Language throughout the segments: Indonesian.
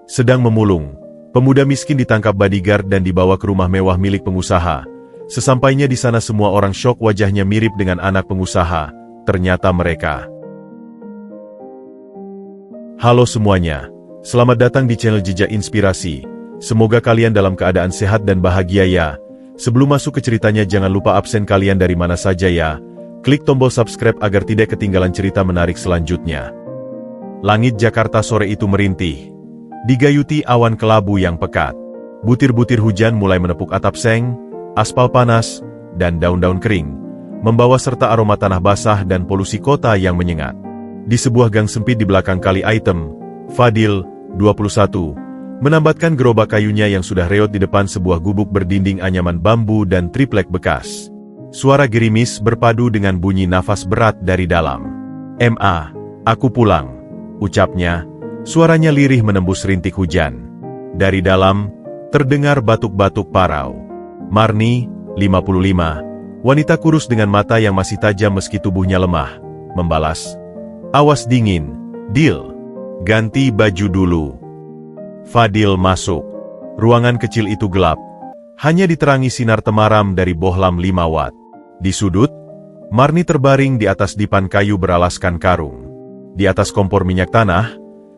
Sedang memulung, pemuda miskin ditangkap bodyguard dan dibawa ke rumah mewah milik pengusaha. Sesampainya di sana semua orang syok, wajahnya mirip dengan anak pengusaha. Ternyata mereka. Halo semuanya, selamat datang di channel Jejak Inspirasi. Semoga kalian dalam keadaan sehat dan bahagia ya. Sebelum masuk ke ceritanya, jangan lupa absen kalian dari mana saja ya. Klik tombol subscribe agar tidak ketinggalan cerita menarik selanjutnya. Langit Jakarta sore itu merintih, digayuti awan kelabu yang pekat. Butir-butir hujan mulai menepuk atap seng, aspal panas, dan daun-daun kering, membawa serta aroma tanah basah dan polusi kota yang menyengat. Di sebuah gang sempit di belakang kali item, Fadil, 21, menambatkan gerobak kayunya yang sudah reot di depan sebuah gubuk berdinding anyaman bambu dan triplek bekas. Suara gerimis berpadu dengan bunyi nafas berat dari dalam. "Ma, aku pulang," ucapnya. Suaranya lirih menembus rintik hujan. Dari dalam, terdengar batuk-batuk parau. Marni, 55, wanita kurus dengan mata yang masih tajam meski tubuhnya lemah, membalas. "Awas dingin, Dil. Ganti baju dulu." Fadil masuk. Ruangan kecil itu gelap. Hanya diterangi sinar temaram dari bohlam 5 watt. Di sudut, Marni terbaring di atas dipan kayu beralaskan karung. Di atas kompor minyak tanah,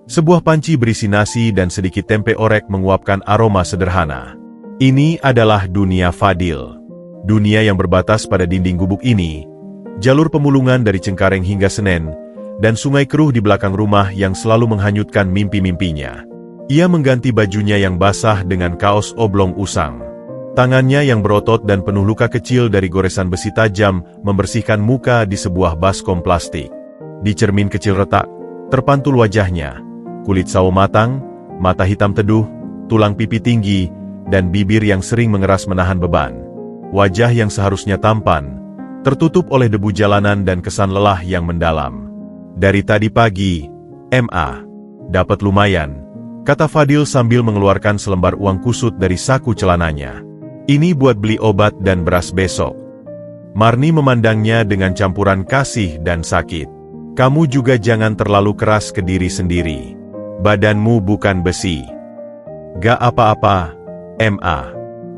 sebuah panci berisi nasi dan sedikit tempe orek menguapkan aroma sederhana. Ini adalah dunia Fadil. Dunia yang berbatas pada dinding gubuk ini, jalur pemulungan dari Cengkareng hingga Senen, dan sungai keruh di belakang rumah yang selalu menghanyutkan mimpi-mimpinya. Ia mengganti bajunya yang basah dengan kaos oblong usang. Tangannya yang berotot dan penuh luka kecil dari goresan besi tajam membersihkan muka di sebuah baskom plastik. Di cermin kecil retak, terpantul wajahnya. Kulit sawo matang, mata hitam teduh, tulang pipi tinggi, dan bibir yang sering mengeras menahan beban. Wajah yang seharusnya tampan, tertutup oleh debu jalanan dan kesan lelah yang mendalam. "Dari tadi pagi, Ma, dapat lumayan," kata Fadil sambil mengeluarkan selembar uang kusut dari saku celananya. "Ini buat beli obat dan beras besok." Marni memandangnya dengan campuran kasih dan sakit. "Kamu juga jangan terlalu keras ke diri sendiri. Badanmu bukan besi." "Gak apa-apa, Ma.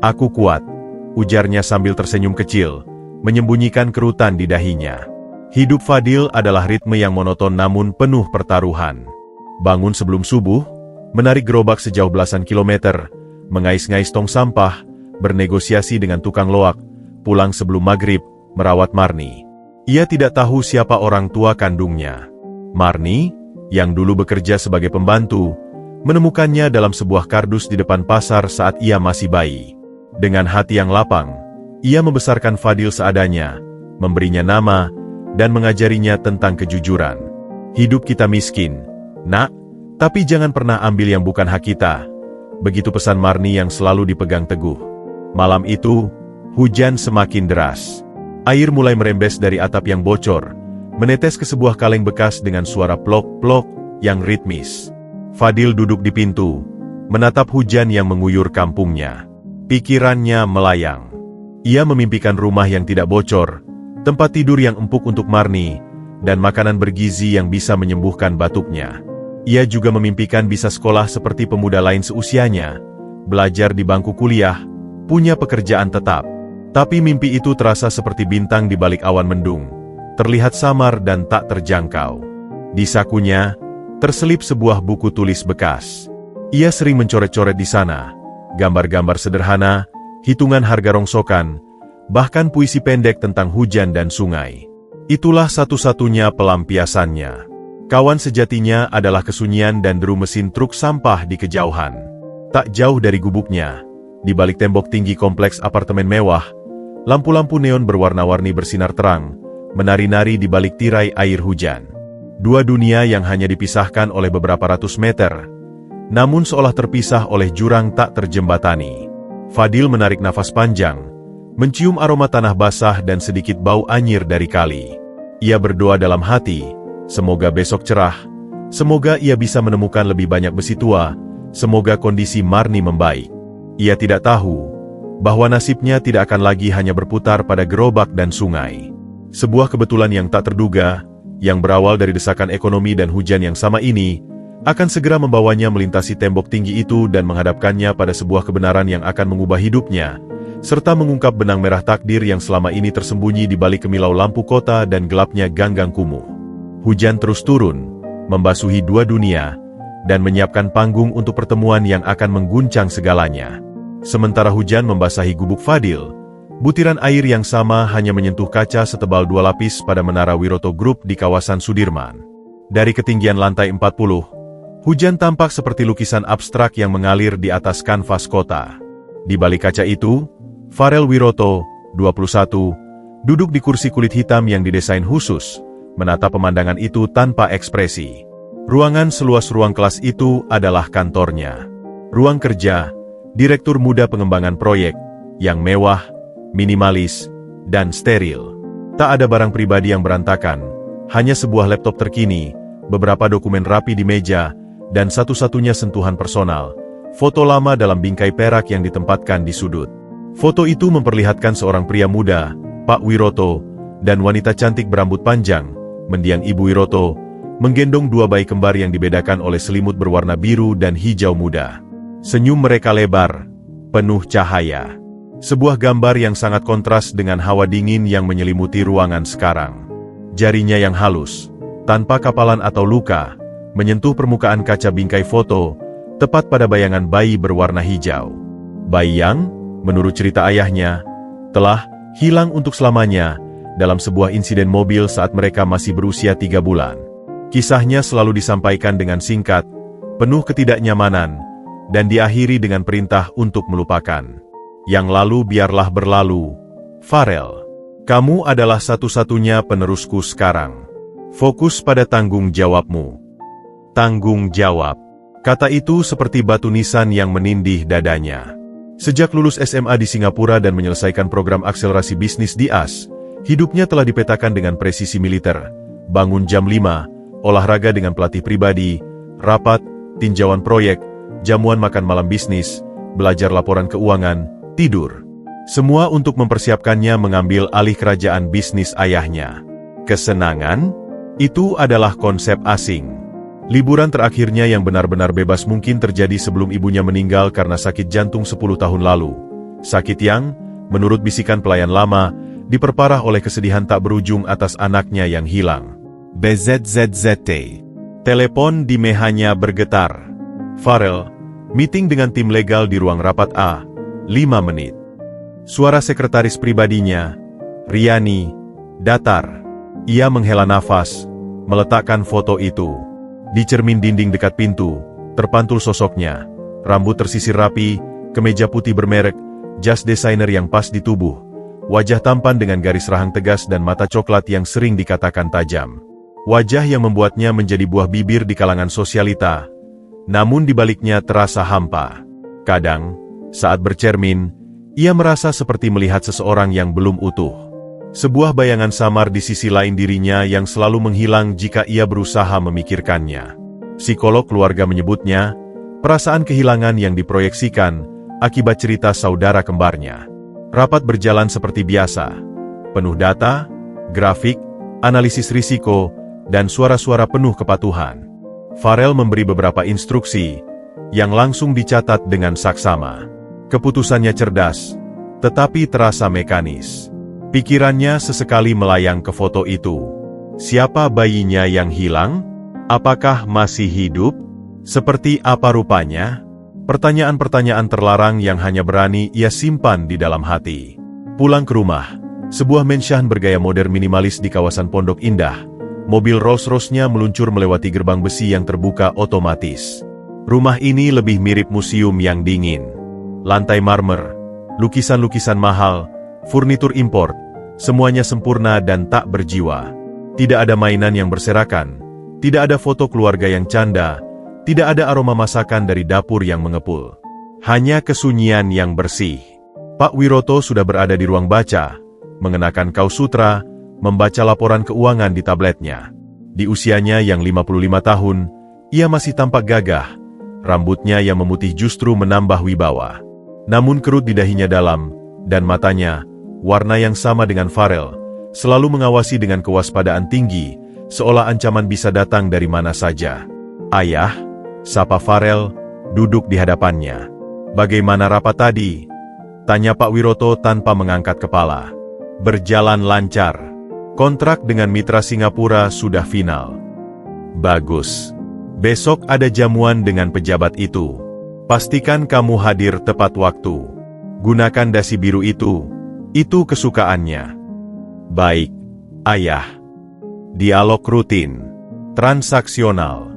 Aku kuat," ujarnya sambil tersenyum kecil, menyembunyikan kerutan di dahinya. Hidup Fadil adalah ritme yang monoton namun penuh pertaruhan. Bangun sebelum subuh, menarik gerobak sejauh belasan kilometer, mengais-ngais tong sampah, bernegosiasi dengan tukang loak, pulang sebelum maghrib, merawat Marni. Ia tidak tahu siapa orang tua kandungnya. Marni, yang dulu bekerja sebagai pembantu, menemukannya dalam sebuah kardus di depan pasar saat ia masih bayi. Dengan hati yang lapang, ia membesarkan Fadil seadanya, memberinya nama, dan mengajarinya tentang kejujuran. "Hidup kita miskin, Nak, tapi jangan pernah ambil yang bukan hak kita." Begitu pesan Marni yang selalu dipegang teguh. Malam itu, hujan semakin deras. Air mulai merembes dari atap yang bocor, menetes ke sebuah kaleng bekas dengan suara plok-plok yang ritmis. Fadil duduk di pintu, menatap hujan yang menguyur kampungnya. Pikirannya melayang. Ia memimpikan rumah yang tidak bocor, tempat tidur yang empuk untuk Marni, dan makanan bergizi yang bisa menyembuhkan batuknya. Ia juga memimpikan bisa sekolah seperti pemuda lain seusianya, belajar di bangku kuliah, punya pekerjaan tetap. Tapi mimpi itu terasa seperti bintang di balik awan mendung, terlihat samar dan tak terjangkau. Di sakunya, terselip sebuah buku tulis bekas. Ia sering mencoret-coret di sana, gambar-gambar sederhana, hitungan harga rongsokan, bahkan puisi pendek tentang hujan dan sungai. Itulah satu-satunya pelampiasannya. Kawan sejatinya adalah kesunyian dan deru mesin truk sampah di kejauhan. Tak jauh dari gubuknya, di balik tembok tinggi kompleks apartemen mewah, lampu-lampu neon berwarna-warni bersinar terang, menari-nari di balik tirai air hujan. Dua dunia yang hanya dipisahkan oleh beberapa ratus meter, namun seolah terpisah oleh jurang tak terjembatani. Fadil menarik nafas panjang, mencium aroma tanah basah dan sedikit bau anyir dari kali. Ia berdoa dalam hati, semoga besok cerah, semoga ia bisa menemukan lebih banyak besi tua, semoga kondisi Marni membaik. Ia tidak tahu bahwa nasibnya tidak akan lagi hanya berputar pada gerobak dan sungai. Sebuah kebetulan yang tak terduga, yang berawal dari desakan ekonomi dan hujan yang sama ini, akan segera membawanya melintasi tembok tinggi itu dan menghadapkannya pada sebuah kebenaran yang akan mengubah hidupnya, serta mengungkap benang merah takdir yang selama ini tersembunyi di balik kemilau lampu kota dan gelapnya ganggang kumuh. Hujan terus turun, membasuhi dua dunia, dan menyiapkan panggung untuk pertemuan yang akan mengguncang segalanya. Sementara hujan membasahi gubuk Fadil, butiran air yang sama hanya menyentuh kaca setebal 2 lapis pada menara Wiroto Group di kawasan Sudirman. Dari ketinggian lantai 40, hujan tampak seperti lukisan abstrak yang mengalir di atas kanvas kota. Di balik kaca itu, Farel Wiroto, 21, duduk di kursi kulit hitam yang didesain khusus, menatap pemandangan itu tanpa ekspresi. Ruangan seluas ruang kelas itu adalah kantornya. Ruang kerja, direktur muda pengembangan proyek, yang mewah, minimalis, dan steril. Tak ada barang pribadi yang berantakan, hanya sebuah laptop terkini, beberapa dokumen rapi di meja, dan satu-satunya sentuhan personal, foto lama dalam bingkai perak yang ditempatkan di sudut. Foto itu memperlihatkan seorang pria muda, Pak Wiroto, dan wanita cantik berambut panjang, mendiang Ibu Wiroto, menggendong 2 bayi kembar yang dibedakan oleh selimut berwarna biru dan hijau muda. Senyum mereka lebar, penuh cahaya. Sebuah gambar yang sangat kontras dengan hawa dingin yang menyelimuti ruangan sekarang. Jarinya yang halus, tanpa kapalan atau luka, menyentuh permukaan kaca bingkai foto, tepat pada bayangan bayi berwarna hijau. Bayi yang, menurut cerita ayahnya, telah hilang untuk selamanya dalam sebuah insiden mobil saat mereka masih berusia 3 bulan. Kisahnya selalu disampaikan dengan singkat, penuh ketidaknyamanan, dan diakhiri dengan perintah untuk melupakan. Yang lalu biarlah berlalu. Farel, kamu adalah satu-satunya penerusku sekarang. Fokus pada tanggung jawabmu. Tanggung jawab. Kata itu seperti batu nisan yang menindih dadanya. Sejak lulus SMA di Singapura dan menyelesaikan program akselerasi bisnis di AS, hidupnya telah dipetakan dengan presisi militer. Bangun jam 5, olahraga dengan pelatih pribadi, rapat, tinjauan proyek, jamuan makan malam bisnis, belajar laporan keuangan, tidur. Semua untuk mempersiapkannya mengambil alih kerajaan bisnis ayahnya. Kesenangan? Itu adalah konsep asing. Liburan terakhirnya yang benar-benar bebas mungkin terjadi sebelum ibunya meninggal karena sakit jantung 10 tahun lalu. Sakit yang, menurut bisikan pelayan lama, diperparah oleh kesedihan tak berujung atas anaknya yang hilang. BZZZT. Telepon di mehanya bergetar. Farel, meeting dengan tim legal di ruang rapat A, 5 menit. Suara sekretaris pribadinya, Riani, datar. Ia menghela nafas, meletakkan foto itu. Di cermin dinding dekat pintu, terpantul sosoknya. Rambut tersisir rapi, kemeja putih bermerek, jas desainer yang pas di tubuh. Wajah tampan dengan garis rahang tegas dan mata coklat yang sering dikatakan tajam. Wajah yang membuatnya menjadi buah bibir di kalangan sosialita. Namun di baliknya terasa hampa. Kadang, saat bercermin, ia merasa seperti melihat seseorang yang belum utuh. Sebuah bayangan samar di sisi lain dirinya yang selalu menghilang jika ia berusaha memikirkannya. Psikolog keluarga menyebutnya, perasaan kehilangan yang diproyeksikan akibat cerita saudara kembarnya. Rapat berjalan seperti biasa. Penuh data, grafik, analisis risiko, dan suara-suara penuh kepatuhan. Farel memberi beberapa instruksi, yang langsung dicatat dengan saksama. Keputusannya cerdas, tetapi terasa mekanis. Pikirannya sesekali melayang ke foto itu. Siapa bayinya yang hilang? Apakah masih hidup? Seperti apa rupanya? Pertanyaan-pertanyaan terlarang yang hanya berani ia simpan di dalam hati. Pulang ke rumah, sebuah menshan bergaya modern minimalis di kawasan Pondok Indah. Mobil Rolls-Royce-nya meluncur melewati gerbang besi yang terbuka otomatis. Rumah ini lebih mirip museum yang dingin. Lantai marmer, lukisan-lukisan mahal, furnitur impor, semuanya sempurna dan tak berjiwa. Tidak ada mainan yang berserakan, tidak ada foto keluarga yang canda, tidak ada aroma masakan dari dapur yang mengepul. Hanya kesunyian yang bersih. Pak Wiroto sudah berada di ruang baca, mengenakan kaos sutra, membaca laporan keuangan di tabletnya. Di usianya yang 55 tahun, ia masih tampak gagah, rambutnya yang memutih justru menambah wibawa. Namun kerut di dahinya dalam, dan matanya, warna yang sama dengan Farel, selalu mengawasi dengan kewaspadaan tinggi, seolah ancaman bisa datang dari mana saja. Ayah, Sapa Farel, duduk di hadapannya. Bagaimana rapat tadi? Tanya Pak Wiroto tanpa mengangkat kepala. Berjalan lancar. Kontrak dengan mitra Singapura sudah final. Bagus. Besok ada jamuan dengan pejabat itu. Pastikan kamu hadir tepat waktu. Gunakan dasi biru itu kesukaannya. Baik, Ayah. Dialog rutin, transaksional.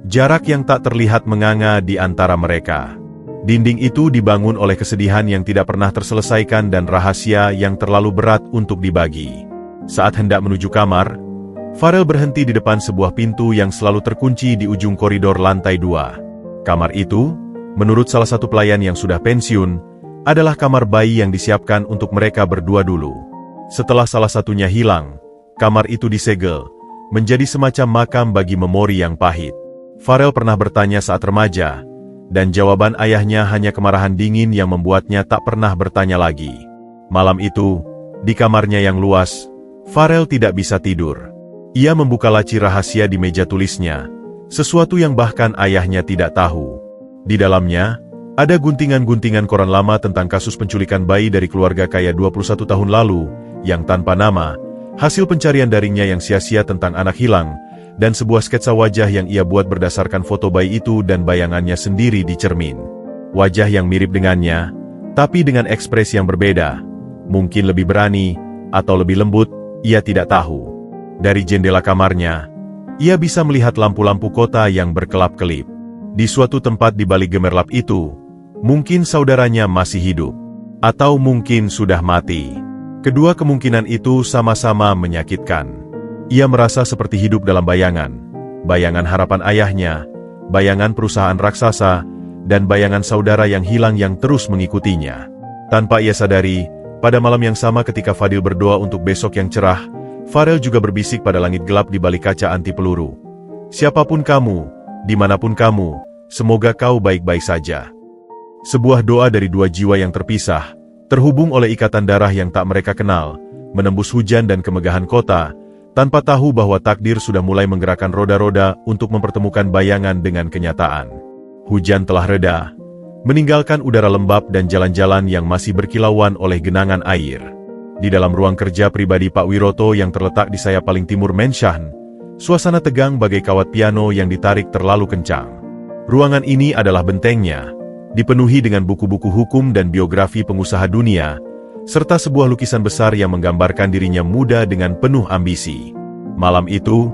Jarak yang tak terlihat menganga di antara mereka. Dinding itu dibangun oleh kesedihan yang tidak pernah terselesaikan dan rahasia yang terlalu berat untuk dibagi. Saat hendak menuju kamar, Farel berhenti di depan sebuah pintu yang selalu terkunci di ujung koridor lantai 2. Kamar itu, menurut salah satu pelayan yang sudah pensiun, adalah kamar bayi yang disiapkan untuk mereka berdua dulu. Setelah salah satunya hilang, kamar itu disegel, menjadi semacam makam bagi memori yang pahit. Farel pernah bertanya saat remaja, dan jawaban ayahnya hanya kemarahan dingin yang membuatnya tak pernah bertanya lagi. Malam itu, di kamarnya yang luas, Farel tidak bisa tidur. Ia membuka laci rahasia di meja tulisnya, sesuatu yang bahkan ayahnya tidak tahu. Di dalamnya, ada guntingan-guntingan koran lama tentang kasus penculikan bayi dari keluarga kaya 21 tahun lalu, yang tanpa nama, hasil pencarian daringnya yang sia-sia tentang anak hilang, dan sebuah sketsa wajah yang ia buat berdasarkan foto bayi itu dan bayangannya sendiri di cermin. Wajah yang mirip dengannya, tapi dengan ekspresi yang berbeda, mungkin lebih berani, atau lebih lembut, ia tidak tahu. Dari jendela kamarnya, ia bisa melihat lampu-lampu kota yang berkelap-kelip. Di suatu tempat di balik gemerlap itu, mungkin saudaranya masih hidup, atau mungkin sudah mati. Kedua kemungkinan itu sama-sama menyakitkan. Ia merasa seperti hidup dalam bayangan. Bayangan harapan ayahnya, bayangan perusahaan raksasa, dan bayangan saudara yang hilang yang terus mengikutinya. Tanpa ia sadari, pada malam yang sama ketika Fadil berdoa untuk besok yang cerah, Farel juga berbisik pada langit gelap di balik kaca anti peluru. Siapapun kamu, dimanapun kamu, semoga kau baik-baik saja. Sebuah doa dari dua jiwa yang terpisah, terhubung oleh ikatan darah yang tak mereka kenal, menembus hujan dan kemegahan kota, tanpa tahu bahwa takdir sudah mulai menggerakkan roda-roda untuk mempertemukan bayangan dengan kenyataan. Hujan telah reda, meninggalkan udara lembab dan jalan-jalan yang masih berkilauan oleh genangan air. Di dalam ruang kerja pribadi Pak Wiroto yang terletak di sayap paling timur Menshan, suasana tegang bagai kawat piano yang ditarik terlalu kencang. Ruangan ini adalah bentengnya, dipenuhi dengan buku-buku hukum dan biografi pengusaha dunia, serta sebuah lukisan besar yang menggambarkan dirinya muda dengan penuh ambisi. Malam itu,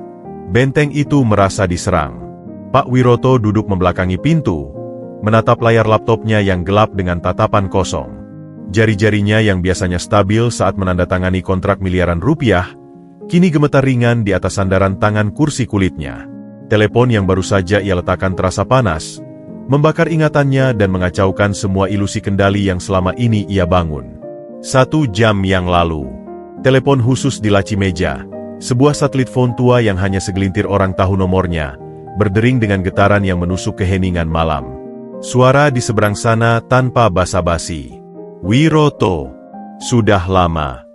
benteng itu merasa diserang. Pak Wiroto duduk membelakangi pintu, menatap layar laptopnya yang gelap dengan tatapan kosong. Jari-jarinya yang biasanya stabil saat menandatangani kontrak miliaran rupiah, kini gemetar ringan di atas sandaran tangan kursi kulitnya. Telepon yang baru saja ia letakkan terasa panas, membakar ingatannya dan mengacaukan semua ilusi kendali yang selama ini ia bangun. 1 jam yang lalu, telepon khusus di laci meja, sebuah satelit phone tua yang hanya segelintir orang tahu nomornya, berdering dengan getaran yang menusuk keheningan malam. Suara di seberang sana tanpa basa-basi. Wiroto, sudah lama.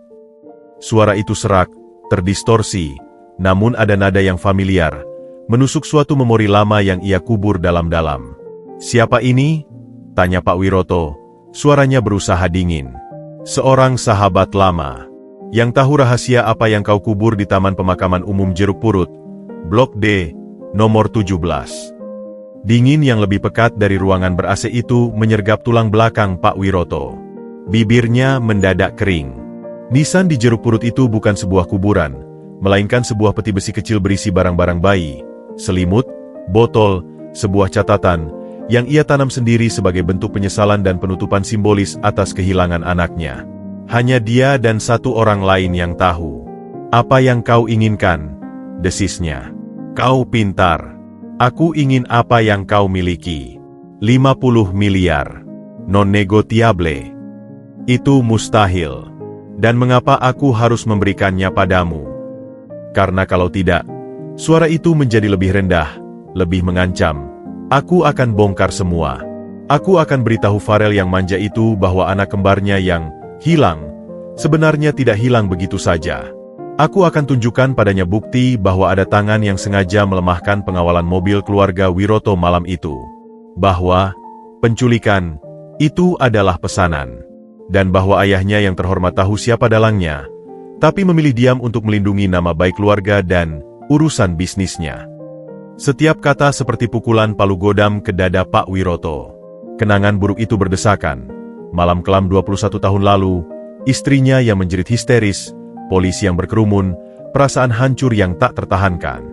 Suara itu serak, terdistorsi, namun ada nada yang familiar, menusuk suatu memori lama yang ia kubur dalam-dalam. Siapa ini? Tanya Pak Wiroto, suaranya berusaha dingin. Seorang sahabat lama, yang tahu rahasia apa yang kau kubur di Taman Pemakaman Umum Jeruk Purut, Blok D, nomor 17. Dingin yang lebih pekat dari ruangan ber-AC itu menyergap tulang belakang Pak Wiroto. Bibirnya mendadak kering. Nisan di jeruk purut itu bukan sebuah kuburan, melainkan sebuah peti besi kecil berisi barang-barang bayi, selimut, botol, sebuah catatan, yang ia tanam sendiri sebagai bentuk penyesalan dan penutupan simbolis atas kehilangan anaknya. Hanya dia dan satu orang lain yang tahu. Apa yang kau inginkan? Desisnya. Kau pintar. Aku ingin apa yang kau miliki. 50 miliar. Non-negotiable. Itu mustahil. Dan mengapa aku harus memberikannya padamu? Karena kalau tidak, suara itu menjadi lebih rendah, lebih mengancam. Aku akan bongkar semua. Aku akan beritahu Farel yang manja itu bahwa anak kembarnya yang hilang, sebenarnya tidak hilang begitu saja. Aku akan tunjukkan padanya bukti bahwa ada tangan yang sengaja melemahkan pengawalan mobil keluarga Wiroto malam itu. Bahwa penculikan itu adalah pesanan. Dan bahwa ayahnya yang terhormat tahu siapa dalangnya, tapi memilih diam untuk melindungi nama baik keluarga dan urusan bisnisnya. Setiap kata seperti pukulan palu godam ke dada Pak Wiroto. Kenangan buruk itu berdesakan. Malam kelam 21 tahun lalu, istrinya yang menjerit histeris, polisi yang berkerumun, perasaan hancur yang tak tertahankan.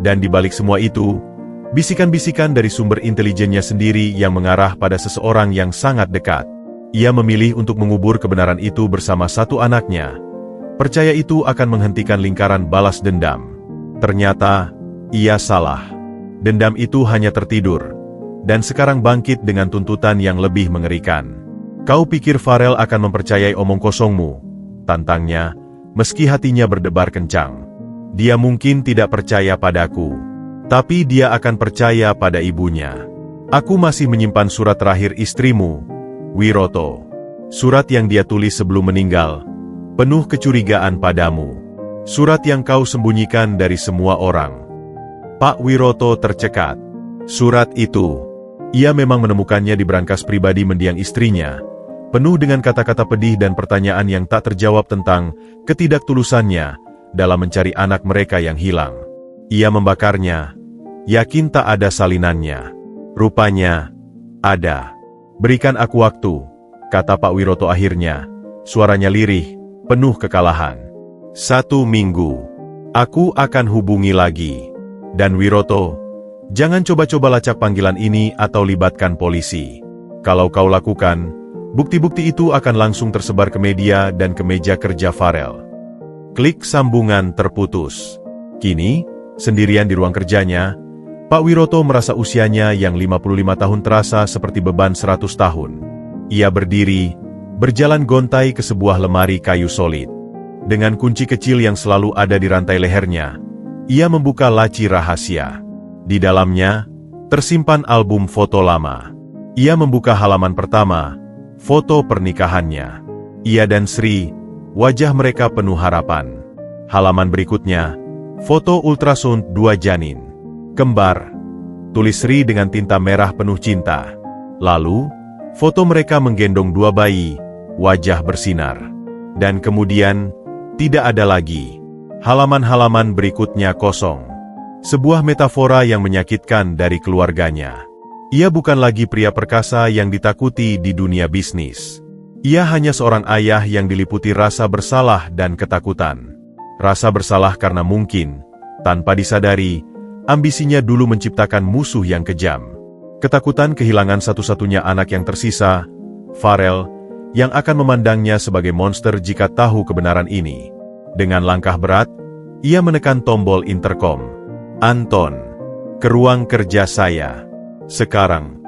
Dan di balik semua itu, bisikan-bisikan dari sumber intelijennya sendiri yang mengarah pada seseorang yang sangat dekat. Ia memilih untuk mengubur kebenaran itu bersama satu anaknya. Percaya itu akan menghentikan lingkaran balas dendam. Ternyata, ia salah. Dendam itu hanya tertidur, dan sekarang bangkit dengan tuntutan yang lebih mengerikan. Kau pikir Farel akan mempercayai omong kosongmu? Tantangnya, meski hatinya berdebar kencang. Dia mungkin tidak percaya padaku, tapi dia akan percaya pada ibunya. Aku masih menyimpan surat terakhir istrimu, Wiroto. Surat yang dia tulis sebelum meninggal, penuh kecurigaan padamu. Surat yang kau sembunyikan dari semua orang. Pak Wiroto tercekat. Surat itu, ia memang menemukannya di brankas pribadi mendiang istrinya, penuh dengan kata-kata pedih dan pertanyaan yang tak terjawab tentang ketidaktulusannya dalam mencari anak mereka yang hilang. Ia membakarnya, yakin tak ada salinannya. Rupanya, ada. Berikan aku waktu, kata Pak Wiroto akhirnya, suaranya lirih, penuh kekalahan. 1 minggu, aku akan hubungi lagi. Dan Wiroto, jangan coba-coba lacak panggilan ini atau libatkan polisi. Kalau kau lakukan, bukti-bukti itu akan langsung tersebar ke media dan ke meja kerja Farel. Klik sambungan terputus. Kini, sendirian di ruang kerjanya, Pak Wiroto merasa usianya yang 55 tahun terasa seperti beban 100 tahun. Ia berdiri, berjalan gontai ke sebuah lemari kayu solid. Dengan kunci kecil yang selalu ada di rantai lehernya, ia membuka laci rahasia. Di dalamnya, tersimpan album foto lama. Ia membuka halaman pertama, foto pernikahannya. Ia dan Sri, wajah mereka penuh harapan. Halaman berikutnya, foto ultrasound 2 janin. Kembar, tulis Sri dengan tinta merah penuh cinta. Lalu, foto mereka menggendong 2 bayi, wajah bersinar. Dan kemudian, tidak ada lagi. Halaman-halaman berikutnya kosong. Sebuah metafora yang menyakitkan dari keluarganya. Ia bukan lagi pria perkasa yang ditakuti di dunia bisnis. Ia hanya seorang ayah yang diliputi rasa bersalah dan ketakutan. Rasa bersalah karena mungkin, tanpa disadari, ambisinya dulu menciptakan musuh yang kejam. Ketakutan kehilangan satu-satunya anak yang tersisa, Farel, yang akan memandangnya sebagai monster jika tahu kebenaran ini. Dengan langkah berat, ia menekan tombol interkom. Anton, ke ruang kerja saya. Sekarang.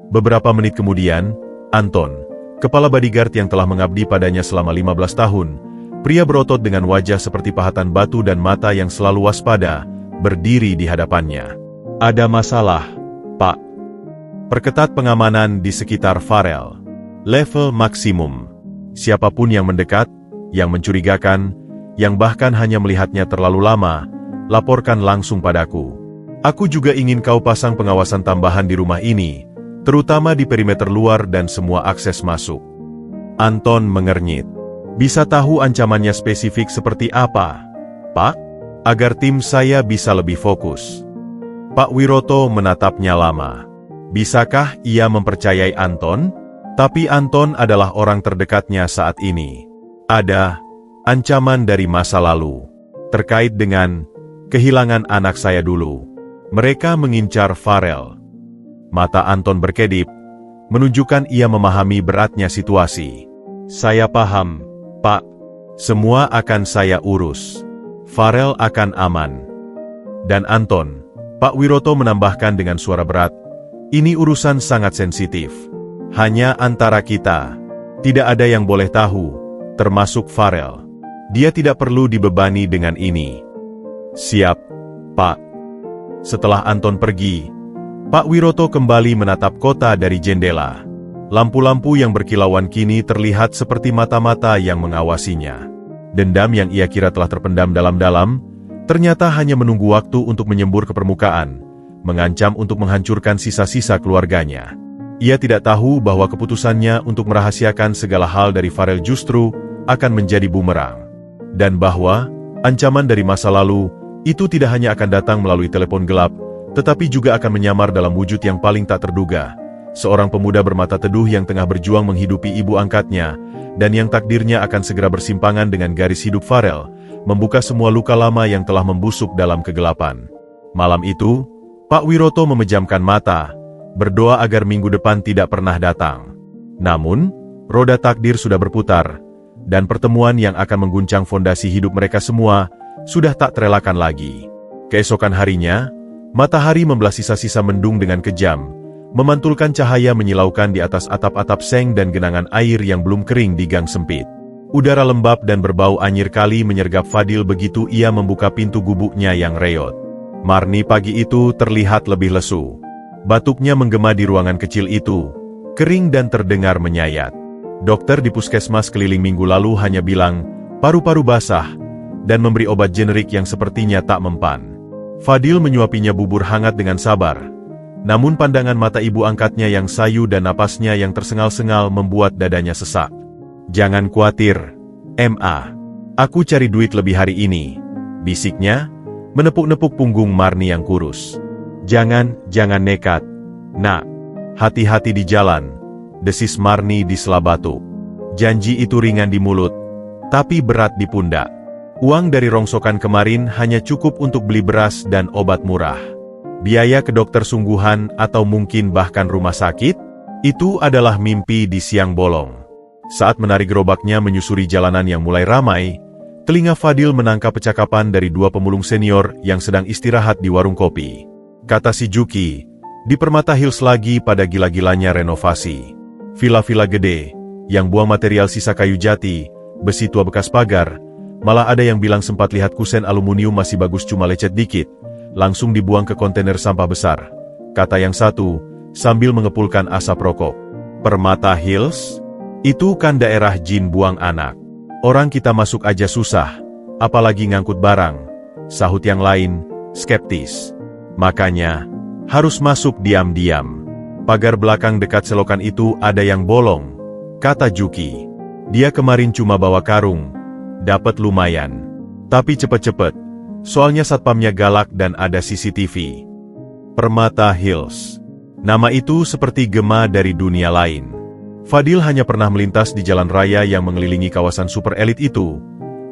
Beberapa menit kemudian, Anton, kepala bodyguard yang telah mengabdi padanya selama 15 tahun, pria berotot dengan wajah seperti pahatan batu dan mata yang selalu waspada, berdiri di hadapannya. Ada masalah, Pak. Perketat pengamanan di sekitar Farel. Level maksimum. Siapapun yang mendekat, yang mencurigakan, yang bahkan hanya melihatnya terlalu lama, laporkan langsung padaku. Aku juga ingin kau pasang pengawasan tambahan di rumah ini, terutama di perimeter luar dan semua akses masuk. Anton mengernyit. Bisa tahu ancamannya spesifik seperti apa, Pak? Agar tim saya bisa lebih fokus. Pak Wiroto menatapnya lama. Bisakah ia mempercayai Anton? Tapi Anton adalah orang terdekatnya saat ini. Ada ancaman dari masa lalu, terkait dengan kehilangan anak saya dulu. Mereka mengincar Farel. Mata Anton berkedip, menunjukkan ia memahami beratnya situasi. Saya paham, Pak. Semua akan saya urus. Farel akan aman. Dan Anton, Pak Wiroto menambahkan dengan suara berat, ini urusan sangat sensitif. Hanya antara kita. Tidak ada yang boleh tahu, termasuk Farel. Dia tidak perlu dibebani dengan ini. Siap, Pak. Setelah Anton pergi, Pak Wiroto kembali menatap kota dari jendela. Lampu-lampu yang berkilauan kini terlihat seperti mata-mata yang mengawasinya. Dendam yang ia kira telah terpendam dalam-dalam, ternyata hanya menunggu waktu untuk menyembur ke permukaan, mengancam untuk menghancurkan sisa-sisa keluarganya. Ia tidak tahu bahwa keputusannya untuk merahasiakan segala hal dari Farel justru akan menjadi bumerang. Dan bahwa ancaman dari masa lalu itu tidak hanya akan datang melalui telepon gelap, tetapi juga akan menyamar dalam wujud yang paling tak terduga. Seorang pemuda bermata teduh yang tengah berjuang menghidupi ibu angkatnya, dan yang takdirnya akan segera bersimpangan dengan garis hidup Farel, membuka semua luka lama yang telah membusuk dalam kegelapan. Malam itu, Pak Wiroto memejamkan mata, berdoa agar minggu depan tidak pernah datang. Namun, roda takdir sudah berputar, dan pertemuan yang akan mengguncang fondasi hidup mereka semua, sudah tak terelakkan lagi. Keesokan harinya, matahari membelah sisa-sisa mendung dengan kejam, memantulkan cahaya menyilaukan di atas atap-atap seng dan genangan air yang belum kering di gang sempit. Udara lembab dan berbau anyir kali menyergap Fadil begitu ia membuka pintu gubuknya yang reot. Marni pagi itu terlihat lebih lesu. Batuknya menggema di ruangan kecil itu, kering dan terdengar menyayat. Dokter di puskesmas keliling minggu lalu hanya bilang, paru-paru basah, dan memberi obat generik yang sepertinya tak mempan. Fadil menyuapinya bubur hangat dengan sabar. Namun pandangan mata ibu angkatnya yang sayu dan napasnya yang tersengal-sengal membuat dadanya sesak. "Jangan khawatir, Ma. Aku cari duit lebih hari ini," bisiknya, menepuk-nepuk punggung Marni yang kurus. Jangan nekat, nak. Hati-hati di jalan," desis Marni di sela batuk. Janji itu ringan di mulut, tapi berat di pundak. Uang dari rongsokan kemarin hanya cukup untuk beli beras dan obat murah. Biaya ke dokter sungguhan atau mungkin bahkan rumah sakit? Itu adalah mimpi di siang bolong. Saat menarik gerobaknya menyusuri jalanan yang mulai ramai, telinga Fadil menangkap percakapan dari dua pemulung senior yang sedang istirahat di warung kopi. Kata si Juki, di Permata Hills lagi pada gila-gilanya renovasi. Villa-villa gede, yang buang material sisa kayu jati, besi tua bekas pagar, malah ada yang bilang sempat lihat kusen aluminium masih bagus cuma lecet dikit, langsung dibuang ke kontainer sampah besar. Kata yang satu, sambil mengepulkan asap rokok. Permata Hills? Itu kan daerah jin buang anak. Orang kita masuk aja susah, apalagi ngangkut barang. Sahut yang lain, skeptis. Makanya, harus masuk diam-diam. Pagar belakang dekat selokan itu ada yang bolong, kata Juki. Dia kemarin cuma bawa karung, dapat lumayan. Tapi cepet-cepet, soalnya satpamnya galak dan ada CCTV. Permata Hills. Nama itu seperti gema dari dunia lain. Fadil hanya pernah melintas di jalan raya yang mengelilingi kawasan super elit itu,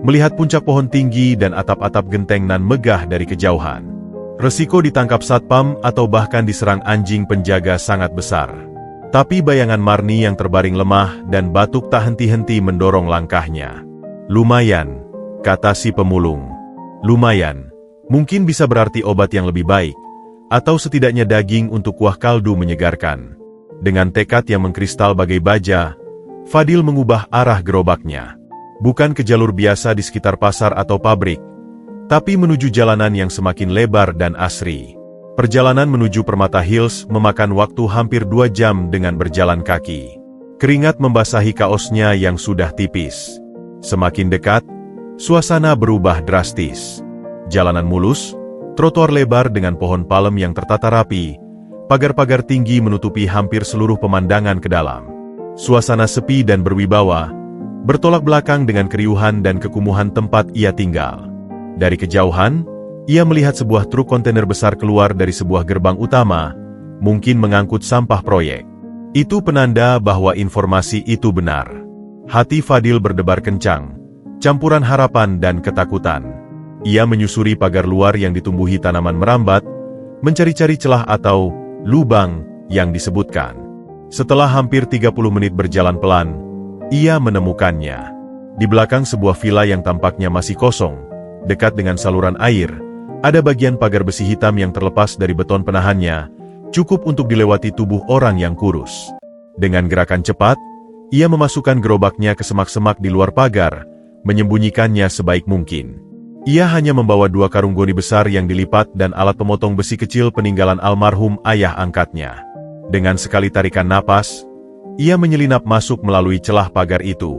melihat puncak pohon tinggi dan atap-atap genteng nan megah dari kejauhan. Resiko ditangkap satpam atau bahkan diserang anjing penjaga sangat besar. Tapi bayangan Marni yang terbaring lemah dan batuk tak henti-henti mendorong langkahnya. Lumayan, kata si pemulung. Lumayan, mungkin bisa berarti obat yang lebih baik, atau setidaknya daging untuk kuah kaldu menyegarkan. Dengan tekad yang mengkristal bagai baja, Fadil mengubah arah gerobaknya. Bukan ke jalur biasa di sekitar pasar atau pabrik, tapi menuju jalanan yang semakin lebar dan asri. Perjalanan menuju Permata Hills memakan waktu hampir 2 jam dengan berjalan kaki. Keringat membasahi kaosnya yang sudah tipis. Semakin dekat, suasana berubah drastis. Jalanan mulus, trotoar lebar dengan pohon palem yang tertata rapi, pagar-pagar tinggi menutupi hampir seluruh pemandangan ke dalam. Suasana sepi dan berwibawa, bertolak belakang dengan keriuhan dan kekumuhan tempat ia tinggal. Dari kejauhan, ia melihat sebuah truk kontainer besar keluar dari sebuah gerbang utama, mungkin mengangkut sampah proyek. Itu penanda bahwa informasi itu benar. Hati Fadil berdebar kencang, campuran harapan dan ketakutan. Ia menyusuri pagar luar yang ditumbuhi tanaman merambat, mencari-cari celah atau lubang yang disebutkan. Setelah hampir 30 menit berjalan pelan, ia menemukannya. Di belakang sebuah villa yang tampaknya masih kosong, dekat dengan saluran air, ada bagian pagar besi hitam yang terlepas dari beton penahannya, cukup untuk dilewati tubuh orang yang kurus. Dengan gerakan cepat, ia memasukkan gerobaknya ke semak-semak di luar pagar, menyembunyikannya sebaik mungkin. Ia hanya membawa 2 karung goni besar yang dilipat dan alat pemotong besi kecil peninggalan almarhum ayah angkatnya. Dengan sekali tarikan napas, ia menyelinap masuk melalui celah pagar itu.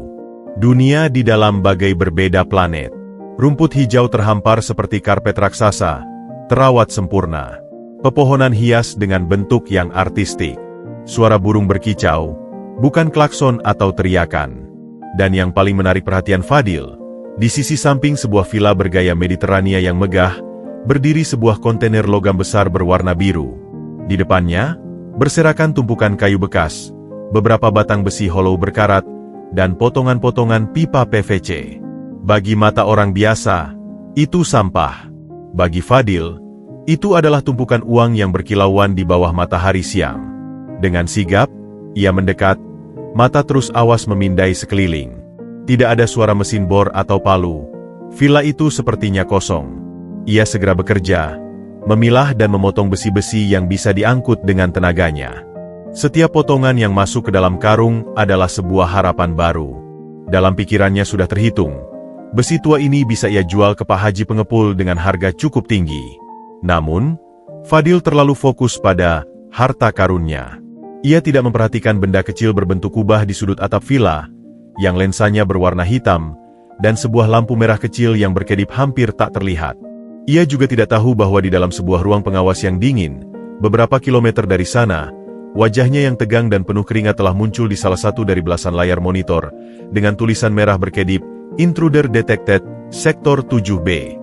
Dunia di dalam bagai berbeda planet. Rumput hijau terhampar seperti karpet raksasa, terawat sempurna. Pepohonan hias dengan bentuk yang artistik. Suara burung berkicau, bukan klakson atau teriakan. Dan yang paling menarik perhatian Fadil, di sisi samping sebuah villa bergaya Mediterania yang megah, berdiri sebuah kontainer logam besar berwarna biru. Di depannya, berserakan tumpukan kayu bekas, beberapa batang besi hollow berkarat, dan potongan-potongan pipa PVC. Bagi mata orang biasa, itu sampah. Bagi Fadil, itu adalah tumpukan uang yang berkilauan di bawah matahari siang. Dengan sigap, ia mendekat, mata terus awas memindai sekeliling. Tidak ada suara mesin bor atau palu. Villa itu sepertinya kosong. Ia segera bekerja, memilah dan memotong besi-besi yang bisa diangkut dengan tenaganya. Setiap potongan yang masuk ke dalam karung adalah sebuah harapan baru. Dalam pikirannya sudah terhitung, besi tua ini bisa ia jual ke Pak Haji Pengepul dengan harga cukup tinggi. Namun, Fadil terlalu fokus pada harta karunnya. Ia tidak memperhatikan benda kecil berbentuk kubah di sudut atap villa, yang lensanya berwarna hitam, dan sebuah lampu merah kecil yang berkedip hampir tak terlihat. Ia juga tidak tahu bahwa di dalam sebuah ruang pengawas yang dingin, beberapa kilometer dari sana, wajahnya yang tegang dan penuh keringat telah muncul di salah satu dari belasan layar monitor, dengan tulisan merah berkedip, Intruder Detected, Sektor 7B.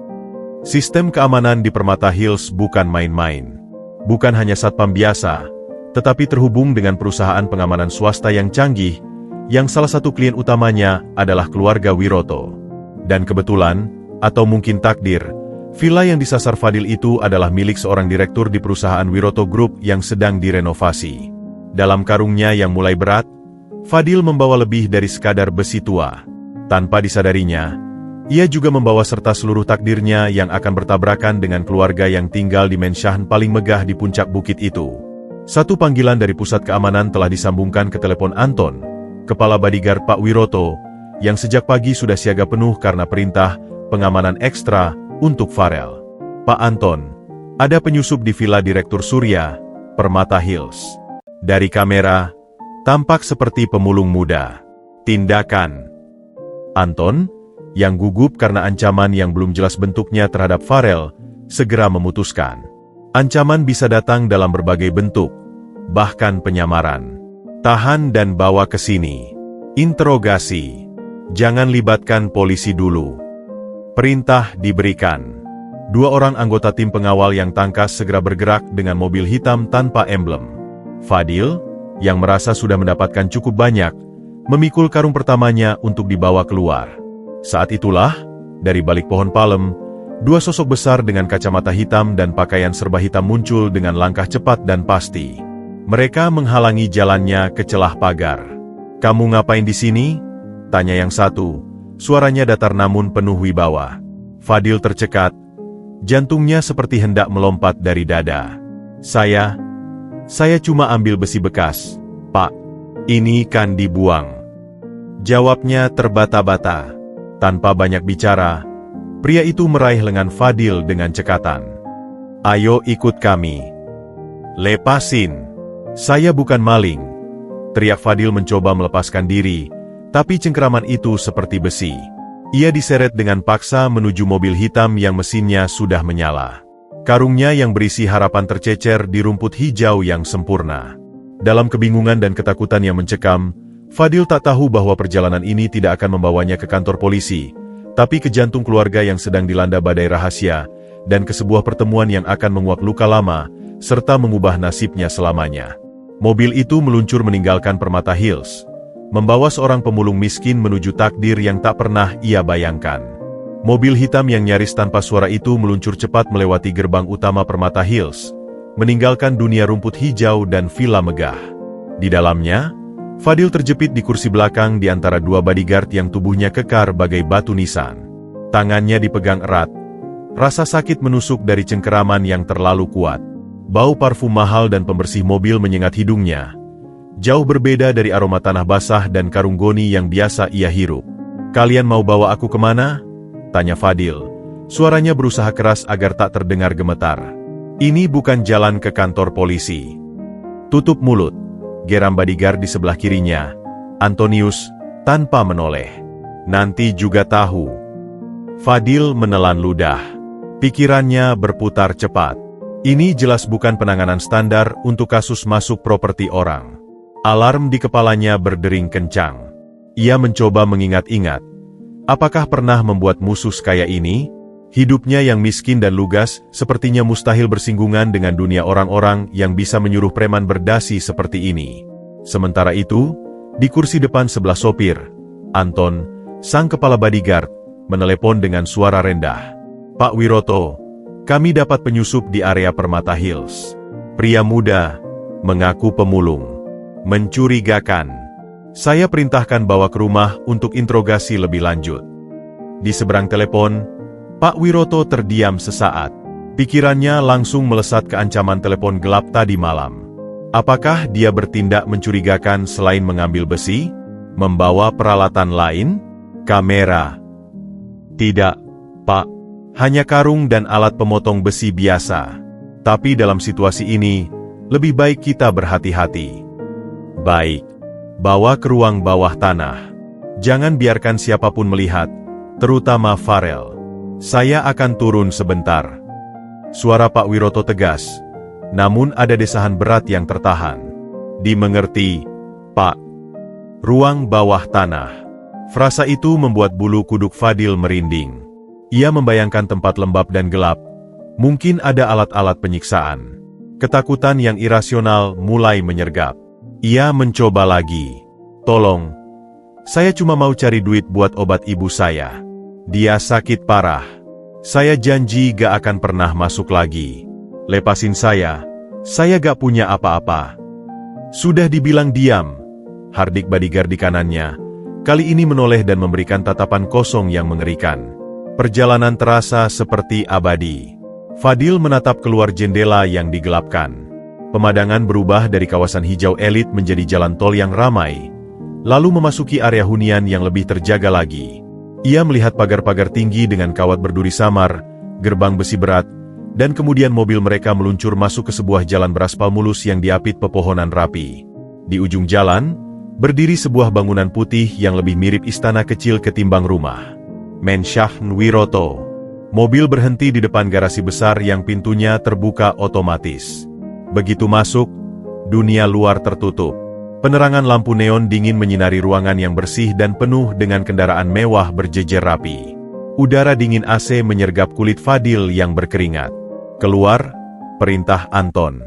Sistem keamanan di Permata Hills bukan main-main. Bukan hanya satpam biasa, tetapi terhubung dengan perusahaan pengamanan swasta yang canggih, yang salah satu klien utamanya adalah keluarga Wiroto. Dan kebetulan, atau mungkin takdir, villa yang disasar Fadil itu adalah milik seorang direktur di perusahaan Wiroto Group yang sedang direnovasi. Dalam karungnya yang mulai berat, Fadil membawa lebih dari sekadar besi tua. Tanpa disadarinya, ia juga membawa serta seluruh takdirnya yang akan bertabrakan dengan keluarga yang tinggal di mensyahan paling megah di puncak bukit itu. Satu panggilan dari pusat keamanan telah disambungkan ke telepon Anton, kepala bodyguard Pak Wiroto, yang sejak pagi sudah siaga penuh karena perintah pengamanan ekstra untuk Farel. Pak Anton, ada penyusup di Villa Direktur Surya, Permata Hills. Dari kamera, tampak seperti pemulung muda. Tindakan. Anton, yang gugup karena ancaman yang belum jelas bentuknya terhadap Farel, segera memutuskan. Ancaman bisa datang dalam berbagai bentuk, bahkan penyamaran. Tahan dan bawa ke sini. Interogasi. Jangan libatkan polisi dulu. Perintah diberikan. Dua orang anggota tim pengawal yang tangkas segera bergerak dengan mobil hitam tanpa emblem. Fadil, yang merasa sudah mendapatkan cukup banyak, memikul karung pertamanya untuk dibawa keluar. Saat itulah, dari balik pohon palem, dua sosok besar dengan kacamata hitam dan pakaian serba hitam muncul dengan langkah cepat dan pasti. Mereka menghalangi jalannya ke celah pagar. "Kamu ngapain di sini?" tanya yang satu. Suaranya datar namun penuh wibawa. Fadil tercekat. Jantungnya seperti hendak melompat dari dada. Saya cuma ambil besi bekas, Pak. Ini kan dibuang." Jawabnya terbata-bata. Tanpa banyak bicara, pria itu meraih lengan Fadil dengan cekatan. "Ayo ikut kami." "Lepasin. Saya bukan maling." teriak Fadil mencoba melepaskan diri, tapi cengkeraman itu seperti besi. Ia diseret dengan paksa menuju mobil hitam yang mesinnya sudah menyala. Karungnya yang berisi harapan tercecer di rumput hijau yang sempurna. Dalam kebingungan dan ketakutan yang mencekam, Fadil tak tahu bahwa perjalanan ini tidak akan membawanya ke kantor polisi, tapi ke jantung keluarga yang sedang dilanda badai rahasia, dan ke sebuah pertemuan yang akan menguap luka lama, serta mengubah nasibnya selamanya. Mobil itu meluncur meninggalkan Permata Hills, membawa seorang pemulung miskin menuju takdir yang tak pernah ia bayangkan. Mobil hitam yang nyaris tanpa suara itu meluncur cepat melewati gerbang utama Permata Hills, meninggalkan dunia rumput hijau dan villa megah. Di dalamnya, Fadil terjepit di kursi belakang di antara dua bodyguard yang tubuhnya kekar bagai batu nisan. Tangannya dipegang erat. Rasa sakit menusuk dari cengkeraman yang terlalu kuat. Bau parfum mahal dan pembersih mobil menyengat hidungnya. Jauh berbeda dari aroma tanah basah dan karung goni yang biasa ia hirup. "Kalian mau bawa aku kemana?" tanya Fadil. Suaranya berusaha keras agar tak terdengar gemetar. "Ini bukan jalan ke kantor polisi." "Tutup mulut," geram bodyguard di sebelah kirinya, Antonius, tanpa menoleh. Nanti juga tahu. Fadil menelan ludah. Pikirannya berputar cepat. Ini jelas bukan penanganan standar untuk kasus masuk properti orang. Alarm di kepalanya berdering kencang. Ia mencoba mengingat-ingat. Apakah pernah membuat musuh sekaya ini? Hidupnya yang miskin dan lugas sepertinya mustahil bersinggungan dengan dunia orang-orang yang bisa menyuruh preman berdasi seperti ini. Sementara itu, di kursi depan sebelah sopir, Anton, sang kepala bodyguard, menelepon dengan suara rendah. Pak Wiroto, kami dapat penyusup di area Permata Hills. Pria muda, mengaku pemulung. Mencurigakan. Saya perintahkan bawa ke rumah untuk interogasi lebih lanjut. Di seberang telepon, Pak Wiroto terdiam sesaat. Pikirannya langsung melesat ke ancaman telepon gelap tadi malam. Apakah dia bertindak mencurigakan selain mengambil besi? Membawa peralatan lain? Kamera? Tidak, Pak. Hanya karung dan alat pemotong besi biasa. Tapi dalam situasi ini, lebih baik kita berhati-hati. Baik. Bawa ke ruang bawah tanah. Jangan biarkan siapapun melihat, terutama Farel. Saya akan turun sebentar. Suara Pak Wiroto tegas, namun ada desahan berat yang tertahan. Dimengerti, Pak. Ruang bawah tanah. Frasa itu membuat bulu kuduk Fadil merinding. Ia membayangkan tempat lembab dan gelap. Mungkin ada alat-alat penyiksaan. Ketakutan yang irasional mulai menyergap. Ia mencoba lagi. Tolong, saya cuma mau cari duit buat obat ibu saya. Dia sakit parah. Saya janji gak akan pernah masuk lagi. Lepasin saya gak punya apa-apa. Sudah dibilang diam. Hardik bodyguard di kanannya, kali ini menoleh dan memberikan tatapan kosong yang mengerikan. Perjalanan terasa seperti abadi. Fadil menatap keluar jendela yang digelapkan. Pemandangan berubah dari kawasan hijau elit menjadi jalan tol yang ramai, lalu memasuki area hunian yang lebih terjaga lagi. Ia melihat pagar-pagar tinggi dengan kawat berduri samar, gerbang besi berat, dan kemudian mobil mereka meluncur masuk ke sebuah jalan beraspal mulus yang diapit pepohonan rapi. Di ujung jalan, berdiri sebuah bangunan putih yang lebih mirip istana kecil ketimbang rumah. Menshahen Wiroto. Mobil berhenti di depan garasi besar yang pintunya terbuka otomatis. Begitu masuk, dunia luar tertutup. Penerangan lampu neon dingin menyinari ruangan yang bersih dan penuh dengan kendaraan mewah berjejer rapi. Udara dingin AC menyergap kulit Fadil yang berkeringat. Keluar, perintah Anton.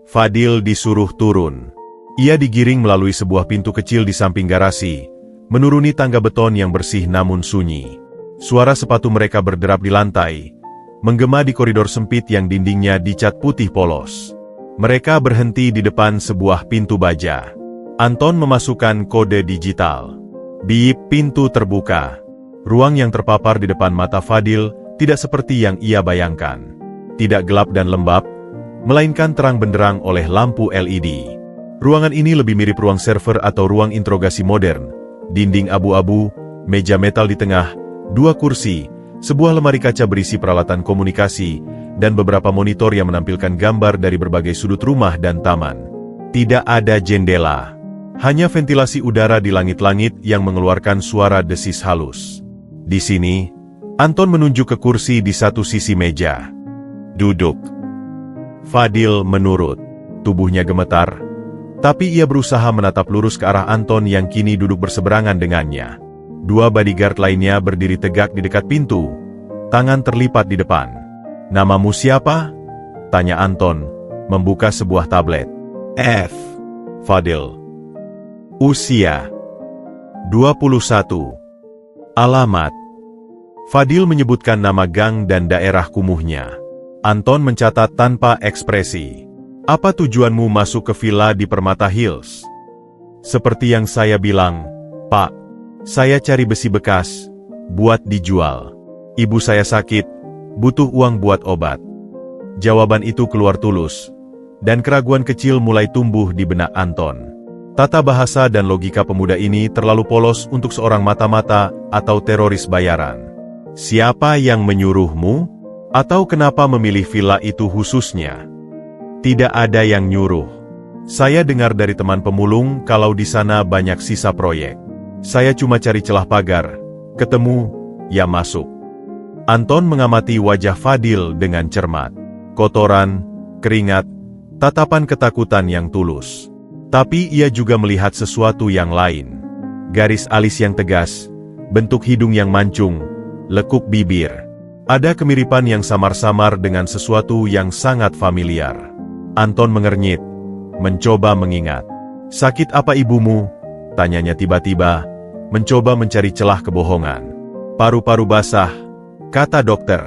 Fadil disuruh turun. Ia digiring melalui sebuah pintu kecil di samping garasi, menuruni tangga beton yang bersih namun sunyi. Suara sepatu mereka berderap di lantai, menggema di koridor sempit yang dindingnya dicat putih polos. Mereka berhenti di depan sebuah pintu baja. Anton memasukkan kode digital. Bip, pintu terbuka. Ruang yang terpapar di depan mata Fadil tidak seperti yang ia bayangkan. Tidak gelap dan lembab, melainkan terang benderang oleh lampu LED. Ruangan ini lebih mirip ruang server atau ruang interogasi modern. Dinding abu-abu, meja metal di tengah, 2 kursi, sebuah lemari kaca berisi peralatan komunikasi, dan beberapa monitor yang menampilkan gambar dari berbagai sudut rumah dan taman. Tidak ada jendela. Hanya ventilasi udara di langit-langit yang mengeluarkan suara desis halus. Di sini, Anton menunjuk ke kursi di satu sisi meja. Duduk. Fadil menurut. Tubuhnya gemetar, tapi ia berusaha menatap lurus ke arah Anton yang kini duduk berseberangan dengannya. 2 bodyguard lainnya berdiri tegak di dekat pintu, tangan terlipat di depan. Namamu siapa? Tanya Anton, membuka sebuah tablet. F. Fadil. Usia 21. Alamat. Fadil menyebutkan nama gang dan daerah kumuhnya. Anton mencatat tanpa ekspresi. Apa tujuanmu masuk ke villa di Permata Hills? Seperti yang saya bilang, Pak. Saya cari besi bekas, buat dijual. Ibu saya sakit, butuh uang buat obat. Jawaban itu keluar tulus, dan keraguan kecil mulai tumbuh di benak Anton. Tata bahasa dan logika pemuda ini terlalu polos untuk seorang mata-mata atau teroris bayaran. Siapa yang menyuruhmu? Atau kenapa memilih villa itu khususnya? Tidak ada yang nyuruh. Saya dengar dari teman pemulung kalau di sana banyak sisa proyek. Saya cuma cari celah pagar, Ketemu, ya masuk. Anton mengamati wajah Fadil dengan cermat. Kotoran, keringat, tatapan ketakutan yang tulus. Tapi ia juga melihat sesuatu yang lain. Garis alis yang tegas, bentuk hidung yang mancung, lekuk bibir. Ada kemiripan yang samar-samar dengan sesuatu yang sangat familiar. Anton mengernyit, mencoba mengingat. "Sakit apa ibumu?" tanyanya tiba-tiba, mencoba mencari celah kebohongan. "Paru-paru basah," kata dokter.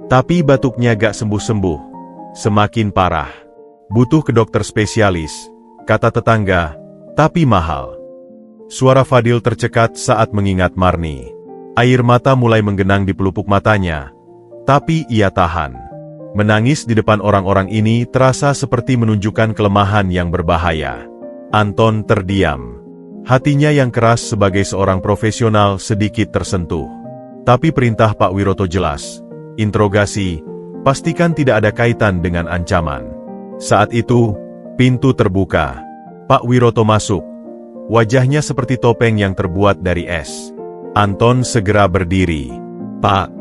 "Tapi batuknya gak sembuh-sembuh, semakin parah. Butuh ke dokter spesialis," kata tetangga, "tapi mahal." Suara Fadil tercekat saat mengingat Marni. Air mata mulai menggenang di pelupuk matanya, tapi ia tahan. Menangis di depan orang-orang ini terasa seperti menunjukkan kelemahan yang berbahaya. Anton terdiam. Hatinya yang keras sebagai seorang profesional sedikit tersentuh. Tapi perintah Pak Wiroto jelas. Interogasi, pastikan tidak ada kaitan dengan ancaman. Saat itu, pintu terbuka. Pak Wiroto masuk. Wajahnya seperti topeng yang terbuat dari es. Anton segera berdiri. "Pak."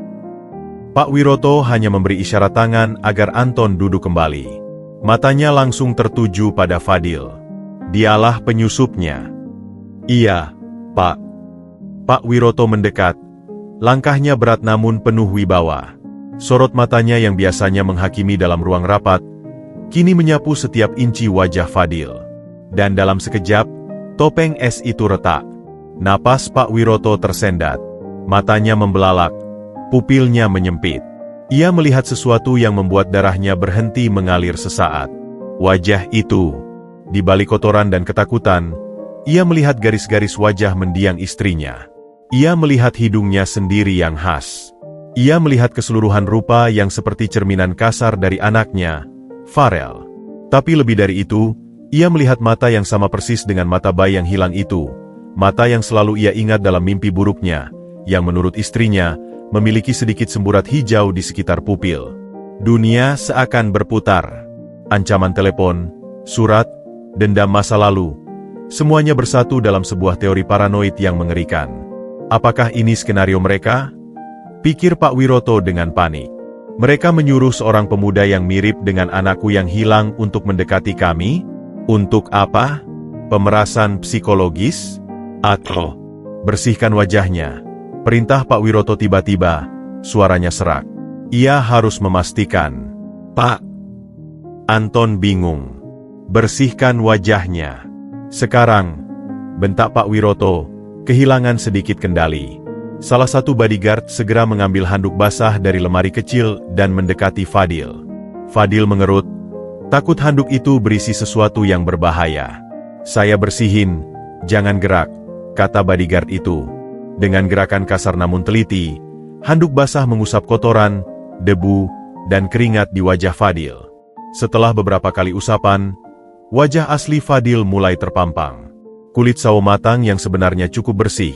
Pak Wiroto hanya memberi isyarat tangan agar Anton duduk kembali. Matanya langsung tertuju pada Fadil. Dialah penyusupnya. "Iya, Pak." Pak Wiroto mendekat. Langkahnya berat namun penuh wibawa. Sorot matanya yang biasanya menghakimi dalam ruang rapat, kini menyapu setiap inci wajah Fadil. Dan dalam sekejap, topeng es itu retak. Napas Pak Wiroto tersendat. Matanya membelalak, pupilnya menyempit. Ia melihat sesuatu yang membuat darahnya berhenti mengalir sesaat. Wajah itu, di balik kotoran dan ketakutan, ia melihat garis-garis wajah mendiang istrinya. Ia melihat hidungnya sendiri yang khas. Ia melihat keseluruhan rupa yang seperti cerminan kasar dari anaknya, Farel. Tapi lebih dari itu, ia melihat mata yang sama persis dengan mata bayi yang hilang itu. Mata yang selalu ia ingat dalam mimpi buruknya, yang menurut istrinya, memiliki sedikit semburat hijau di sekitar pupil. Dunia seakan berputar. Ancaman telepon, surat, dendam masa lalu, semuanya bersatu dalam sebuah teori paranoid yang mengerikan. Apakah ini skenario mereka? Pikir Pak Wiroto dengan panik. Mereka menyuruh seorang pemuda yang mirip dengan anakku yang hilang untuk mendekati kami? Untuk apa? Pemerasan psikologis? Atau bersihkan wajahnya. Perintah Pak Wiroto tiba-tiba, suaranya serak. Ia harus memastikan. "Pak." Anton bingung. "Bersihkan wajahnya." "Sekarang," bentak Pak Wiroto, kehilangan sedikit kendali. Salah satu bodyguard segera mengambil handuk basah dari lemari kecil dan mendekati Fadil. Fadil mengerut, takut handuk itu berisi sesuatu yang berbahaya. "Saya bersihin, jangan gerak," kata bodyguard itu. Dengan gerakan kasar namun teliti, handuk basah mengusap kotoran, debu, dan keringat di wajah Fadil. Setelah beberapa kali usapan, wajah asli Fadil mulai terpampang. Kulit sawo matang yang sebenarnya cukup bersih,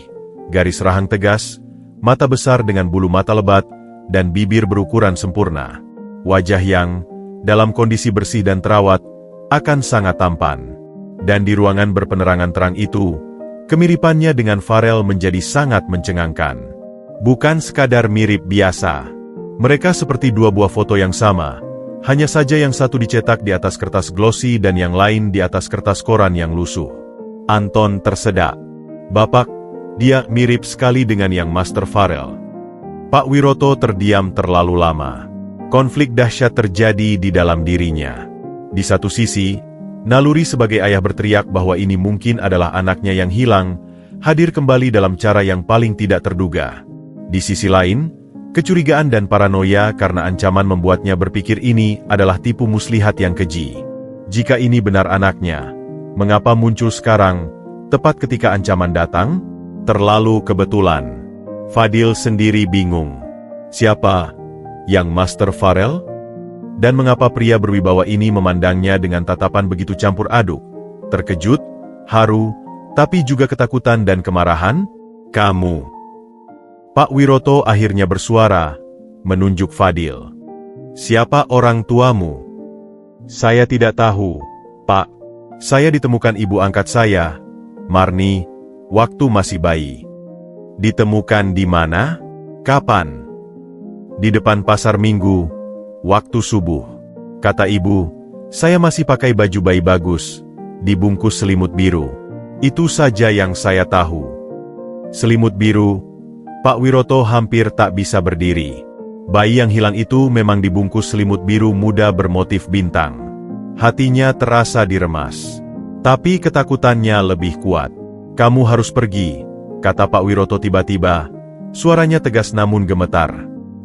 garis rahang tegas, mata besar dengan bulu mata lebat, dan bibir berukuran sempurna. Wajah yang, dalam kondisi bersih dan terawat, akan sangat tampan. Dan di ruangan berpenerangan terang itu, kemiripannya dengan Farel menjadi sangat mencengangkan. Bukan sekadar mirip biasa. Mereka seperti dua buah foto yang sama, hanya saja yang satu dicetak di atas kertas glossy dan yang lain di atas kertas koran yang lusuh. Anton tersedak. "Bapak, dia mirip sekali dengan yang Master Farel." Pak Wiroto terdiam terlalu lama. Konflik dahsyat terjadi di dalam dirinya. Di satu sisi, naluri sebagai ayah berteriak bahwa ini mungkin adalah anaknya yang hilang, hadir kembali dalam cara yang paling tidak terduga. Di sisi lain, kecurigaan dan paranoia karena ancaman membuatnya berpikir ini adalah tipu muslihat yang keji. Jika ini benar anaknya, mengapa muncul sekarang, tepat ketika ancaman datang? Terlalu kebetulan. Fadil sendiri bingung. Siapa? Yang Master Farel? Dan mengapa pria berwibawa ini memandangnya dengan tatapan begitu campur aduk? Terkejut, haru, tapi juga ketakutan dan kemarahan? "Kamu." Pak Wiroto akhirnya bersuara, menunjuk Fadil. "Siapa orang tuamu?" "Saya tidak tahu, Pak. Saya ditemukan ibu angkat saya, Marni, waktu masih bayi." Ditemukan di mana? Kapan? Di depan pasar Minggu, waktu subuh. Kata ibu, saya masih pakai baju bayi bagus, dibungkus selimut biru. Itu saja yang saya tahu. Selimut biru, Pak Wiroto hampir tak bisa berdiri. Bayi yang hilang itu memang dibungkus selimut biru muda bermotif bintang. Hatinya terasa diremas. Tapi ketakutannya lebih kuat. Kamu harus pergi, kata Pak Wiroto tiba-tiba. Suaranya tegas namun gemetar.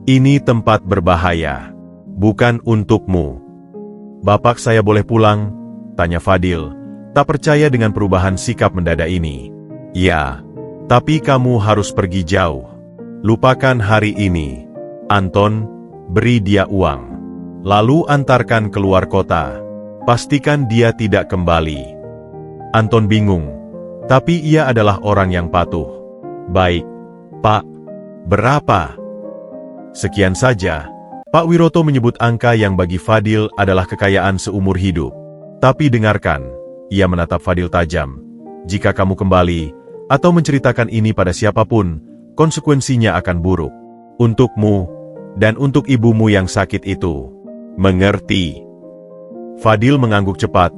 Ini tempat berbahaya. Bukan untukmu. Bapak saya boleh pulang? Tanya Fadil, tak percaya dengan perubahan sikap mendadak ini. Ya, tapi kamu harus pergi jauh. Lupakan hari ini. Anton, beri dia uang. Lalu antarkan keluar kota. Pastikan dia tidak kembali. Anton bingung, tapi ia adalah orang yang patuh. Baik, Pak. Berapa? Sekian saja. Pak Wiroto menyebut angka yang bagi Fadil adalah kekayaan seumur hidup. Tapi dengarkan, ia menatap Fadil tajam. Jika kamu kembali, atau menceritakan ini pada siapapun, konsekuensinya akan buruk. Untukmu, dan untuk ibumu yang sakit itu. Mengerti? Fadil mengangguk cepat,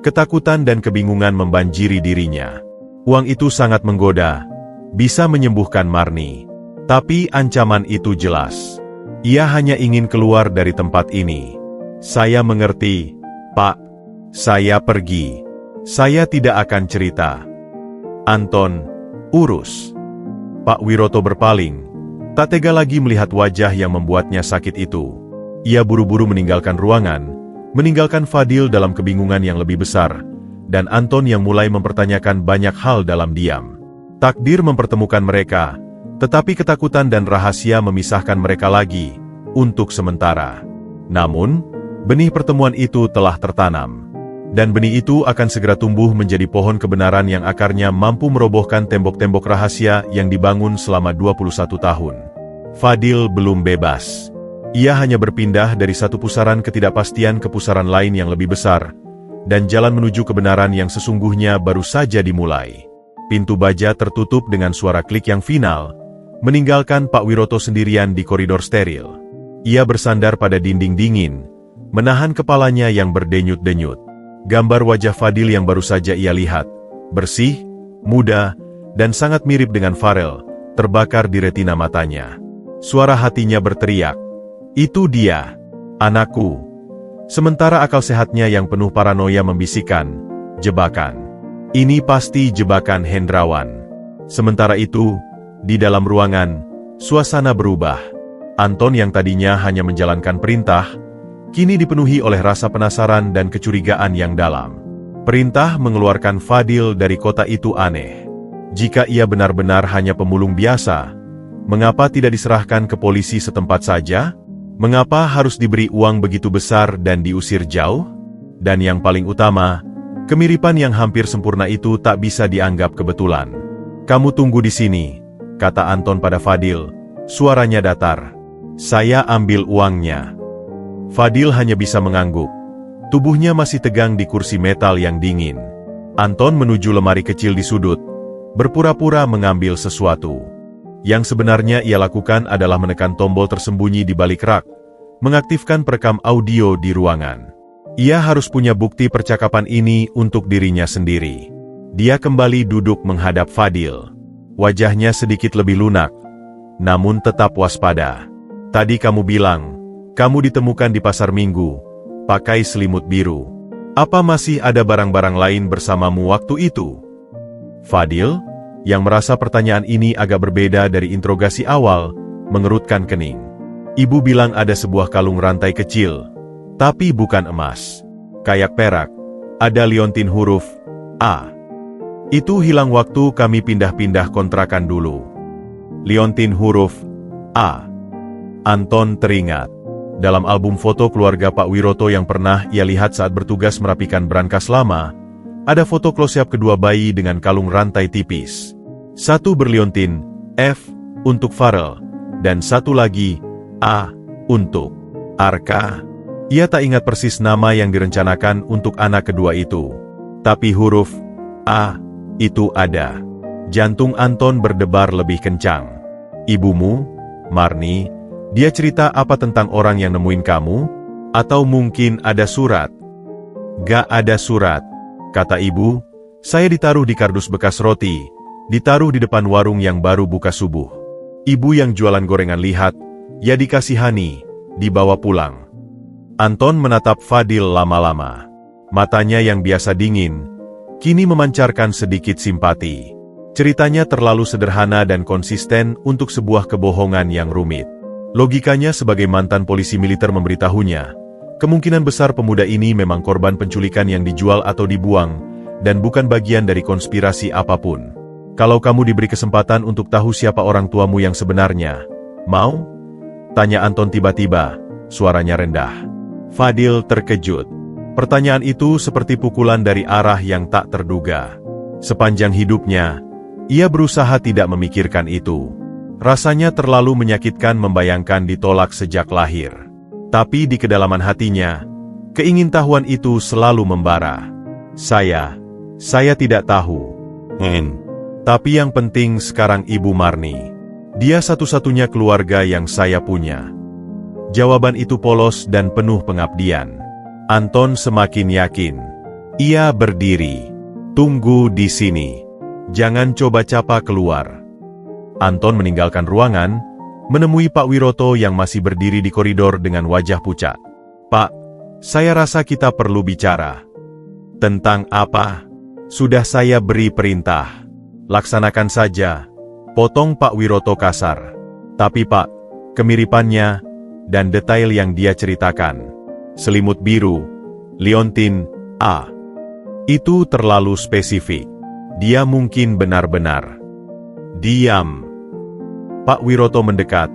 ketakutan dan kebingungan membanjiri dirinya. Uang itu sangat menggoda, bisa menyembuhkan Marni. Tapi ancaman itu jelas. Ia hanya ingin keluar dari tempat ini. Saya mengerti, Pak. Saya pergi. Saya tidak akan cerita. Anton, urus. Pak Wiroto berpaling. Tak tega lagi melihat wajah yang membuatnya sakit itu. Ia buru-buru meninggalkan ruangan, meninggalkan Fadil dalam kebingungan yang lebih besar, dan Anton yang mulai mempertanyakan banyak hal dalam diam. Takdir mempertemukan mereka, tetapi ketakutan dan rahasia memisahkan mereka lagi, untuk sementara. Namun, benih pertemuan itu telah tertanam. Dan benih itu akan segera tumbuh menjadi pohon kebenaran yang akarnya mampu merobohkan tembok-tembok rahasia yang dibangun selama 21 tahun. Fadil belum bebas. Ia hanya berpindah dari satu pusaran ketidakpastian ke pusaran lain yang lebih besar, dan jalan menuju kebenaran yang sesungguhnya baru saja dimulai. Pintu baja tertutup dengan suara klik yang final, meninggalkan Pak Wiroto sendirian di koridor steril. Ia bersandar pada dinding dingin, menahan kepalanya yang berdenyut-denyut. Gambar wajah Fadil yang baru saja ia lihat, bersih, muda, dan sangat mirip dengan Farel, terbakar di retina matanya. Suara hatinya berteriak, "Itu dia, anakku." Sementara akal sehatnya yang penuh paranoia membisikkan, "Jebakan. Ini pasti jebakan Hendrawan." Sementara itu, di dalam ruangan, suasana berubah. Anton yang tadinya hanya menjalankan perintah, kini dipenuhi oleh rasa penasaran dan kecurigaan yang dalam. Perintah mengeluarkan Fadil dari kota itu aneh. Jika ia benar-benar hanya pemulung biasa, mengapa tidak diserahkan ke polisi setempat saja? Mengapa harus diberi uang begitu besar dan diusir jauh? Dan yang paling utama, kemiripan yang hampir sempurna itu tak bisa dianggap kebetulan. "Kamu tunggu di sini," kata Anton pada Fadil, suaranya datar. "Saya ambil uangnya." Fadil hanya bisa mengangguk. Tubuhnya masih tegang di kursi metal yang dingin. Anton menuju lemari kecil di sudut, berpura-pura mengambil sesuatu. Yang sebenarnya ia lakukan adalah menekan tombol tersembunyi di balik rak, mengaktifkan perekam audio di ruangan. Ia harus punya bukti percakapan ini untuk dirinya sendiri. Dia kembali duduk menghadap Fadil. Wajahnya sedikit lebih lunak, namun tetap waspada. "Tadi kamu bilang, kamu ditemukan di pasar Minggu, pakai selimut biru. Apa masih ada barang-barang lain bersamamu waktu itu?" Fadil, yang merasa pertanyaan ini agak berbeda dari interogasi awal, mengerutkan kening. Ibu bilang ada sebuah kalung rantai kecil, tapi bukan emas. Kayak perak, ada liontin huruf A. Itu hilang waktu kami pindah-pindah kontrakan dulu. Liontin huruf A. Anton teringat. Dalam album foto keluarga Pak Wiroto yang pernah ia lihat saat bertugas merapikan brankas lama, ada foto close-up kedua bayi dengan kalung rantai tipis. Satu berliontin F untuk Farel, dan satu lagi A untuk Arka. Ia tak ingat persis nama yang direncanakan untuk anak kedua itu. Tapi huruf A itu ada. Jantung Anton berdebar lebih kencang. Ibumu, Marni, dia cerita apa tentang orang yang nemuin kamu? Atau mungkin ada surat? Gak ada surat, kata ibu. Saya ditaruh di kardus bekas roti, ditaruh di depan warung yang baru buka subuh. Ibu yang jualan gorengan lihat, ya dikasihani, dibawa pulang. Anton menatap Fadil lama-lama. Matanya yang biasa dingin, kini memancarkan sedikit simpati. Ceritanya terlalu sederhana dan konsisten untuk sebuah kebohongan yang rumit. Logikanya sebagai mantan polisi militer memberitahunya, kemungkinan besar pemuda ini memang korban penculikan yang dijual atau dibuang, dan bukan bagian dari konspirasi apapun. Kalau kamu diberi kesempatan untuk tahu siapa orang tuamu yang sebenarnya, mau? Tanya Anton tiba-tiba, suaranya rendah. Fadil terkejut. Pertanyaan itu seperti pukulan dari arah yang tak terduga. Sepanjang hidupnya, ia berusaha tidak memikirkan itu. Rasanya terlalu menyakitkan membayangkan ditolak sejak lahir. Tapi di kedalaman hatinya, keingintahuan itu selalu membara. Saya tidak tahu. Tapi yang penting sekarang Ibu Marni. Dia satu-satunya keluarga yang saya punya. Jawaban itu polos dan penuh pengabdian. Anton semakin yakin. Ia berdiri. Tunggu di sini. Jangan coba-coba keluar. Anton meninggalkan ruangan, menemui Pak Wiroto yang masih berdiri di koridor dengan wajah pucat. Pak, saya rasa kita perlu bicara. Tentang apa? Sudah saya beri perintah. Laksanakan saja. Potong Pak Wiroto kasar. Tapi Pak, kemiripannya dan detail yang dia ceritakan. Selimut biru, liontin, itu terlalu spesifik. Dia mungkin benar-benar. Diam. Pak Wiroto mendekat.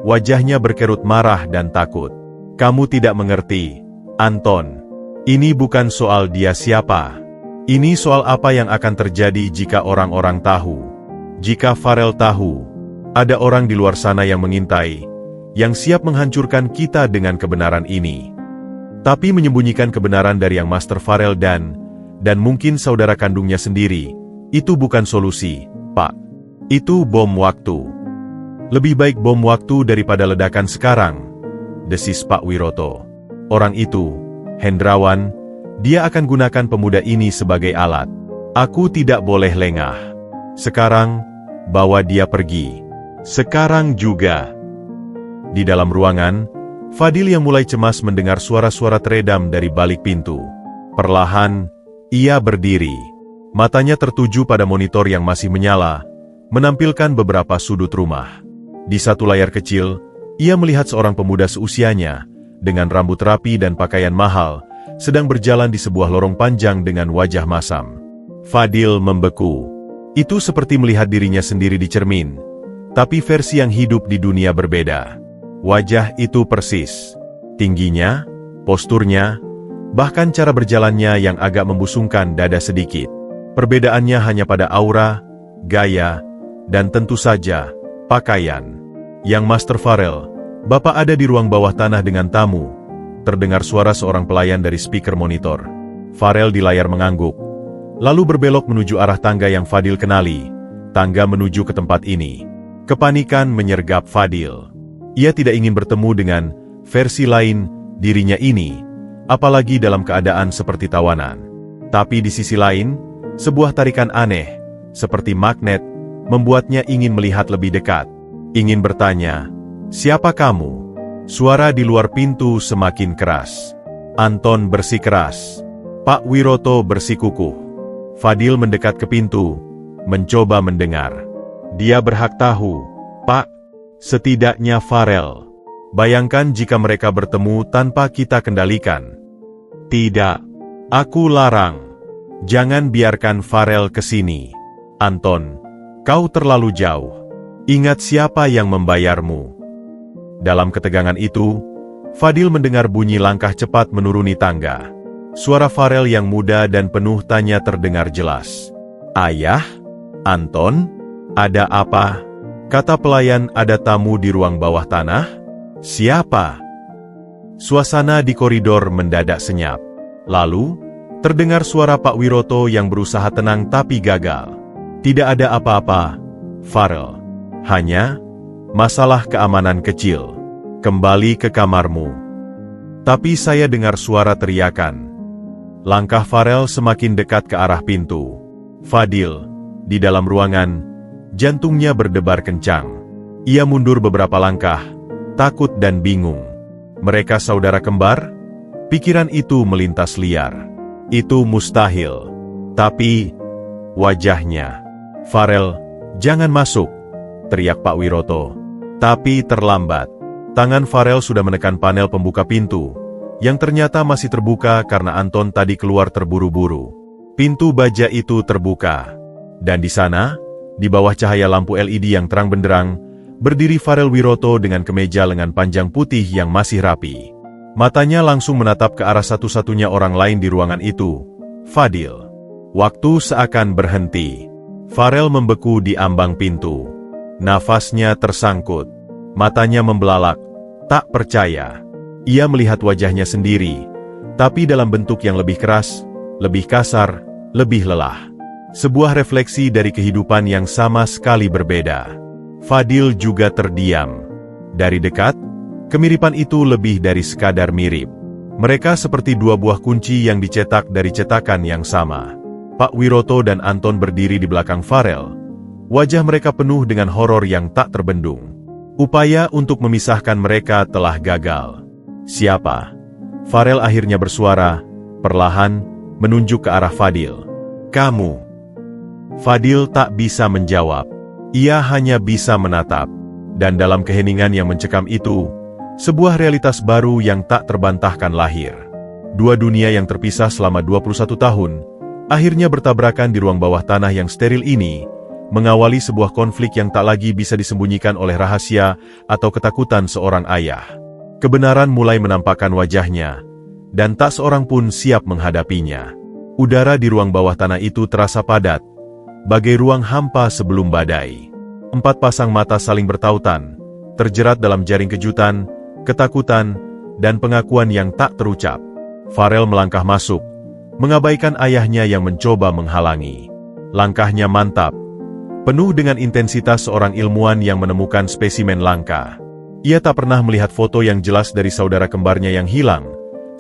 Wajahnya berkerut marah dan takut. Kamu tidak mengerti, Anton. Ini bukan soal dia siapa. Ini soal apa yang akan terjadi jika orang-orang tahu. Jika Farel tahu, ada orang di luar sana yang mengintai, yang siap menghancurkan kita dengan kebenaran ini. Tapi menyembunyikan kebenaran dari yang Master Farel dan mungkin saudara kandungnya sendiri, itu bukan solusi, Pak. Itu bom waktu. Lebih baik bom waktu daripada ledakan sekarang, desis Pak Wiroto. Orang itu, Hendrawan, dia akan gunakan pemuda ini sebagai alat. Aku tidak boleh lengah. Sekarang, bawa dia pergi. Sekarang juga. Di dalam ruangan, Fadil yang mulai cemas mendengar suara-suara teredam dari balik pintu. Perlahan, ia berdiri. Matanya tertuju pada monitor yang masih menyala, menampilkan beberapa sudut rumah. Di satu layar kecil, ia melihat seorang pemuda seusianya, dengan rambut rapi dan pakaian mahal, sedang berjalan di sebuah lorong panjang dengan wajah masam. Fadil membeku. Itu seperti melihat dirinya sendiri di cermin, tapi versi yang hidup di dunia berbeda. Wajah itu persis. Tingginya, posturnya, bahkan cara berjalannya yang agak membusungkan dada sedikit. Perbedaannya hanya pada aura, gaya, dan tentu saja, pakaian. Yang Master Farel, Bapak ada di ruang bawah tanah dengan tamu. Terdengar suara seorang pelayan dari speaker monitor. Farel di layar mengangguk, lalu berbelok menuju arah tangga yang Fadil kenali. Tangga menuju ke tempat ini. Kepanikan menyergap Fadil. Ia tidak ingin bertemu dengan versi lain dirinya ini, apalagi dalam keadaan seperti tawanan. Tapi di sisi lain, sebuah tarikan aneh, seperti magnet, membuatnya ingin melihat lebih dekat. Ingin bertanya, siapa kamu? Suara di luar pintu semakin keras. Anton bersikeras. Pak Wiroto bersikukuh. Fadil mendekat ke pintu, mencoba mendengar. Dia berhak tahu, Pak. Setidaknya Farel. Bayangkan jika mereka bertemu tanpa kita kendalikan. Tidak. Aku larang. Jangan biarkan Farel ke sini. Anton, kau terlalu jauh. Ingat siapa yang membayarmu. Dalam ketegangan itu, Fadil mendengar bunyi langkah cepat menuruni tangga. Suara Farel yang muda dan penuh tanya terdengar jelas. Ayah? Anton? Ada apa? Kata pelayan, ada tamu di ruang bawah tanah? Siapa? Suasana di koridor mendadak senyap. Lalu, terdengar suara Pak Wiroto yang berusaha tenang tapi gagal. Tidak ada apa-apa, Farel. Hanya masalah keamanan kecil. Kembali ke kamarmu. Tapi saya dengar suara teriakan. Langkah Farel semakin dekat ke arah pintu. Fadil, di dalam ruangan, jantungnya berdebar kencang. Ia mundur beberapa langkah, takut dan bingung. Mereka saudara kembar? Pikiran itu melintas liar. Itu mustahil. Tapi, wajahnya. Farel, jangan masuk, teriak Pak Wiroto. Tapi terlambat. Tangan Farel sudah menekan panel pembuka pintu, yang ternyata masih terbuka karena Anton tadi keluar terburu-buru. Pintu baja itu terbuka. Dan di sana, di bawah cahaya lampu LED yang terang benderang, berdiri Farel Wiroto dengan kemeja lengan panjang putih yang masih rapi. Matanya langsung menatap ke arah satu-satunya orang lain di ruangan itu, Fadil. Waktu seakan berhenti. Farel membeku di ambang pintu. Nafasnya tersangkut. Matanya membelalak. Tak percaya. Ia melihat wajahnya sendiri, tapi dalam bentuk yang lebih keras, lebih kasar, lebih lelah. Sebuah refleksi dari kehidupan yang sama sekali berbeda. Fadil juga terdiam. Dari dekat, kemiripan itu lebih dari sekadar mirip. Mereka seperti dua buah kunci yang dicetak dari cetakan yang sama. Pak Wiroto dan Anton berdiri di belakang Farel. Wajah mereka penuh dengan horor yang tak terbendung. Upaya untuk memisahkan mereka telah gagal. Siapa? Farel akhirnya bersuara, perlahan, menunjuk ke arah Fadil. Kamu. Fadil tak bisa menjawab. Ia hanya bisa menatap. Dan dalam keheningan yang mencekam itu, sebuah realitas baru yang tak terbantahkan lahir. Dua dunia yang terpisah selama 21 tahun, akhirnya bertabrakan di ruang bawah tanah yang steril ini, mengawali sebuah konflik yang tak lagi bisa disembunyikan oleh rahasia atau ketakutan seorang ayah. Kebenaran mulai menampakkan wajahnya, dan tak seorang pun siap menghadapinya. Udara di ruang bawah tanah itu terasa padat, bagai ruang hampa sebelum badai. 4 pasang mata saling bertautan, terjerat dalam jaring kejutan, ketakutan, dan pengakuan yang tak terucap. Farel melangkah masuk, mengabaikan ayahnya yang mencoba menghalangi. Langkahnya mantap, penuh dengan intensitas seorang ilmuwan yang menemukan spesimen langka. Ia tak pernah melihat foto yang jelas dari saudara kembarnya yang hilang.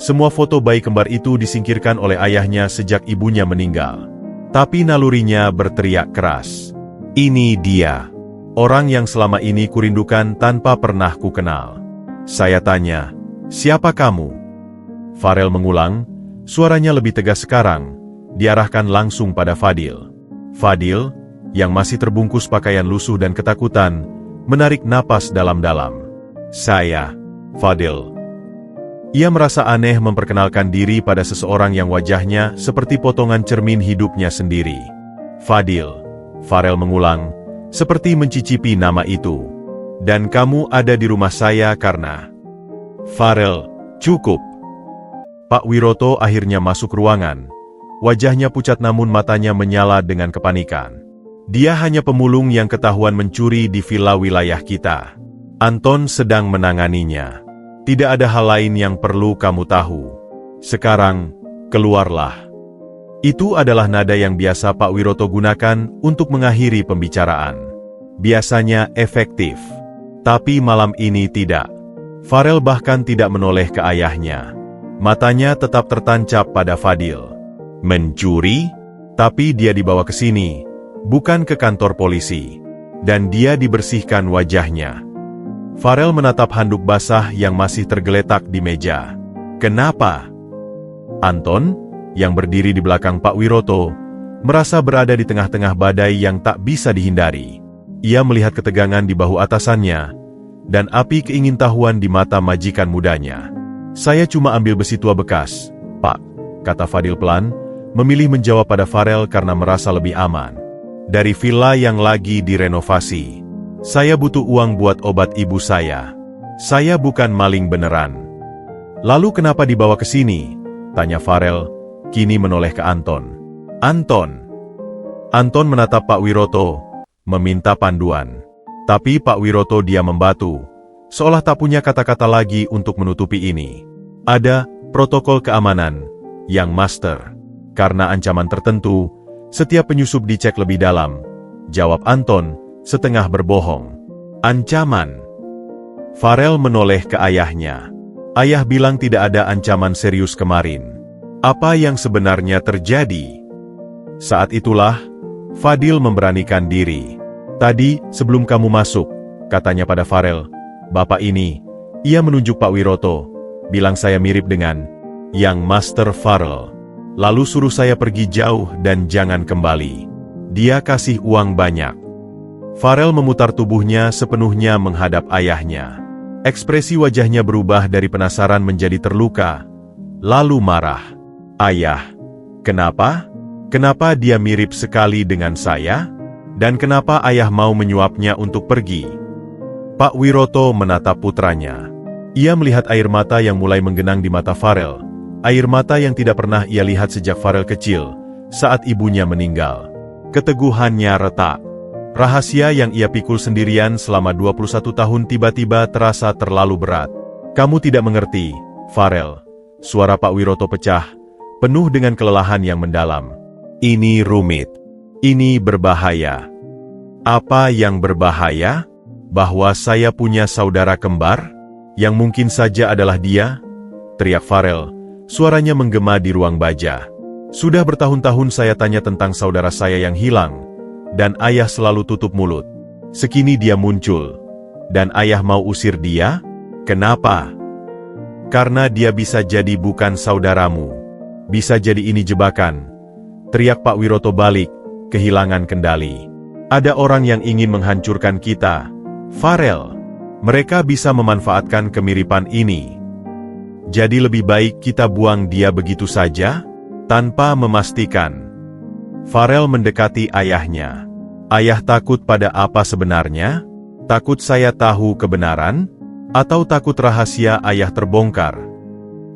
Semua foto bayi kembar itu disingkirkan oleh ayahnya sejak ibunya meninggal. Tapi nalurinya berteriak keras. Ini dia, orang yang selama ini kurindukan tanpa pernah kukenal. Saya tanya, siapa kamu? Farel mengulang, suaranya lebih tegas sekarang, diarahkan langsung pada Fadil. Fadil, yang masih terbungkus pakaian lusuh dan ketakutan, menarik napas dalam-dalam. Saya, Fadil. Ia merasa aneh memperkenalkan diri pada seseorang yang wajahnya seperti potongan cermin hidupnya sendiri. Fadil, Farel mengulang, seperti mencicipi nama itu. Dan kamu ada di rumah saya karena... Farel, cukup. Pak Wiroto akhirnya masuk ruangan. Wajahnya pucat namun matanya menyala dengan kepanikan. Dia hanya pemulung yang ketahuan mencuri di villa wilayah kita. Anton sedang menanganinya. Tidak ada hal lain yang perlu kamu tahu. Sekarang, keluarlah. Itu adalah nada yang biasa Pak Wiroto gunakan untuk mengakhiri pembicaraan. Biasanya efektif. Tapi malam ini tidak. Farel bahkan tidak menoleh ke ayahnya. Matanya tetap tertancap pada Fadil. Mencuri? Tapi dia dibawa ke sini, bukan ke kantor polisi. Dan dia dibersihkan wajahnya. Farel menatap handuk basah yang masih tergeletak di meja. Kenapa? Anton, yang berdiri di belakang Pak Wiroto, merasa berada di tengah-tengah badai yang tak bisa dihindari. Ia melihat ketegangan di bahu atasannya, dan api keingintahuan di mata majikan mudanya. Saya cuma ambil besi tua bekas, Pak, kata Fadil pelan, memilih menjawab pada Farel karena merasa lebih aman. Dari villa yang lagi direnovasi. Saya butuh uang buat obat ibu saya. Saya bukan maling beneran. Lalu kenapa dibawa ke sini? Tanya Farel, kini menoleh ke Anton. Anton. Anton menatap Pak Wiroto, meminta panduan. Tapi Pak Wiroto diam membatu, seolah tak punya kata-kata lagi untuk menutupi ini. Ada protokol keamanan, yang master. Karena ancaman tertentu, setiap penyusup dicek lebih dalam, jawab Anton, setengah berbohong. Ancaman. Farel menoleh ke ayahnya. Ayah bilang tidak ada ancaman serius kemarin. Apa yang sebenarnya terjadi? Saat itulah, Fadil memberanikan diri. Tadi, sebelum kamu masuk, katanya pada Farel, Bapak ini, ia menunjuk Pak Wiroto, bilang saya mirip dengan Yang Master Farel. Lalu suruh saya pergi jauh dan jangan kembali. Dia kasih uang banyak. Farel memutar tubuhnya sepenuhnya menghadap ayahnya. Ekspresi wajahnya berubah dari penasaran menjadi terluka, lalu marah. Ayah, kenapa? Kenapa dia mirip sekali dengan saya? Dan kenapa ayah mau menyuapnya untuk pergi? Pak Wiroto menatap putranya. Ia melihat air mata yang mulai menggenang di mata Farel. Air mata yang tidak pernah ia lihat sejak Farel kecil, saat ibunya meninggal. Keteguhannya retak. Rahasia yang ia pikul sendirian selama 21 tahun tiba-tiba terasa terlalu berat. Kamu tidak mengerti, Farel. Suara Pak Wiroto pecah, penuh dengan kelelahan yang mendalam. Ini rumit. Ini berbahaya. Apa yang berbahaya? Bahwa saya punya saudara kembar? Yang mungkin saja adalah dia? Teriak Farel. Suaranya menggema di ruang baja. Sudah bertahun-tahun saya tanya tentang saudara saya yang hilang. Dan ayah selalu tutup mulut. Sekini dia muncul. Dan ayah mau usir dia? Kenapa? Karena dia bisa jadi bukan saudaramu. Bisa jadi ini jebakan. Teriak Pak Wiroto balik, kehilangan kendali. Ada orang yang ingin menghancurkan kita. Farel. Mereka bisa memanfaatkan kemiripan ini. Jadi lebih baik kita buang dia begitu saja, tanpa memastikan. Farel mendekati ayahnya. Ayah takut pada apa sebenarnya? Takut saya tahu kebenaran? Atau takut rahasia ayah terbongkar?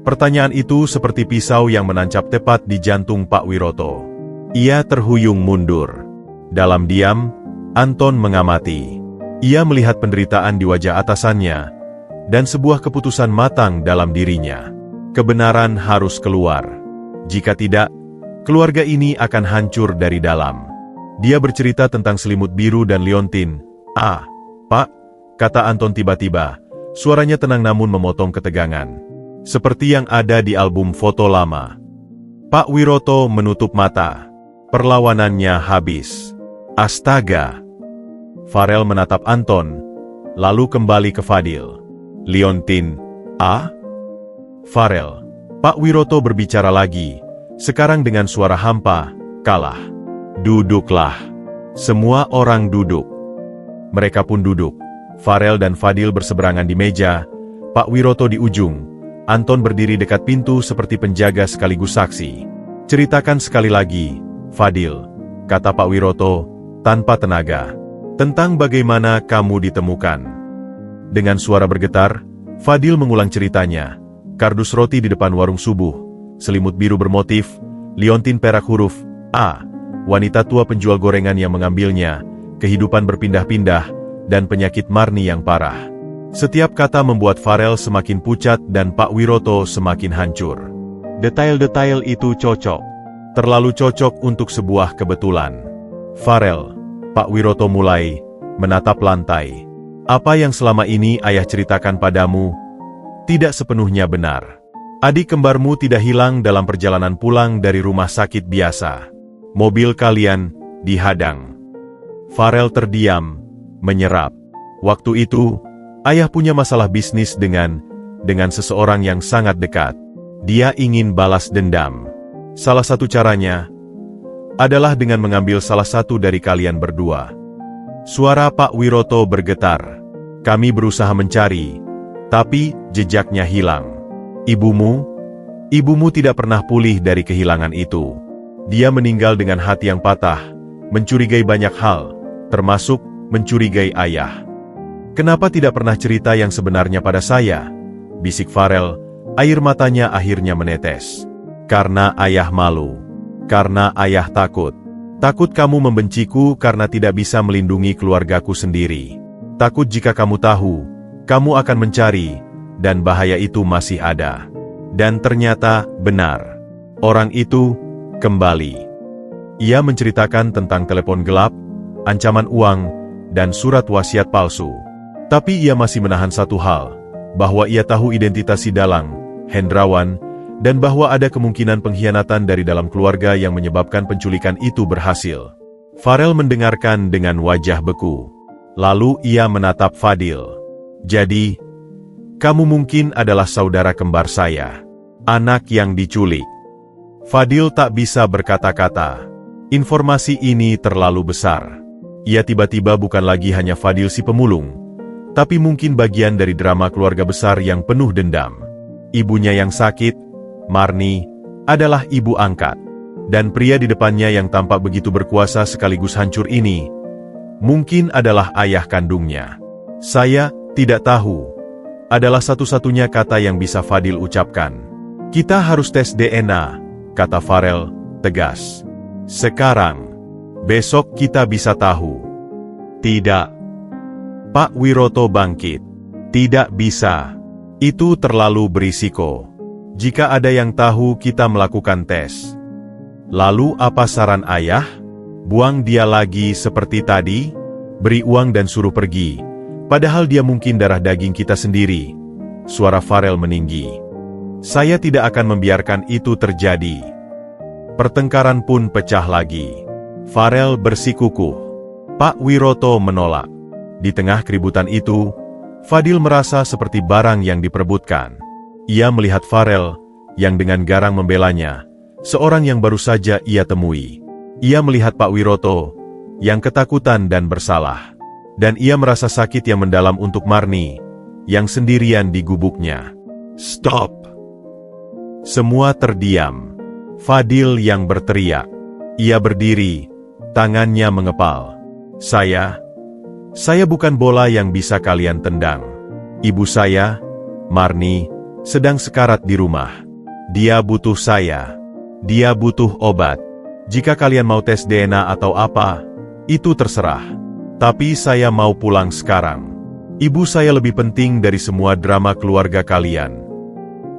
Pertanyaan itu seperti pisau yang menancap tepat di jantung Pak Wiroto. Ia terhuyung mundur. Dalam diam, Anton mengamati. Ia melihat penderitaan di wajah atasannya, dan sebuah keputusan matang dalam dirinya. Kebenaran harus keluar. Jika tidak, keluarga ini akan hancur dari dalam. Dia bercerita tentang selimut biru dan liontin. Ah, Pak, kata Anton tiba-tiba. Suaranya tenang namun memotong ketegangan. Seperti yang ada di album foto lama. Pak Wiroto menutup mata. Perlawanannya habis. Astaga. Farel menatap Anton, lalu kembali ke Fadil. Liontin, ah? Farel. Pak Wiroto berbicara lagi, sekarang dengan suara hampa, kalah. Duduklah. Semua orang duduk. Mereka pun duduk. Farel dan Fadil berseberangan di meja, Pak Wiroto di ujung. Anton berdiri dekat pintu seperti penjaga sekaligus saksi. Ceritakan sekali lagi, Fadil, kata Pak Wiroto, tanpa tenaga. Tentang bagaimana kamu ditemukan. Dengan suara bergetar, Fadil mengulang ceritanya. Kardus roti di depan warung subuh, selimut biru bermotif, liontin perak huruf A, wanita tua penjual gorengan yang mengambilnya, kehidupan berpindah-pindah, dan penyakit Marni yang parah. Setiap kata membuat Farel semakin pucat dan Pak Wiroto semakin hancur. Detail-detail itu cocok. Terlalu cocok untuk sebuah kebetulan. Farel, Pak Wiroto mulai menatap lantai. Apa yang selama ini ayah ceritakan padamu tidak sepenuhnya benar. Adik kembarmu tidak hilang dalam perjalanan pulang dari rumah sakit biasa. Mobil kalian dihadang. Farel terdiam, menyerap. Waktu itu, ayah punya masalah bisnis dengan seseorang yang sangat dekat. Dia ingin balas dendam. Salah satu caranya adalah dengan mengambil salah satu dari kalian berdua. Suara Pak Wiroto bergetar. Kami berusaha mencari, tapi jejaknya hilang. Ibumu tidak pernah pulih dari kehilangan itu. Dia meninggal dengan hati yang patah, mencurigai banyak hal, termasuk mencurigai ayah. Kenapa tidak pernah cerita yang sebenarnya pada saya? Bisik Farel, air matanya akhirnya menetes. Karena ayah malu. Karena ayah takut. Takut kamu membenciku karena tidak bisa melindungi keluargaku sendiri. Takut jika kamu tahu, kamu akan mencari, dan bahaya itu masih ada. Dan ternyata benar. Orang itu kembali. Ia menceritakan tentang telepon gelap, ancaman uang, dan surat wasiat palsu. Tapi ia masih menahan satu hal, bahwa ia tahu identitas si dalang, Hendrawan, dan bahwa ada kemungkinan pengkhianatan dari dalam keluarga yang menyebabkan penculikan itu berhasil. Farel mendengarkan dengan wajah beku. Lalu ia menatap Fadil. "Jadi, kamu mungkin adalah saudara kembar saya, anak yang diculik." Fadil tak bisa berkata-kata. Informasi ini terlalu besar. Ia tiba-tiba bukan lagi hanya Fadil si pemulung, tapi mungkin bagian dari drama keluarga besar yang penuh dendam. Ibunya yang sakit, Marni, adalah ibu angkat. Dan pria di depannya yang tampak begitu berkuasa sekaligus hancur ini, mungkin adalah ayah kandungnya. "Saya tidak tahu," adalah satu-satunya kata yang bisa Fadil ucapkan. "Kita harus tes DNA," kata Farel, tegas. "Sekarang. Besok kita bisa tahu." "Tidak." Pak Wiroto bangkit. "Tidak bisa. Itu terlalu berisiko. Jika ada yang tahu kita melakukan tes." "Lalu apa saran ayah? Buang dia lagi seperti tadi? Beri uang dan suruh pergi. Padahal dia mungkin darah daging kita sendiri." Suara Farel meninggi. "Saya tidak akan membiarkan itu terjadi." Pertengkaran pun pecah lagi. Farel bersikukuh. Pak Wiroto menolak. Di tengah keributan itu, Fadil merasa seperti barang yang diperebutkan. Ia melihat Farel, yang dengan garang membelanya, seorang yang baru saja ia temui. Ia melihat Pak Wiroto, yang ketakutan dan bersalah. Dan ia merasa sakit yang mendalam untuk Marni, yang sendirian di gubuknya. "Stop!" Semua terdiam. Fadil yang berteriak. Ia berdiri, tangannya mengepal. Saya bukan bola yang bisa kalian tendang. Ibu saya, Marni, sedang sekarat di rumah. Dia butuh saya. Dia butuh obat. Jika kalian mau tes DNA atau apa, itu terserah. Tapi saya mau pulang sekarang. Ibu saya lebih penting dari semua drama keluarga kalian.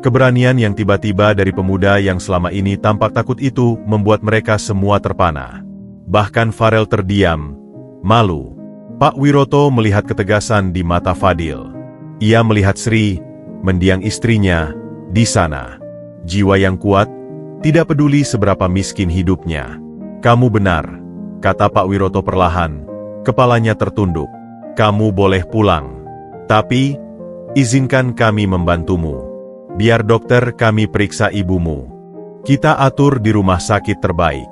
Keberanian yang tiba-tiba dari pemuda yang selama ini tampak takut itu membuat mereka semua terpana. Bahkan Farel terdiam, malu. Pak Wiroto melihat ketegasan di mata Fadil. Ia melihat Sri, mendiang istrinya, di sana. Jiwa yang kuat, tidak peduli seberapa miskin hidupnya. "Kamu benar," kata Pak Wiroto perlahan, kepalanya tertunduk. "Kamu boleh pulang. Tapi, izinkan kami membantumu. Biar dokter kami periksa ibumu. Kita atur di rumah sakit terbaik.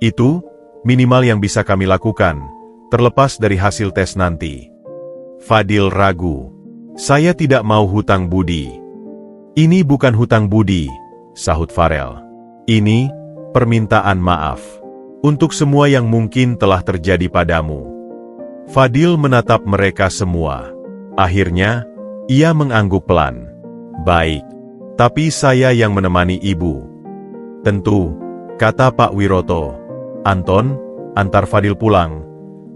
Itu, minimal yang bisa kami lakukan, terlepas dari hasil tes nanti." Fadil ragu. "Saya tidak mau hutang budi." "Ini bukan hutang budi," sahut Farel. "Ini, permintaan maaf. Untuk semua yang mungkin telah terjadi padamu." Fadil menatap mereka semua. Akhirnya, ia mengangguk pelan. "Baik. Tapi saya yang menemani ibu." "Tentu," kata Pak Wiroto. "Anton, antar Fadil pulang.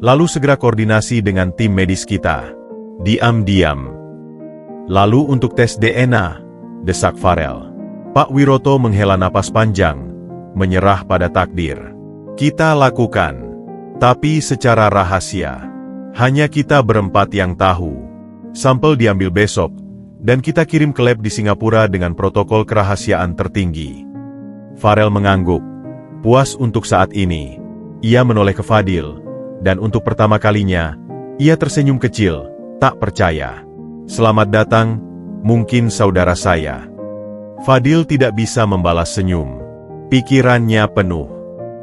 Lalu segera koordinasi dengan tim medis kita." "Diam-diam." "Lalu untuk tes DNA," desak Farel. Pak Wiroto menghela napas panjang, menyerah pada takdir. "Kita lakukan. Tapi secara rahasia. Hanya kita berempat yang tahu. Sampel diambil besok, dan kita kirim ke lab di Singapura dengan protokol kerahasiaan tertinggi." Farel mengangguk. Puas untuk saat ini. Ia menoleh ke Fadil, dan untuk pertama kalinya, ia tersenyum kecil, tak percaya. "Selamat datang, mungkin saudara saya." Fadil tidak bisa membalas senyum. Pikirannya penuh.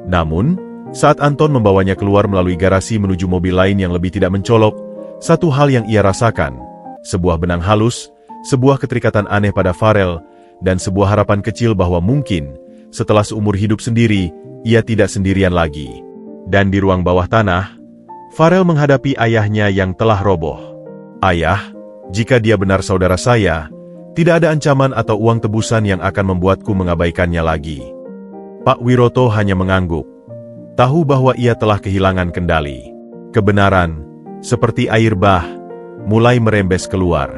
Namun, saat Anton membawanya keluar melalui garasi menuju mobil lain yang lebih tidak mencolok, satu hal yang ia rasakan, sebuah benang halus, sebuah keterikatan aneh pada Farel, dan sebuah harapan kecil bahwa mungkin, setelah seumur hidup sendiri, ia tidak sendirian lagi. Dan di ruang bawah tanah, Farel menghadapi ayahnya yang telah roboh. "Ayah, jika dia benar saudara saya, tidak ada ancaman atau uang tebusan yang akan membuatku mengabaikannya lagi." Pak Wiroto hanya mengangguk. Tahu bahwa ia telah kehilangan kendali. Kebenaran, seperti air bah, mulai merembes keluar.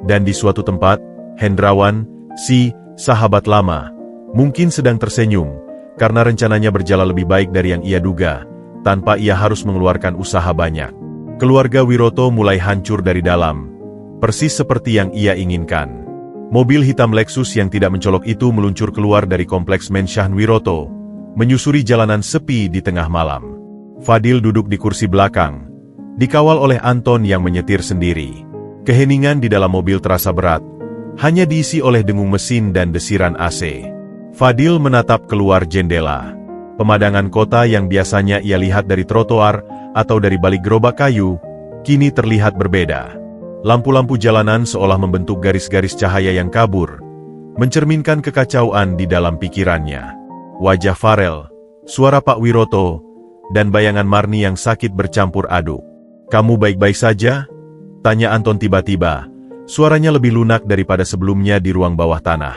Dan di suatu tempat, Hendrawan, si sahabat lama, mungkin sedang tersenyum, karena rencananya berjalan lebih baik dari yang ia duga, tanpa ia harus mengeluarkan usaha banyak. Keluarga Wiroto mulai hancur dari dalam, persis seperti yang ia inginkan. Mobil hitam Lexus yang tidak mencolok itu meluncur keluar dari kompleks Menshan Wiroto, menyusuri jalanan sepi di tengah malam. Fadil duduk di kursi belakang, dikawal oleh Anton yang menyetir sendiri. Keheningan di dalam mobil terasa berat, hanya diisi oleh dengung mesin dan desiran AC. Fadil menatap keluar jendela. Pemandangan kota yang biasanya ia lihat dari trotoar atau dari balik gerobak kayu, kini terlihat berbeda. Lampu-lampu jalanan seolah membentuk garis-garis cahaya yang kabur, mencerminkan kekacauan di dalam pikirannya. Wajah Farel, suara Pak Wiroto, dan bayangan Marni yang sakit bercampur aduk. "Kamu baik-baik saja?" tanya Anton tiba-tiba. Suaranya lebih lunak daripada sebelumnya di ruang bawah tanah.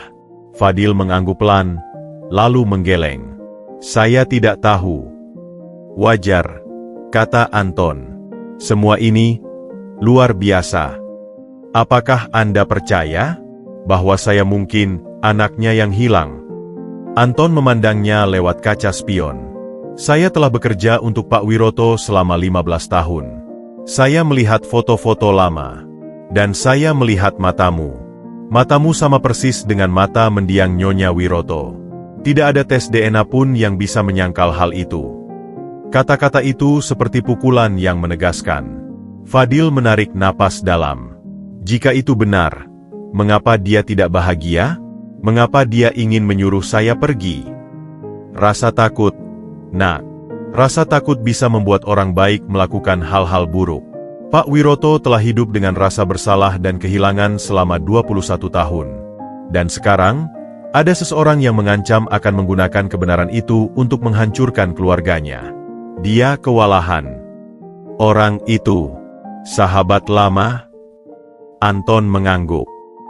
Fadil mengangguk pelan, lalu menggeleng. "Saya tidak tahu." "Wajar," kata Anton. "Semua ini luar biasa. Apakah Anda percaya bahwa saya mungkin anaknya yang hilang?" Anton memandangnya lewat kaca spion. "Saya telah bekerja untuk Pak Wiroto selama 15 tahun. Saya melihat foto-foto lama. Dan saya melihat matamu. Matamu sama persis dengan mata mendiang Nyonya Wiroto. Tidak ada tes DNA pun yang bisa menyangkal hal itu." Kata-kata itu seperti pukulan yang menegaskan. Fadil menarik napas dalam. Jika itu benar, mengapa dia tidak bahagia? Mengapa dia ingin menyuruh saya pergi? Rasa takut, Nak. Rasa takut bisa membuat orang baik melakukan hal-hal buruk. Pak Wiroto telah hidup dengan rasa bersalah dan kehilangan selama 21 tahun. Dan sekarang, ada seseorang yang mengancam akan menggunakan kebenaran itu untuk menghancurkan keluarganya. Dia kewalahan. Orang itu, sahabat lama? Anton mengangguk.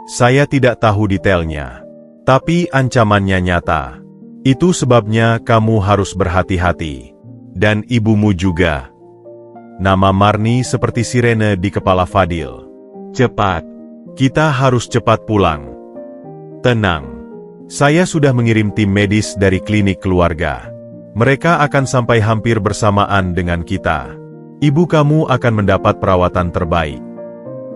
"Saya tidak tahu detailnya. Tapi ancamannya nyata. Itu sebabnya kamu harus berhati-hati. Dan ibumu juga." Nama Marni seperti sirene di kepala Fadil. "Cepat. Kita harus cepat pulang." "Tenang. Saya sudah mengirim tim medis dari klinik keluarga. Mereka akan sampai hampir bersamaan dengan kita. Ibu kamu akan mendapat perawatan terbaik."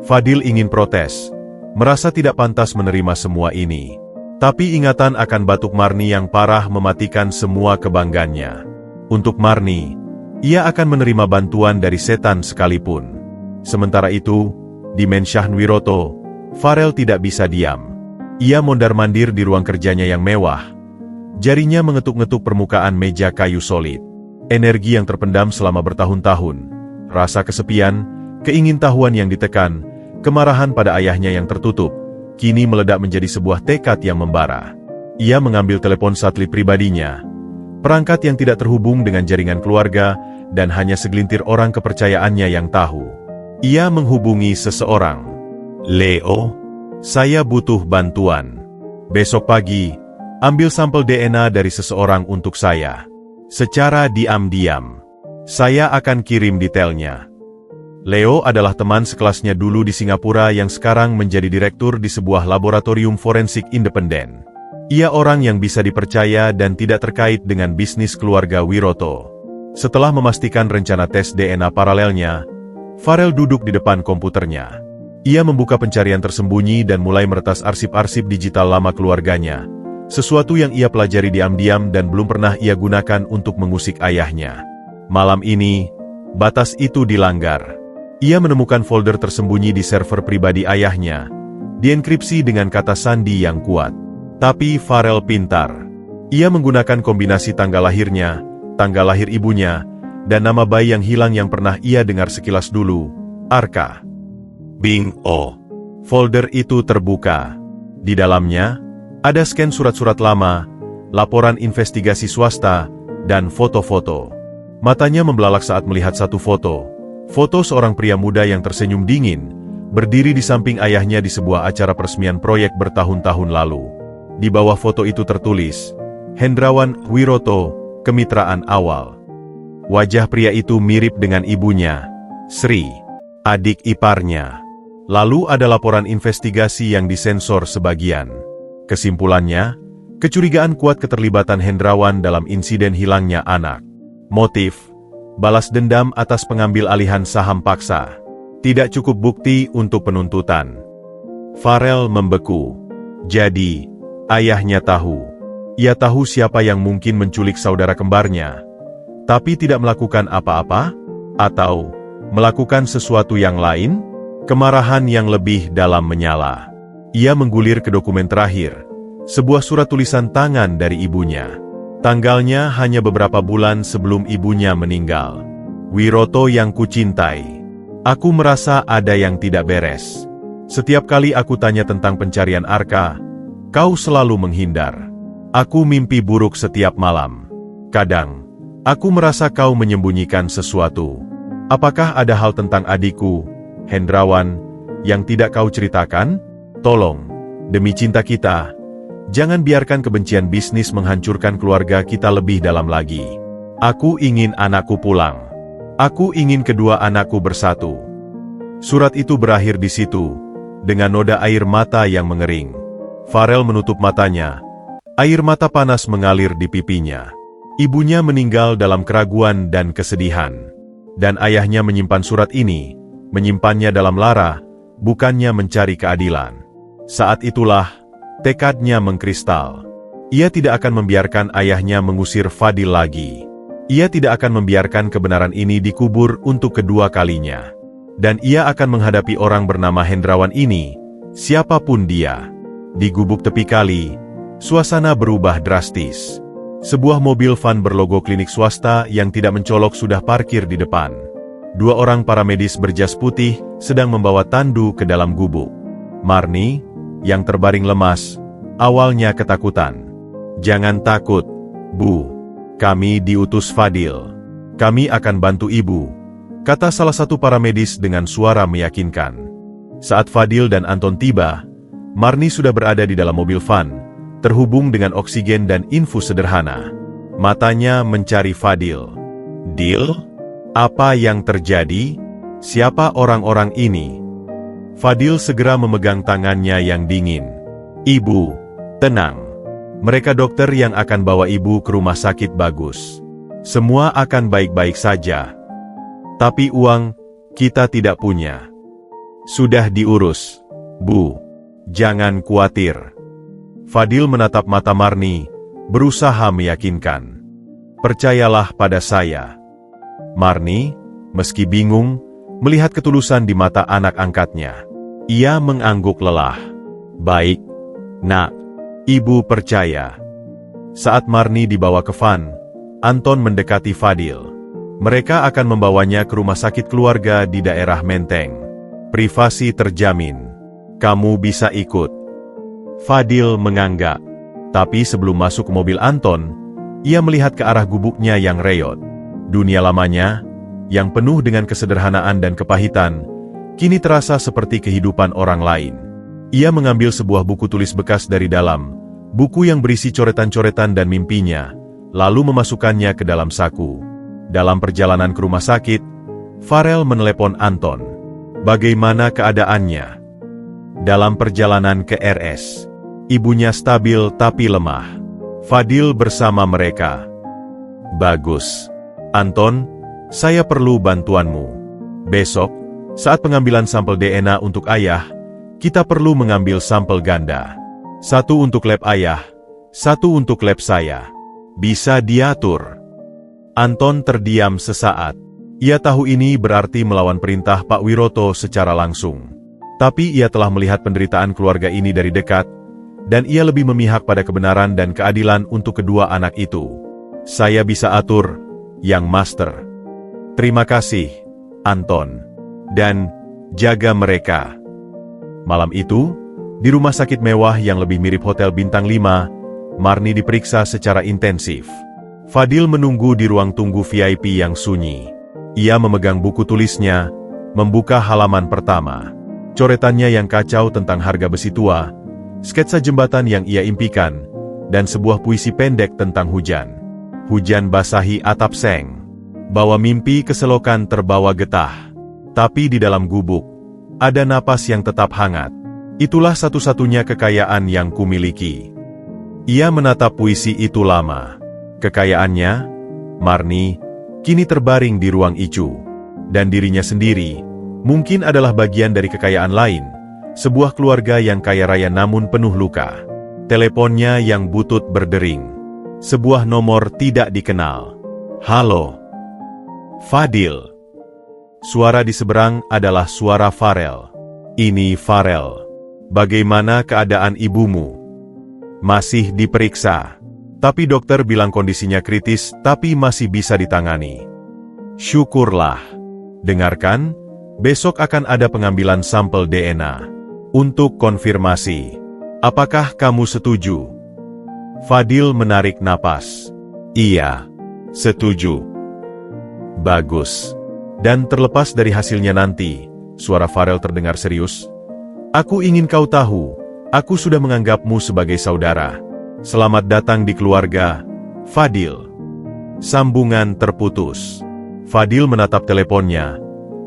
Fadil ingin protes, merasa tidak pantas menerima semua ini. Tapi ingatan akan batuk Marni yang parah mematikan semua kebanggaannya. Untuk Marni, ia akan menerima bantuan dari setan sekalipun. Sementara itu, di Menshan Wiroto, Farel tidak bisa diam. Ia mondar-mandir di ruang kerjanya yang mewah. Jarinya mengetuk-ngetuk permukaan meja kayu solid. Energi yang terpendam selama bertahun-tahun, rasa kesepian, keingintahuan yang ditekan, kemarahan pada ayahnya yang tertutup, kini meledak menjadi sebuah tekad yang membara. Ia mengambil telepon satelit pribadinya, perangkat yang tidak terhubung dengan jaringan keluarga, dan hanya segelintir orang kepercayaannya yang tahu. Ia menghubungi seseorang. "Leo, saya butuh bantuan. Besok pagi, ambil sampel DNA dari seseorang untuk saya. Secara diam-diam. Saya akan kirim detailnya." Leo adalah teman sekelasnya dulu di Singapura yang sekarang menjadi direktur di sebuah laboratorium forensik independen. Ia orang yang bisa dipercaya dan tidak terkait dengan bisnis keluarga Wiroto. Setelah memastikan rencana tes DNA paralelnya, Farel duduk di depan komputernya. Ia membuka pencarian tersembunyi dan mulai meretas arsip-arsip digital lama keluarganya. Sesuatu yang ia pelajari diam-diam dan belum pernah ia gunakan untuk mengusik ayahnya. Malam ini, batas itu dilanggar. Ia menemukan folder tersembunyi di server pribadi ayahnya, dienkripsi dengan kata sandi yang kuat. Tapi Farel pintar. Ia menggunakan kombinasi tanggal lahirnya, tanggal lahir ibunya, dan nama bayi yang hilang yang pernah ia dengar sekilas dulu, Arka. Bingo! Folder itu terbuka. Di dalamnya, ada scan surat-surat lama, laporan investigasi swasta, dan foto-foto. Matanya membelalak saat melihat satu foto. Foto seorang pria muda yang tersenyum dingin, berdiri di samping ayahnya di sebuah acara peresmian proyek bertahun-tahun lalu. Di bawah foto itu tertulis, Hendrawan Wiroto, kemitraan awal. Wajah pria itu mirip dengan ibunya, Sri, adik iparnya. Lalu ada laporan investigasi yang disensor sebagian. Kesimpulannya, kecurigaan kuat keterlibatan Hendrawan dalam insiden hilangnya anak. Motif, Balas dendam atas pengambil alihan saham paksa. Tidak cukup bukti untuk penuntutan. Farel membeku. Jadi, ayahnya tahu. Ia tahu siapa yang mungkin menculik saudara kembarnya, tapi tidak melakukan apa-apa, atau melakukan sesuatu yang lain. Kemarahan yang lebih dalam menyala. Ia menggulir ke dokumen terakhir, sebuah surat tulisan tangan dari ibunya. Tanggalnya hanya beberapa bulan sebelum ibunya meninggal. Wiroto yang kucintai. Aku merasa ada yang tidak beres. Setiap kali aku tanya tentang pencarian Arka, kau selalu menghindar. Aku mimpi buruk setiap malam. Kadang, aku merasa kau menyembunyikan sesuatu. Apakah ada hal tentang adikku, Hendrawan, yang tidak kau ceritakan? Tolong, demi cinta kita, jangan biarkan kebencian bisnis menghancurkan keluarga kita lebih dalam lagi. Aku ingin anakku pulang. Aku ingin kedua anakku bersatu. Surat itu berakhir di situ, dengan noda air mata yang mengering. Farel menutup matanya. Air mata panas mengalir di pipinya. Ibunya meninggal dalam keraguan dan kesedihan. Dan ayahnya menyimpan surat ini, menyimpannya dalam lara, bukannya mencari keadilan. Saat itulah, tekadnya mengkristal. Ia tidak akan membiarkan ayahnya mengusir Fadil lagi. Ia tidak akan membiarkan kebenaran ini dikubur untuk kedua kalinya. Dan ia akan menghadapi orang bernama Hendrawan ini, siapapun dia. Di gubuk tepi kali, suasana berubah drastis. Sebuah mobil van berlogo klinik swasta yang tidak mencolok sudah parkir di depan. Dua orang paramedis berjas putih sedang membawa Tandu ke dalam gubuk. Marni, yang terbaring lemas, awalnya ketakutan. "Jangan takut, Bu. Kami diutus Fadil. Kami akan bantu Ibu," kata salah satu paramedis dengan suara meyakinkan. Saat Fadil dan Anton tiba, Marni sudah berada di dalam mobil van, terhubung dengan oksigen dan infus sederhana. Matanya mencari Fadil. "Dil? Apa yang terjadi? Siapa orang-orang ini?" Fadil segera memegang tangannya yang dingin. "Ibu, tenang. Mereka dokter yang akan bawa Ibu ke rumah sakit bagus. Semua akan baik-baik saja. Tapi uang, kita tidak punya. Sudah diurus, Bu. Jangan khawatir." Fadil menatap mata Marni, berusaha meyakinkan. "Percayalah pada saya." Marni, meski bingung, melihat ketulusan di mata anak angkatnya. Ia mengangguk lelah. "Baik, Nak. Ibu percaya." Saat Marni dibawa ke van, Anton mendekati Fadil. Mereka akan membawanya ke rumah sakit keluarga di daerah Menteng. "Privasi terjamin. Kamu bisa ikut." Fadil menganggak. Tapi sebelum masuk ke mobil Anton, ia melihat ke arah gubuknya yang reot. Dunia lamanya, yang penuh dengan kesederhanaan dan kepahitan, kini terasa seperti kehidupan orang lain. Ia mengambil sebuah buku tulis bekas dari dalam, buku yang berisi coretan-coretan dan mimpinya, lalu memasukkannya ke dalam saku. Dalam perjalanan ke rumah sakit, Farel menelepon Anton. Bagaimana keadaannya? Dalam perjalanan ke RS, ibunya stabil tapi lemah. Fadil bersama mereka. Bagus. Anton, saya perlu bantuanmu. Besok, saat pengambilan sampel DNA untuk ayah, kita perlu mengambil sampel ganda. Satu untuk lab ayah, satu untuk lab saya. Bisa diatur? Anton terdiam sesaat. Ia tahu ini berarti melawan perintah Pak Wiroto secara langsung. Tapi ia telah melihat penderitaan keluarga ini dari dekat, dan ia lebih memihak pada kebenaran dan keadilan untuk kedua anak itu. Saya bisa atur, Yang Master. Terima kasih, Anton. Dan, jaga mereka. Malam itu, di rumah sakit mewah yang lebih mirip hotel bintang 5, Marni diperiksa secara intensif. Fadil menunggu di ruang tunggu VIP yang sunyi. Ia memegang buku tulisnya, membuka halaman pertama. Coretannya yang kacau tentang harga besi tua, sketsa jembatan yang ia impikan, dan sebuah puisi pendek tentang hujan. Hujan basahi atap seng. Bawa mimpi ke selokan terbawa getah. Tapi di dalam gubuk, ada napas yang tetap hangat. Itulah satu-satunya kekayaan yang kumiliki. Ia menatap puisi itu lama. Kekayaannya, Marni, kini terbaring di ruang ICU. Dan dirinya sendiri, mungkin adalah bagian dari kekayaan lain, sebuah keluarga yang kaya raya namun penuh luka. Teleponnya yang butut berdering. Sebuah nomor tidak dikenal. Halo. Fadil. Suara di seberang adalah suara Farel. Ini Farel. Bagaimana keadaan ibumu? Masih diperiksa. Tapi dokter bilang kondisinya kritis, tapi masih bisa ditangani. Syukurlah. Dengarkan, besok akan ada pengambilan sampel DNA. Untuk konfirmasi. Apakah kamu setuju? Fadil menarik napas. Iya, setuju. Bagus. Dan terlepas dari hasilnya nanti, suara Farel terdengar serius. Aku ingin kau tahu, aku sudah menganggapmu sebagai saudara. Selamat datang di keluarga, Fadil. Sambungan terputus. Fadil menatap teleponnya.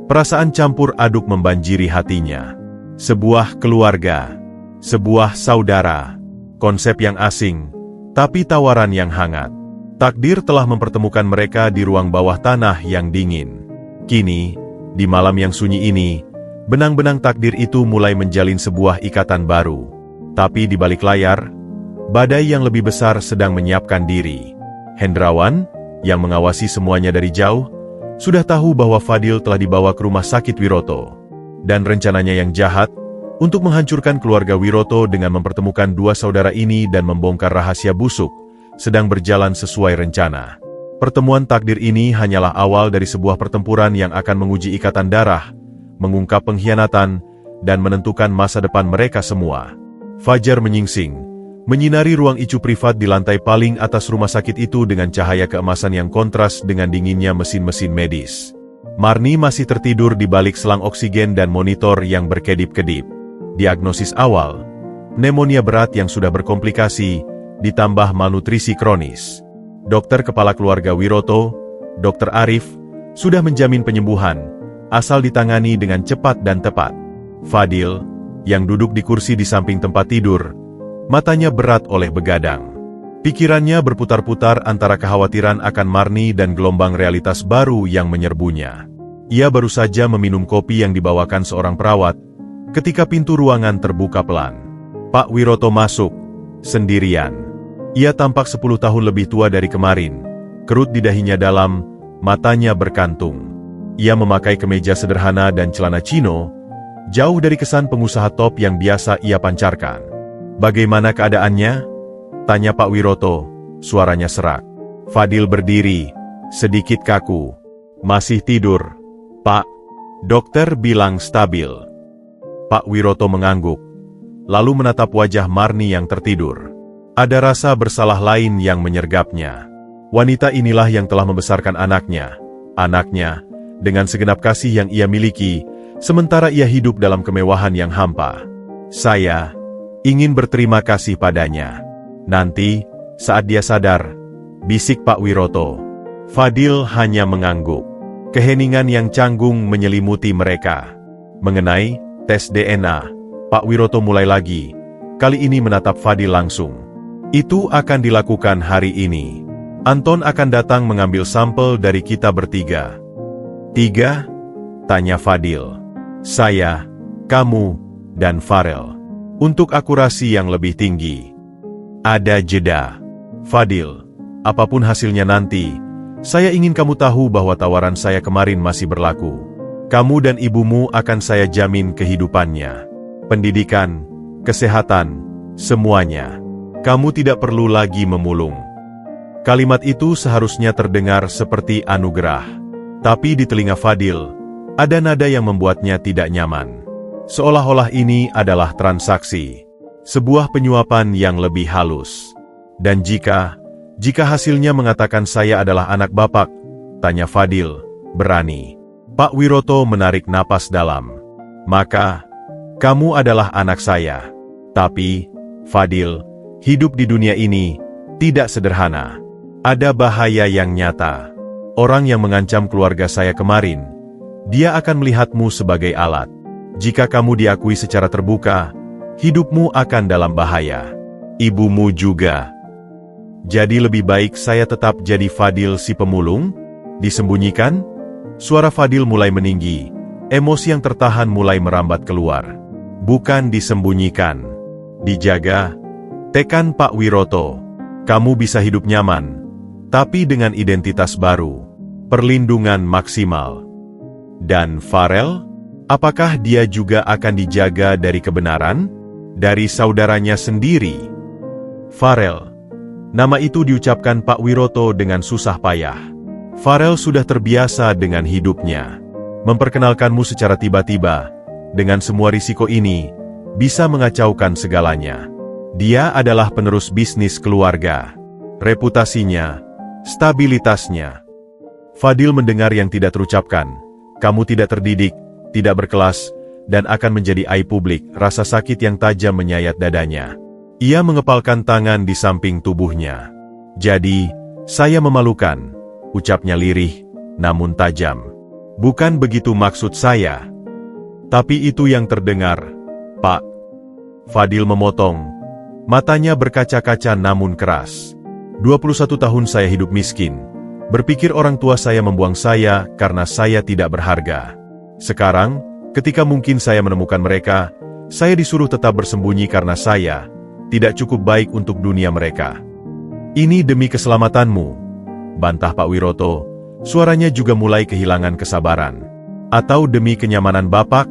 Perasaan campur aduk membanjiri hatinya. Sebuah keluarga. Sebuah saudara. Konsep yang asing, tapi tawaran yang hangat. Takdir telah mempertemukan mereka di ruang bawah tanah yang dingin. Kini, di malam yang sunyi ini, benang-benang takdir itu mulai menjalin sebuah ikatan baru. Tapi di balik layar, badai yang lebih besar sedang menyiapkan diri. Hendrawan, yang mengawasi semuanya dari jauh, sudah tahu bahwa Fadil telah dibawa ke rumah sakit Wiroto. Dan rencananya yang jahat, untuk menghancurkan keluarga Wiroto dengan mempertemukan dua saudara ini dan membongkar rahasia busuk, sedang berjalan sesuai rencana. Pertemuan takdir ini hanyalah awal dari sebuah pertempuran yang akan menguji ikatan darah, mengungkap pengkhianatan, dan menentukan masa depan mereka semua. Fajar menyingsing, menyinari ruang ICU privat di lantai paling atas rumah sakit itu dengan cahaya keemasan yang kontras dengan dinginnya mesin-mesin medis. Marni masih tertidur di balik selang oksigen dan monitor yang berkedip-kedip. Diagnosis awal, pneumonia berat yang sudah berkomplikasi, ditambah malnutrisi kronis. Dokter kepala keluarga Wiroto, Dr. Arif, sudah menjamin penyembuhan, asal ditangani dengan cepat dan tepat. Fadil, yang duduk di kursi di samping tempat tidur, matanya berat oleh begadang. Pikirannya berputar-putar antara kekhawatiran akan Marni dan gelombang realitas baru yang menyerbunya. Ia baru saja meminum kopi yang dibawakan seorang perawat, ketika pintu ruangan terbuka pelan. Pak Wiroto masuk, sendirian. Ia tampak 10 tahun lebih tua dari kemarin, kerut di dahinya dalam, matanya berkantung. Ia memakai kemeja sederhana dan celana chino, jauh dari kesan pengusaha top yang biasa ia pancarkan. Bagaimana keadaannya? Tanya Pak Wiroto, suaranya serak. Fadil berdiri, sedikit kaku. Masih tidur, Pak. Dokter bilang stabil. Pak Wiroto mengangguk, lalu menatap wajah Marni yang tertidur. Ada rasa bersalah lain yang menyergapnya. Wanita inilah yang telah membesarkan anaknya. Anaknya, dengan segenap kasih yang ia miliki, sementara ia hidup dalam kemewahan yang hampa. Saya ingin berterima kasih padanya. Nanti, saat dia sadar, bisik Pak Wiroto. Fadil hanya mengangguk. Keheningan yang canggung menyelimuti mereka. Mengenai tes DNA, Pak Wiroto mulai lagi, kali ini menatap Fadil langsung. Itu akan dilakukan hari ini. Anton akan datang mengambil sampel dari kita bertiga. 3? Tanya Fadil. Saya, kamu, dan Farel. Untuk akurasi yang lebih tinggi. Ada jeda. Fadil, apapun hasilnya nanti, saya ingin kamu tahu bahwa tawaran saya kemarin masih berlaku. Kamu dan ibumu akan saya jamin kehidupannya. Pendidikan, kesehatan, semuanya. Kamu tidak perlu lagi memulung. Kalimat itu seharusnya terdengar seperti anugerah. Tapi di telinga Fadil, ada nada yang membuatnya tidak nyaman. Seolah-olah ini adalah transaksi. Sebuah penyuapan yang lebih halus. Dan jika hasilnya mengatakan saya adalah anak bapak, tanya Fadil, berani. Pak Wiroto menarik napas dalam. Maka, kamu adalah anak saya. Tapi, Fadil, hidup di dunia ini tidak sederhana. Ada bahaya yang nyata. Orang yang mengancam keluarga saya kemarin, dia akan melihatmu sebagai alat. Jika kamu diakui secara terbuka, hidupmu akan dalam bahaya. Ibumu juga. Jadi lebih baik saya tetap jadi Fadil si pemulung? Disembunyikan? Suara Fadil mulai meninggi, emosi yang tertahan mulai merambat keluar. Bukan disembunyikan. Dijaga. Tekan Pak Wiroto. Kamu bisa hidup nyaman, tapi dengan identitas baru. Perlindungan maksimal. Dan Farel? Apakah dia juga akan dijaga dari kebenaran? Dari saudaranya sendiri? Farel. Nama itu diucapkan Pak Wiroto dengan susah payah. Farel sudah terbiasa dengan hidupnya. Memperkenalkanmu secara tiba-tiba, dengan semua risiko ini, bisa mengacaukan segalanya. Dia adalah penerus bisnis keluarga. Reputasinya, stabilitasnya. Fadil mendengar yang tidak terucapkan. Kamu tidak terdidik, tidak berkelas, dan akan menjadi aib publik. Rasa sakit yang tajam menyayat dadanya. Ia mengepalkan tangan di samping tubuhnya. Jadi, saya memalukan, ucapnya lirih, namun tajam. Bukan begitu maksud saya. Tapi itu yang terdengar, Pak. Fadil memotong. Matanya berkaca-kaca namun keras. 21 tahun saya hidup miskin. Berpikir orang tua saya membuang saya karena saya tidak berharga. Sekarang, ketika mungkin saya menemukan mereka, saya disuruh tetap bersembunyi karena saya tidak cukup baik untuk dunia mereka. Ini demi keselamatanmu, bantah Pak Wiroto. Suaranya juga mulai kehilangan kesabaran. Atau demi kenyamanan Bapak,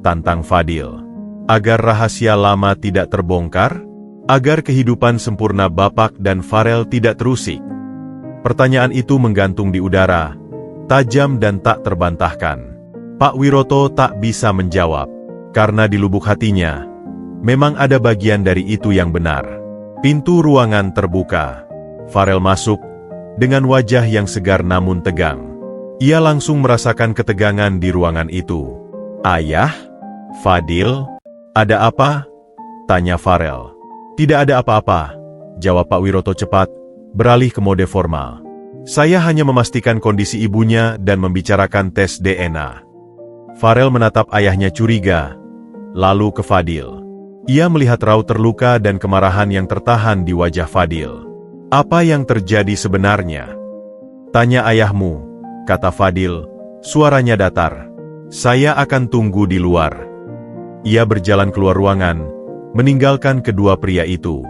tantang Fadil. Agar rahasia lama tidak terbongkar? Agar kehidupan sempurna Bapak dan Farel tidak terusik? Pertanyaan itu menggantung di udara, tajam dan tak terbantahkan. Pak Wiroto tak bisa menjawab, karena di lubuk hatinya, memang ada bagian dari itu yang benar. Pintu ruangan terbuka. Farel masuk, dengan wajah yang segar namun tegang. Ia langsung merasakan ketegangan di ruangan itu. Ayah? Fadil? Ada apa? Tanya Farel. Tidak ada apa-apa, jawab Pak Wiroto cepat, beralih ke mode formal. Saya hanya memastikan kondisi ibunya dan membicarakan tes DNA. Farel menatap ayahnya curiga, lalu ke Fadil. Ia melihat raut terluka dan kemarahan yang tertahan di wajah Fadil. Apa yang terjadi sebenarnya? Tanya ayahmu, kata Fadil, suaranya datar. Saya akan tunggu di luar. Ia berjalan keluar ruangan, meninggalkan kedua pria itu.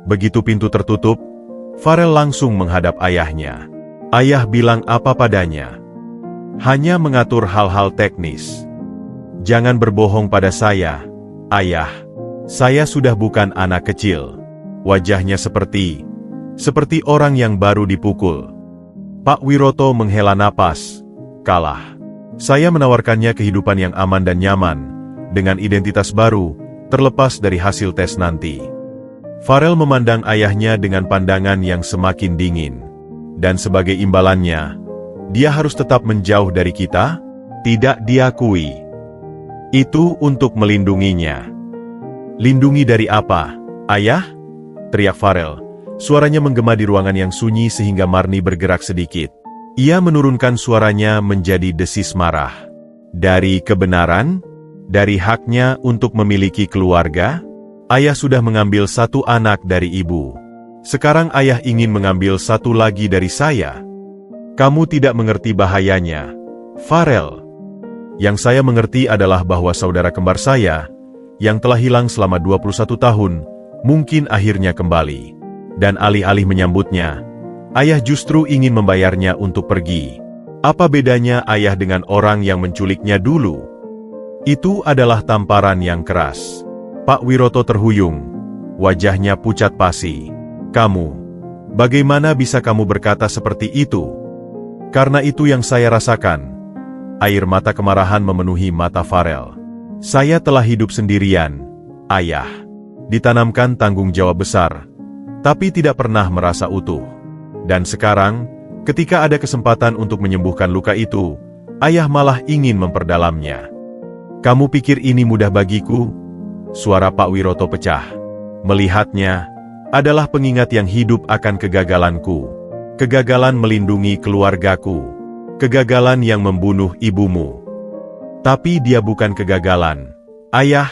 Begitu pintu tertutup, Farel langsung menghadap ayahnya. Ayah bilang apa padanya. Hanya mengatur hal-hal teknis. Jangan berbohong pada saya, ayah. Saya sudah bukan anak kecil. Wajahnya seperti orang yang baru dipukul. Pak Wiroto menghela napas. Kalah. Saya menawarkannya kehidupan yang aman dan nyaman, dengan identitas baru, terlepas dari hasil tes nanti. Farel memandang ayahnya dengan pandangan yang semakin dingin. Dan sebagai imbalannya, dia harus tetap menjauh dari kita? Tidak diakui. Itu untuk melindunginya. Lindungi dari apa, ayah? Teriak Farel. Suaranya menggema di ruangan yang sunyi sehingga Marni bergerak sedikit. Ia menurunkan suaranya menjadi desis marah. Dari kebenaran? Dari haknya untuk memiliki keluarga? Ayah sudah mengambil satu anak dari ibu. Sekarang ayah ingin mengambil satu lagi dari saya. Kamu tidak mengerti bahayanya, Farel. Yang saya mengerti adalah bahwa saudara kembar saya, yang telah hilang selama 21 tahun, mungkin akhirnya kembali. Dan alih-alih menyambutnya, ayah justru ingin membayarnya untuk pergi. Apa bedanya ayah dengan orang yang menculiknya dulu? Itu adalah tamparan yang keras. Pak Wiroto terhuyung. Wajahnya pucat pasi. Kamu, bagaimana bisa kamu berkata seperti itu? Karena itu yang saya rasakan. Air mata kemarahan memenuhi mata Farel. Saya telah hidup sendirian, ayah. Ditanamkan tanggung jawab besar, tapi tidak pernah merasa utuh. Dan sekarang, ketika ada kesempatan untuk menyembuhkan luka itu, ayah malah ingin memperdalamnya. Kamu pikir ini mudah bagiku? Suara Pak Wiroto pecah. Melihatnya, adalah pengingat yang hidup akan kegagalanku. Kegagalan melindungi keluargaku. Kegagalan yang membunuh ibumu. Tapi dia bukan kegagalan. Ayah,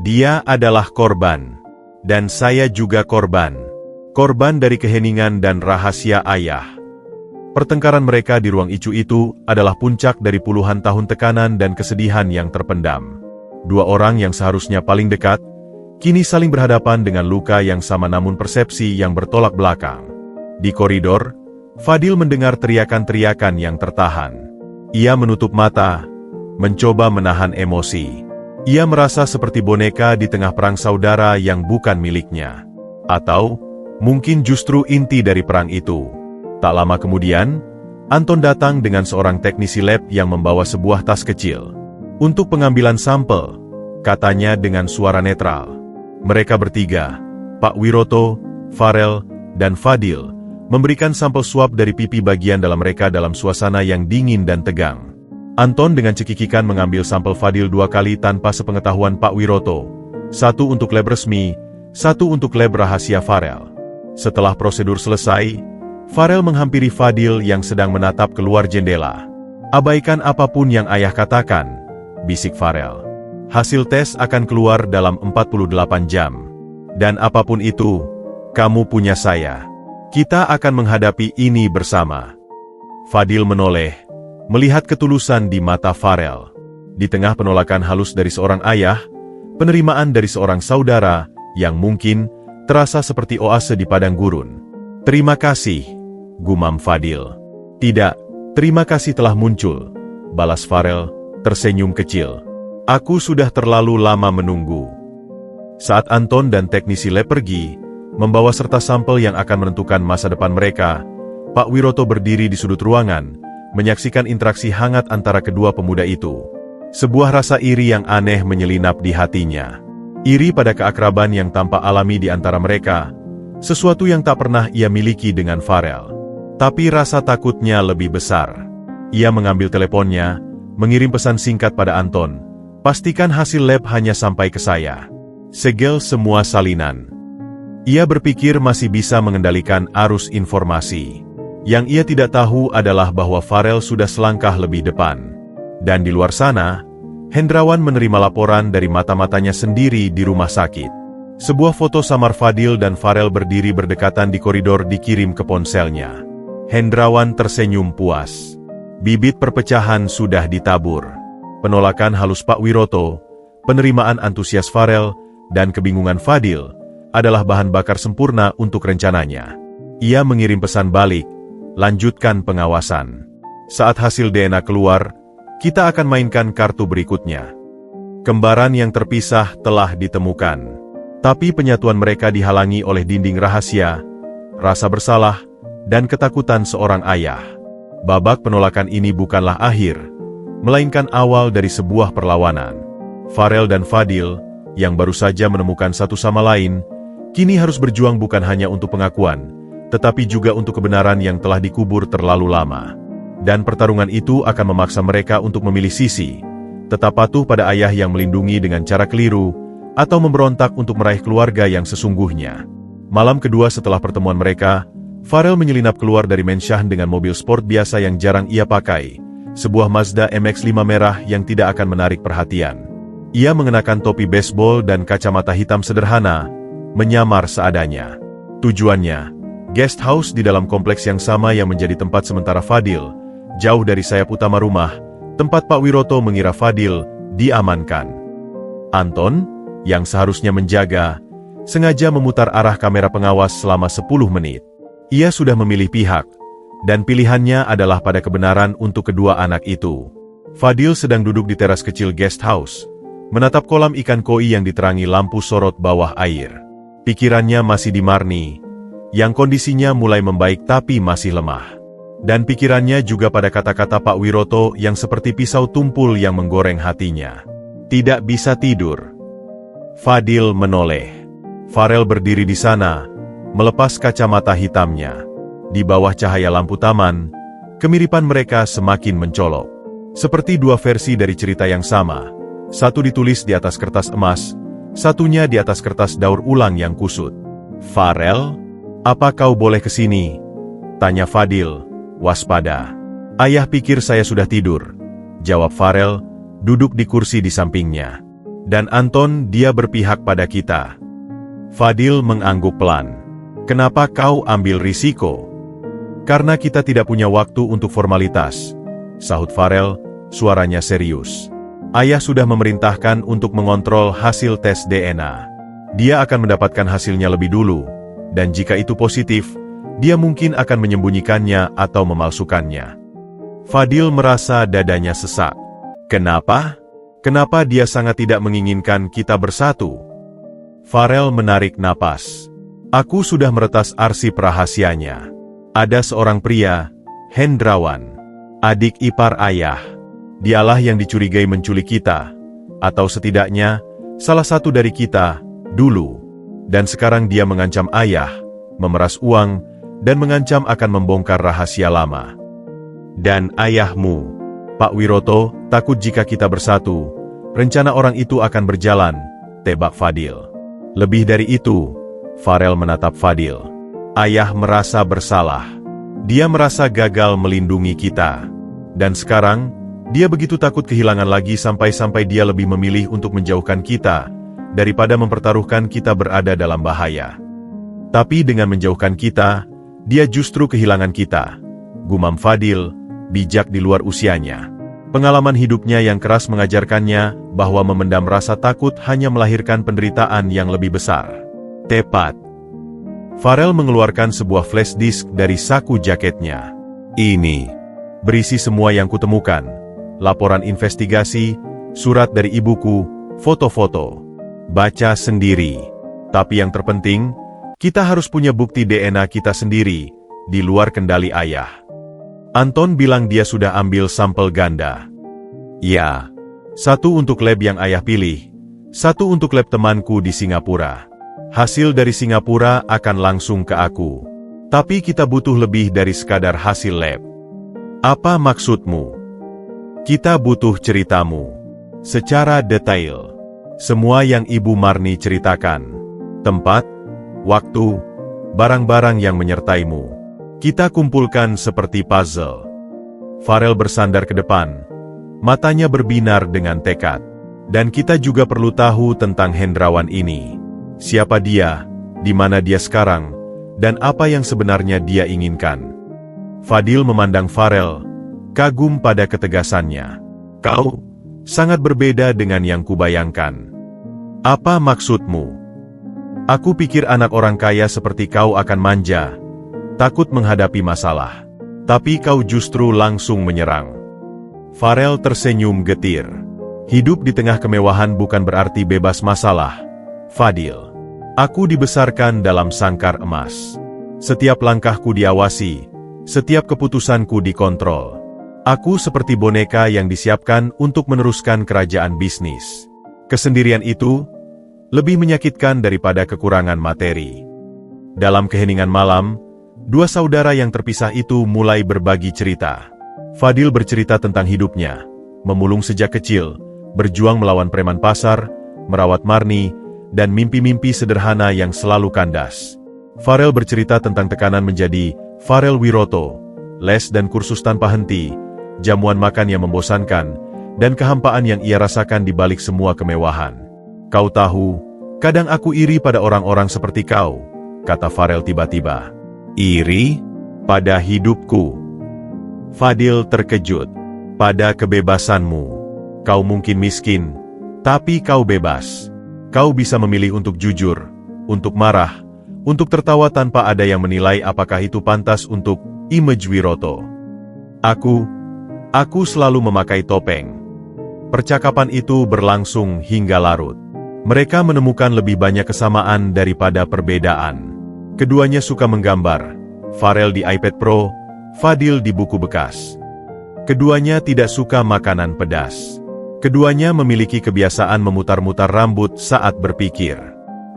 dia adalah korban. Dan saya juga korban. Korban dari keheningan dan rahasia ayah. Pertengkaran mereka di ruang icu itu adalah puncak dari puluhan tahun tekanan dan kesedihan yang terpendam. Dua orang yang seharusnya paling dekat, kini saling berhadapan dengan luka yang sama namun persepsi yang bertolak belakang. Di koridor, Fadil mendengar teriakan-teriakan yang tertahan. Ia menutup mata, mencoba menahan emosi. Ia merasa seperti boneka di tengah perang saudara yang bukan miliknya. Atau, mungkin justru inti dari perang itu. Tak lama kemudian, Anton datang dengan seorang teknisi lab yang membawa sebuah tas kecil. Untuk pengambilan sampel, katanya dengan suara netral. Mereka bertiga, Pak Wiroto, Farel, dan Fadil, memberikan sampel swab dari pipi bagian dalam mereka dalam suasana yang dingin dan tegang. Anton dengan cekikikan mengambil sampel Fadil 2 kali tanpa sepengetahuan Pak Wiroto. 1 untuk lab resmi, 1 untuk lab rahasia Farel. Setelah prosedur selesai, Farel menghampiri Fadil yang sedang menatap keluar jendela. "Abaikan apapun yang ayah katakan," bisik Farel. "Hasil tes akan keluar dalam 48 jam. Dan apapun itu, kamu punya saya. Kita akan menghadapi ini bersama." Fadil menoleh, melihat ketulusan di mata Farel. Di tengah penolakan halus dari seorang ayah, penerimaan dari seorang saudara, yang mungkin terasa seperti oase di padang gurun. "Terima kasih," gumam Fadil. "Tidak, terima kasih telah muncul," balas Farel, tersenyum kecil. "Aku sudah terlalu lama menunggu." Saat Anton dan teknisi lab pergi, membawa serta sampel yang akan menentukan masa depan mereka, Pak Wiroto berdiri di sudut ruangan, menyaksikan interaksi hangat antara kedua pemuda itu. Sebuah rasa iri yang aneh menyelinap di hatinya. Iri pada keakraban yang tampak alami di antara mereka, sesuatu yang tak pernah ia miliki dengan Farel. Tapi rasa takutnya lebih besar. Ia mengambil teleponnya, mengirim pesan singkat pada Anton. "Pastikan hasil lab hanya sampai ke saya. Segel semua salinan." Ia berpikir masih bisa mengendalikan arus informasi. Yang ia tidak tahu adalah bahwa Farel sudah selangkah lebih depan. Dan di luar sana, Hendrawan menerima laporan dari mata-matanya sendiri di rumah sakit. Sebuah foto samar Fadil dan Farel berdiri berdekatan di koridor dikirim ke ponselnya. Hendrawan tersenyum puas. Bibit perpecahan sudah ditabur. Penolakan halus Pak Wiroto, penerimaan antusias Farel, dan kebingungan Fadil adalah bahan bakar sempurna untuk rencananya. Ia mengirim pesan balik, "Lanjutkan pengawasan. Saat hasil DNA keluar, kita akan mainkan kartu berikutnya." Kembaran yang terpisah telah ditemukan. Tapi penyatuan mereka dihalangi oleh dinding rahasia, rasa bersalah, dan ketakutan seorang ayah. Babak penolakan ini bukanlah akhir, melainkan awal dari sebuah perlawanan. Farel dan Fadil, yang baru saja menemukan satu sama lain, kini harus berjuang bukan hanya untuk pengakuan, tetapi juga untuk kebenaran yang telah dikubur terlalu lama. Dan pertarungan itu akan memaksa mereka untuk memilih sisi, tetap patuh pada ayah yang melindungi dengan cara keliru, atau memberontak untuk meraih keluarga yang sesungguhnya. Malam kedua setelah pertemuan mereka, Farel menyelinap keluar dari Mensyah dengan mobil sport biasa yang jarang ia pakai, sebuah Mazda MX-5 merah yang tidak akan menarik perhatian. Ia mengenakan topi baseball dan kacamata hitam sederhana, menyamar seadanya. Tujuannya, guest house di dalam kompleks yang sama yang menjadi tempat sementara Fadil, jauh dari sayap utama rumah, tempat Pak Wiroto mengira Fadil diamankan. Anton, yang seharusnya menjaga, sengaja memutar arah kamera pengawas selama 10 menit. Ia sudah memilih pihak, dan pilihannya adalah pada kebenaran untuk kedua anak itu. Fadil sedang duduk di teras kecil guest house, menatap kolam ikan koi yang diterangi lampu sorot bawah air. Pikirannya masih di Marni, yang kondisinya mulai membaik tapi masih lemah. Dan pikirannya juga pada kata-kata Pak Wiroto yang seperti pisau tumpul yang menggoreng hatinya. "Tidak bisa tidur." Fadil menoleh. Farel berdiri di sana, melepas kacamata hitamnya. Di bawah cahaya lampu taman, kemiripan mereka semakin mencolok. Seperti dua versi dari cerita yang sama. Satu ditulis di atas kertas emas, satunya di atas kertas daur ulang yang kusut. "Farel, apa kau boleh ke sini?" tanya Fadil, waspada. "Ayah pikir saya sudah tidur," jawab Farel, duduk di kursi di sampingnya. "Dan Anton, dia berpihak pada kita." Fadil mengangguk pelan. "Kenapa kau ambil risiko?" Karena kita tidak punya waktu untuk formalitas, sahut Farel, suaranya serius. Ayah sudah memerintahkan untuk mengontrol hasil tes DNA. Dia akan mendapatkan hasilnya lebih dulu, dan jika itu positif, dia mungkin akan menyembunyikannya atau memalsukannya. Fadil merasa dadanya sesak. Kenapa? Kenapa dia sangat tidak menginginkan kita bersatu? Farel menarik napas. Aku sudah meretas arsip rahasianya. Ada seorang pria, Hendrawan, adik ipar ayah. Dialah yang dicurigai menculik kita, atau setidaknya salah satu dari kita dulu. Dan sekarang dia mengancam ayah, memeras uang, dan mengancam akan membongkar rahasia lama. Dan ayahmu, Pak Wiroto, takut jika kita bersatu, rencana orang itu akan berjalan, tebak Fadil. Lebih dari itu, Farel menatap Fadil. Ayah merasa bersalah. Dia merasa gagal melindungi kita. Dan sekarang, dia begitu takut kehilangan lagi sampai-sampai dia lebih memilih untuk menjauhkan kita, daripada mempertaruhkan kita berada dalam bahaya. Tapi dengan menjauhkan kita, dia justru kehilangan kita. Gumam Fadil, bijak di luar usianya. Pengalaman hidupnya yang keras mengajarkannya bahwa memendam rasa takut hanya melahirkan penderitaan yang lebih besar. Tepat. Farel mengeluarkan sebuah flash disk dari saku jaketnya. Ini berisi semua yang kutemukan. Laporan investigasi, surat dari ibuku, foto-foto. Baca sendiri. Tapi yang terpenting, kita harus punya bukti DNA kita sendiri, di luar kendali ayah. Anton bilang dia sudah ambil sampel ganda. Ya, satu untuk lab yang ayah pilih, satu untuk lab temanku di Singapura. Hasil dari Singapura akan langsung ke aku. Tapi kita butuh lebih dari sekadar hasil lab. Apa maksudmu? Kita butuh ceritamu. Secara detail. Semua yang Ibu Marni ceritakan. Tempat, waktu, barang-barang yang menyertaimu. Kita kumpulkan seperti puzzle. Farel bersandar ke depan. Matanya berbinar dengan tekad. Dan kita juga perlu tahu tentang Hendrawan ini. Siapa dia, di mana dia sekarang, dan apa yang sebenarnya dia inginkan. Fadil memandang Farel, kagum pada ketegasannya. Kau sangat berbeda dengan yang kubayangkan. Apa maksudmu? Aku pikir anak orang kaya seperti kau akan manja, takut menghadapi masalah. Tapi kau justru langsung menyerang. Farel tersenyum getir. Hidup di tengah kemewahan bukan berarti bebas masalah, Fadil. Aku dibesarkan dalam sangkar emas. Setiap langkahku diawasi, setiap keputusanku dikontrol. Aku seperti boneka yang disiapkan untuk meneruskan kerajaan bisnis. Kesendirian itu lebih menyakitkan daripada kekurangan materi. Dalam keheningan malam, dua saudara yang terpisah itu mulai berbagi cerita. Fadil bercerita tentang hidupnya, memulung sejak kecil, berjuang melawan preman pasar, merawat Marni, dan mimpi-mimpi sederhana yang selalu kandas. Farel bercerita tentang tekanan menjadi Farel Wiroto, les dan kursus tanpa henti, jamuan makan yang membosankan, dan kehampaan yang ia rasakan di balik semua kemewahan. Kau tahu, kadang aku iri pada orang-orang seperti kau, kata Farel tiba-tiba. Iri? Pada hidupku? Fadil terkejut. Pada kebebasanmu. Kau mungkin miskin, tapi kau bebas. Kau bisa memilih untuk jujur, untuk marah, untuk tertawa tanpa ada yang menilai apakah itu pantas untuk image Wiroto. Aku selalu memakai topeng. Percakapan itu berlangsung hingga larut. Mereka menemukan lebih banyak kesamaan daripada perbedaan. Keduanya suka menggambar. Farel di iPad Pro, Fadil di buku bekas. Keduanya tidak suka makanan pedas. Keduanya memiliki kebiasaan memutar-mutar rambut saat berpikir.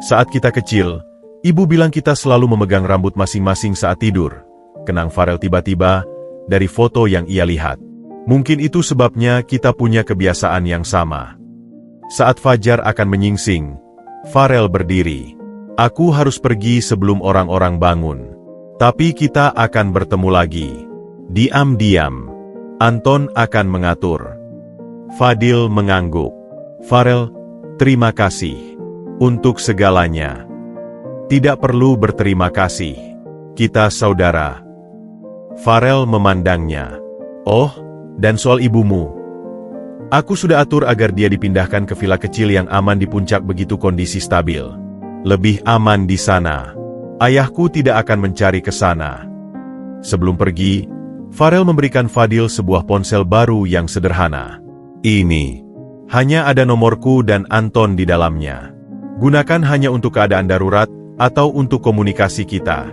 Saat kita kecil, ibu bilang kita selalu memegang rambut masing-masing saat tidur. Kenang Farel tiba-tiba dari foto yang ia lihat. Mungkin itu sebabnya kita punya kebiasaan yang sama. Saat fajar akan menyingsing, Farel berdiri. Aku harus pergi sebelum orang-orang bangun. Tapi kita akan bertemu lagi. Diam-diam. Anton akan mengatur. Fadil mengangguk. Farel, terima kasih. Untuk segalanya. Tidak perlu berterima kasih. Kita saudara. Farel memandangnya. Oh, dan soal ibumu. Aku sudah atur agar dia dipindahkan ke villa kecil yang aman di puncak begitu kondisi stabil. Lebih aman di sana. Ayahku tidak akan mencari ke sana. Sebelum pergi, Farel memberikan Fadil sebuah ponsel baru yang sederhana. Ini. Hanya ada nomorku dan Anton di dalamnya. Gunakan hanya untuk keadaan darurat atau untuk komunikasi kita.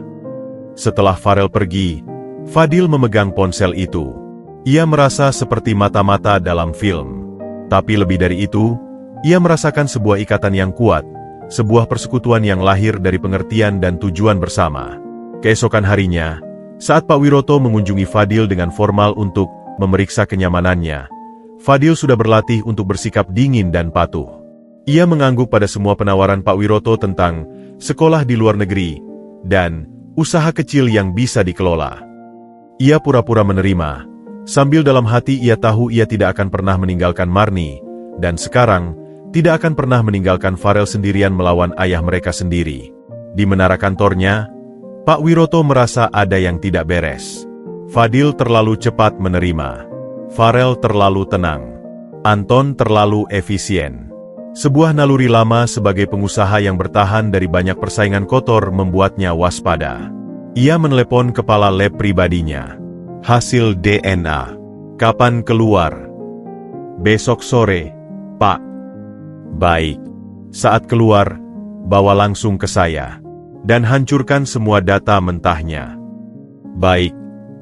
Setelah Farel pergi, Fadil memegang ponsel itu. Ia merasa seperti mata-mata dalam film. Tapi lebih dari itu, ia merasakan sebuah ikatan yang kuat, sebuah persekutuan yang lahir dari pengertian dan tujuan bersama. Keesokan harinya, saat Pak Wiroto mengunjungi Fadil dengan formal untuk memeriksa kenyamanannya, Fadil sudah berlatih untuk bersikap dingin dan patuh. Ia mengangguk pada semua penawaran Pak Wiroto tentang sekolah di luar negeri dan usaha kecil yang bisa dikelola. Ia pura-pura menerima, sambil dalam hati ia tahu ia tidak akan pernah meninggalkan Marni, dan sekarang tidak akan pernah meninggalkan Farel sendirian melawan ayah mereka sendiri. Di menara kantornya, Pak Wiroto merasa ada yang tidak beres. Fadil terlalu cepat menerima. Farel terlalu tenang. Anton terlalu efisien. Sebuah naluri lama sebagai pengusaha yang bertahan dari banyak persaingan kotor membuatnya waspada. Ia menelepon kepala lab pribadinya. Hasil DNA. Kapan keluar? Besok sore, Pak. Baik. Saat keluar, bawa langsung ke saya. Dan hancurkan semua data mentahnya. Baik,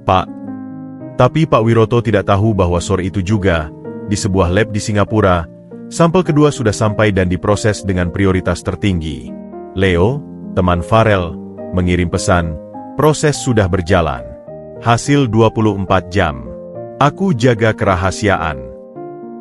Pak. Tapi Pak Wiroto tidak tahu bahwa sore itu juga, di sebuah lab di Singapura, sampel kedua sudah sampai dan diproses dengan prioritas tertinggi. Leo, teman Farel, mengirim pesan, proses sudah berjalan. Hasil 24 jam. Aku jaga kerahasiaan.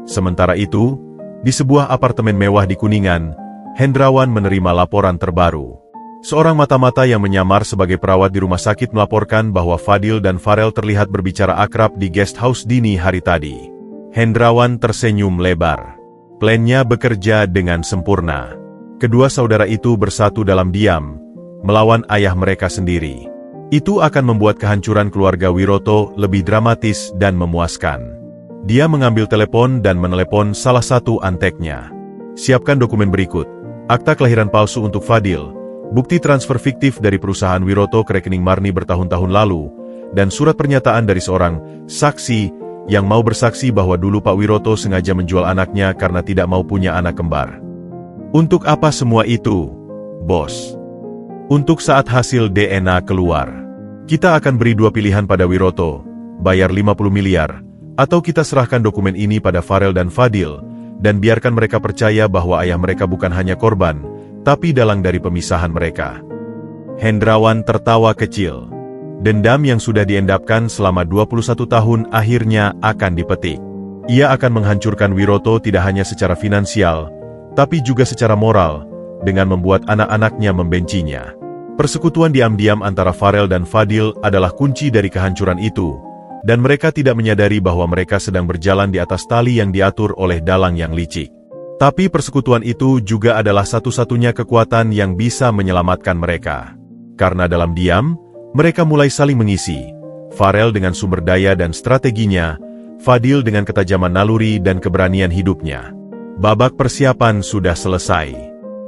Sementara itu, di sebuah apartemen mewah di Kuningan, Hendrawan menerima laporan terbaru. Seorang mata-mata yang menyamar sebagai perawat di rumah sakit melaporkan bahwa Fadil dan Farel terlihat berbicara akrab di guest house dini hari tadi. Hendrawan tersenyum lebar. Plannya bekerja dengan sempurna. Kedua saudara itu bersatu dalam diam, melawan ayah mereka sendiri. Itu akan membuat kehancuran keluarga Wiroto lebih dramatis dan memuaskan. Dia mengambil telepon dan menelepon salah satu anteknya. Siapkan dokumen berikut. Akta kelahiran palsu untuk Fadil, bukti transfer fiktif dari perusahaan Wiroto ke rekening Marni bertahun-tahun lalu, dan surat pernyataan dari seorang saksi yang mau bersaksi bahwa dulu Pak Wiroto sengaja menjual anaknya karena tidak mau punya anak kembar. Untuk apa semua itu, Bos? Untuk saat hasil DNA keluar. Kita akan beri dua pilihan pada Wiroto, bayar 50 miliar, atau kita serahkan dokumen ini pada Farel dan Fadil, dan biarkan mereka percaya bahwa ayah mereka bukan hanya korban, tapi dalang dari pemisahan mereka. Hendrawan tertawa kecil. Dendam yang sudah diendapkan selama 21 tahun akhirnya akan dipetik. Ia akan menghancurkan Wiroto tidak hanya secara finansial, tapi juga secara moral, dengan membuat anak-anaknya membencinya. Persekutuan diam-diam antara Farel dan Fadil adalah kunci dari kehancuran itu, dan mereka tidak menyadari bahwa mereka sedang berjalan di atas tali yang diatur oleh dalang yang licik. Tapi persekutuan itu juga adalah satu-satunya kekuatan yang bisa menyelamatkan mereka. Karena dalam diam, mereka mulai saling mengisi. Farel dengan sumber daya dan strateginya, Fadil dengan ketajaman naluri dan keberanian hidupnya. Babak persiapan sudah selesai.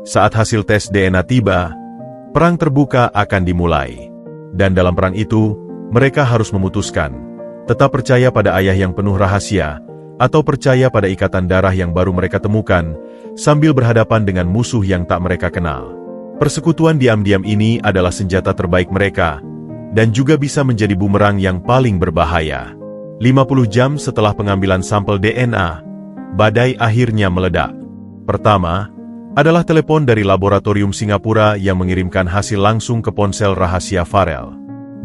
Saat hasil tes DNA tiba, perang terbuka akan dimulai. Dan dalam perang itu, mereka harus memutuskan, tetap percaya pada ayah yang penuh rahasia, atau percaya pada ikatan darah yang baru mereka temukan, sambil berhadapan dengan musuh yang tak mereka kenal. Persekutuan diam-diam ini adalah senjata terbaik mereka, dan juga bisa menjadi bumerang yang paling berbahaya. 50 jam setelah pengambilan sampel DNA, badai akhirnya meledak. Pertama, adalah telepon dari laboratorium Singapura yang mengirimkan hasil langsung ke ponsel rahasia Farel.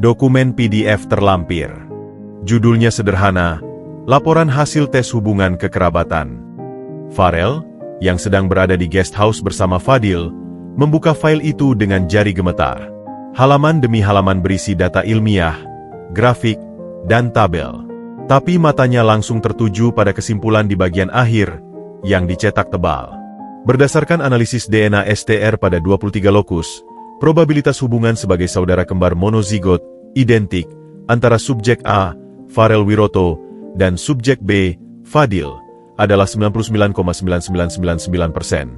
Dokumen PDF terlampir. Judulnya sederhana, Laporan Hasil Tes Hubungan Kekerabatan. Farel, yang sedang berada di guest house bersama Fadil, membuka file itu dengan jari gemetar. Halaman demi halaman berisi data ilmiah, grafik, dan tabel. Tapi matanya langsung tertuju pada kesimpulan di bagian akhir, yang dicetak tebal. Berdasarkan analisis DNA STR pada 23 lokus, probabilitas hubungan sebagai saudara kembar monozigot, identik, antara subjek A, Farel Wiroto, dan subjek B, Fadil, adalah 99,9999%.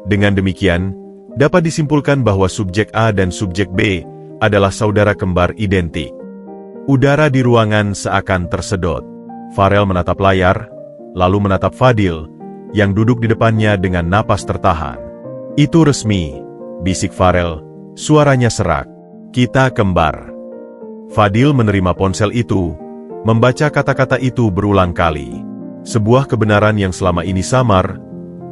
Dengan demikian, dapat disimpulkan bahwa subjek A dan subjek B adalah saudara kembar identik. Udara di ruangan seakan tersedot. Farel menatap layar, lalu menatap Fadil, yang duduk di depannya dengan napas tertahan. "Itu resmi," bisik Farel, suaranya serak. "Kita kembar." Fadil menerima ponsel itu, membaca kata-kata itu berulang kali. Sebuah kebenaran yang selama ini samar,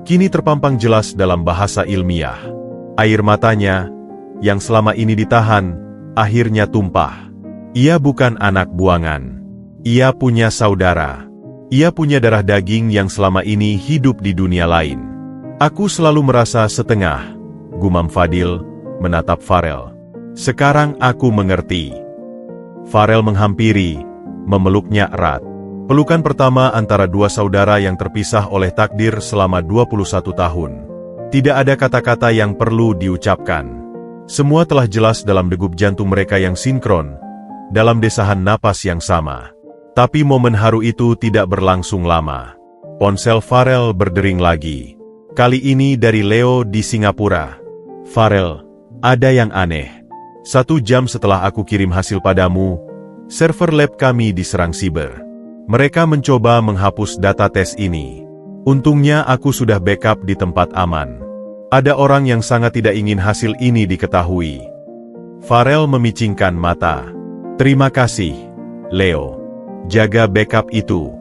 kini terpampang jelas dalam bahasa ilmiah. Air matanya, yang selama ini ditahan, akhirnya tumpah. Ia bukan anak buangan. Ia punya saudara. Ia punya darah daging yang selama ini hidup di dunia lain. "Aku selalu merasa setengah," gumam Fadil, menatap Farel. "Sekarang aku mengerti." Farel menghampiri, memeluknya erat. Pelukan pertama antara dua saudara yang terpisah oleh takdir selama 21 tahun. Tidak ada kata-kata yang perlu diucapkan. Semua telah jelas dalam degup jantung mereka yang sinkron, dalam desahan napas yang sama. Tapi momen haru itu tidak berlangsung lama. Ponsel Farel berdering lagi. Kali ini dari Leo di Singapura. "Farel, ada yang aneh. 1 jam setelah aku kirim hasil padamu, server lab kami diserang siber. Mereka mencoba menghapus data tes ini. Untungnya aku sudah backup di tempat aman. Ada orang yang sangat tidak ingin hasil ini diketahui." Farel memicingkan mata. "Terima kasih, Leo. Jaga backup itu."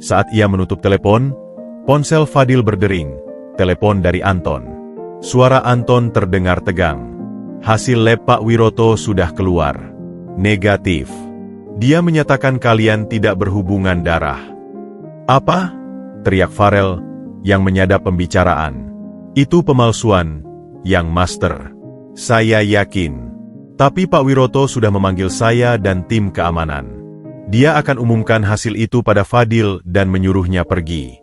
Saat ia menutup telepon, ponsel Fadil berdering. Telepon dari Anton. Suara Anton terdengar tegang. "Hasil lab Pak Wiroto sudah keluar. Negatif. Dia menyatakan kalian tidak berhubungan darah." "Apa?" teriak Farel, yang menyadap pembicaraan. "Itu pemalsuan, Yang Master. Saya yakin. Tapi Pak Wiroto sudah memanggil saya dan tim keamanan. Dia akan umumkan hasil itu pada Fadil dan menyuruhnya pergi.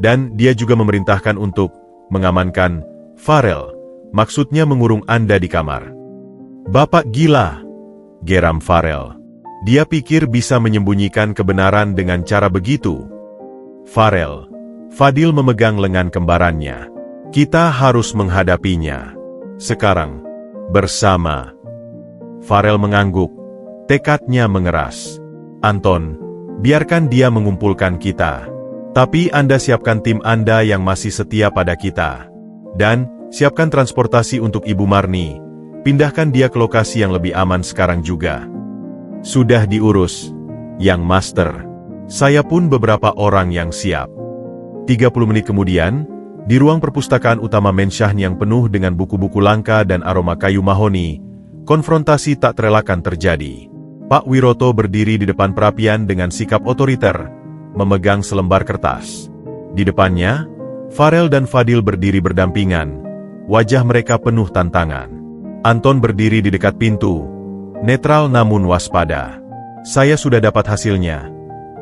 Dan dia juga memerintahkan untuk mengamankan Farel, maksudnya mengurung Anda di kamar." "Bapak gila," geram Farel. "Dia pikir bisa menyembunyikan kebenaran dengan cara begitu." "Farel," Fadil memegang lengan kembarannya. "Kita harus menghadapinya. Sekarang. Bersama." Farel mengangguk. Tekadnya mengeras. "Anton, biarkan dia mengumpulkan kita. Tapi Anda siapkan tim Anda yang masih setia pada kita. Dan, siapkan transportasi untuk Ibu Marni. Pindahkan dia ke lokasi yang lebih aman sekarang juga." "Sudah diurus, Yang Master. Saya pun beberapa orang yang siap." 30 menit kemudian, di ruang perpustakaan utama Mensyahn yang penuh dengan buku-buku langka dan aroma kayu mahoni, konfrontasi tak terelakkan terjadi. Pak Wiroto berdiri di depan perapian dengan sikap otoriter, memegang selembar kertas. Di depannya, Farel dan Fadil berdiri berdampingan, wajah mereka penuh tantangan. Anton berdiri di dekat pintu, netral namun waspada. "Saya sudah dapat hasilnya,"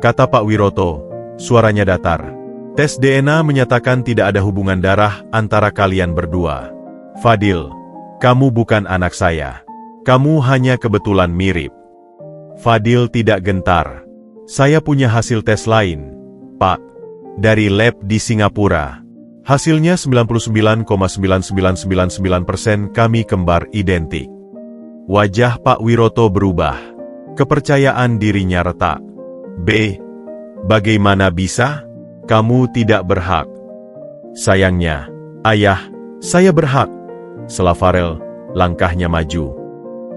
kata Pak Wiroto, suaranya datar. "Tes DNA menyatakan tidak ada hubungan darah antara kalian berdua. Fadil, kamu bukan anak saya. Kamu hanya kebetulan mirip." Fadil tidak gentar. "Saya punya hasil tes lain, Pak. Dari lab di Singapura. Hasilnya 99,99999% kami kembar identik." Wajah Pak Wiroto berubah. Kepercayaan dirinya retak. "B, bagaimana bisa? Kamu tidak berhak." "Sayangnya, Ayah, saya berhak," sela Farel, langkahnya maju.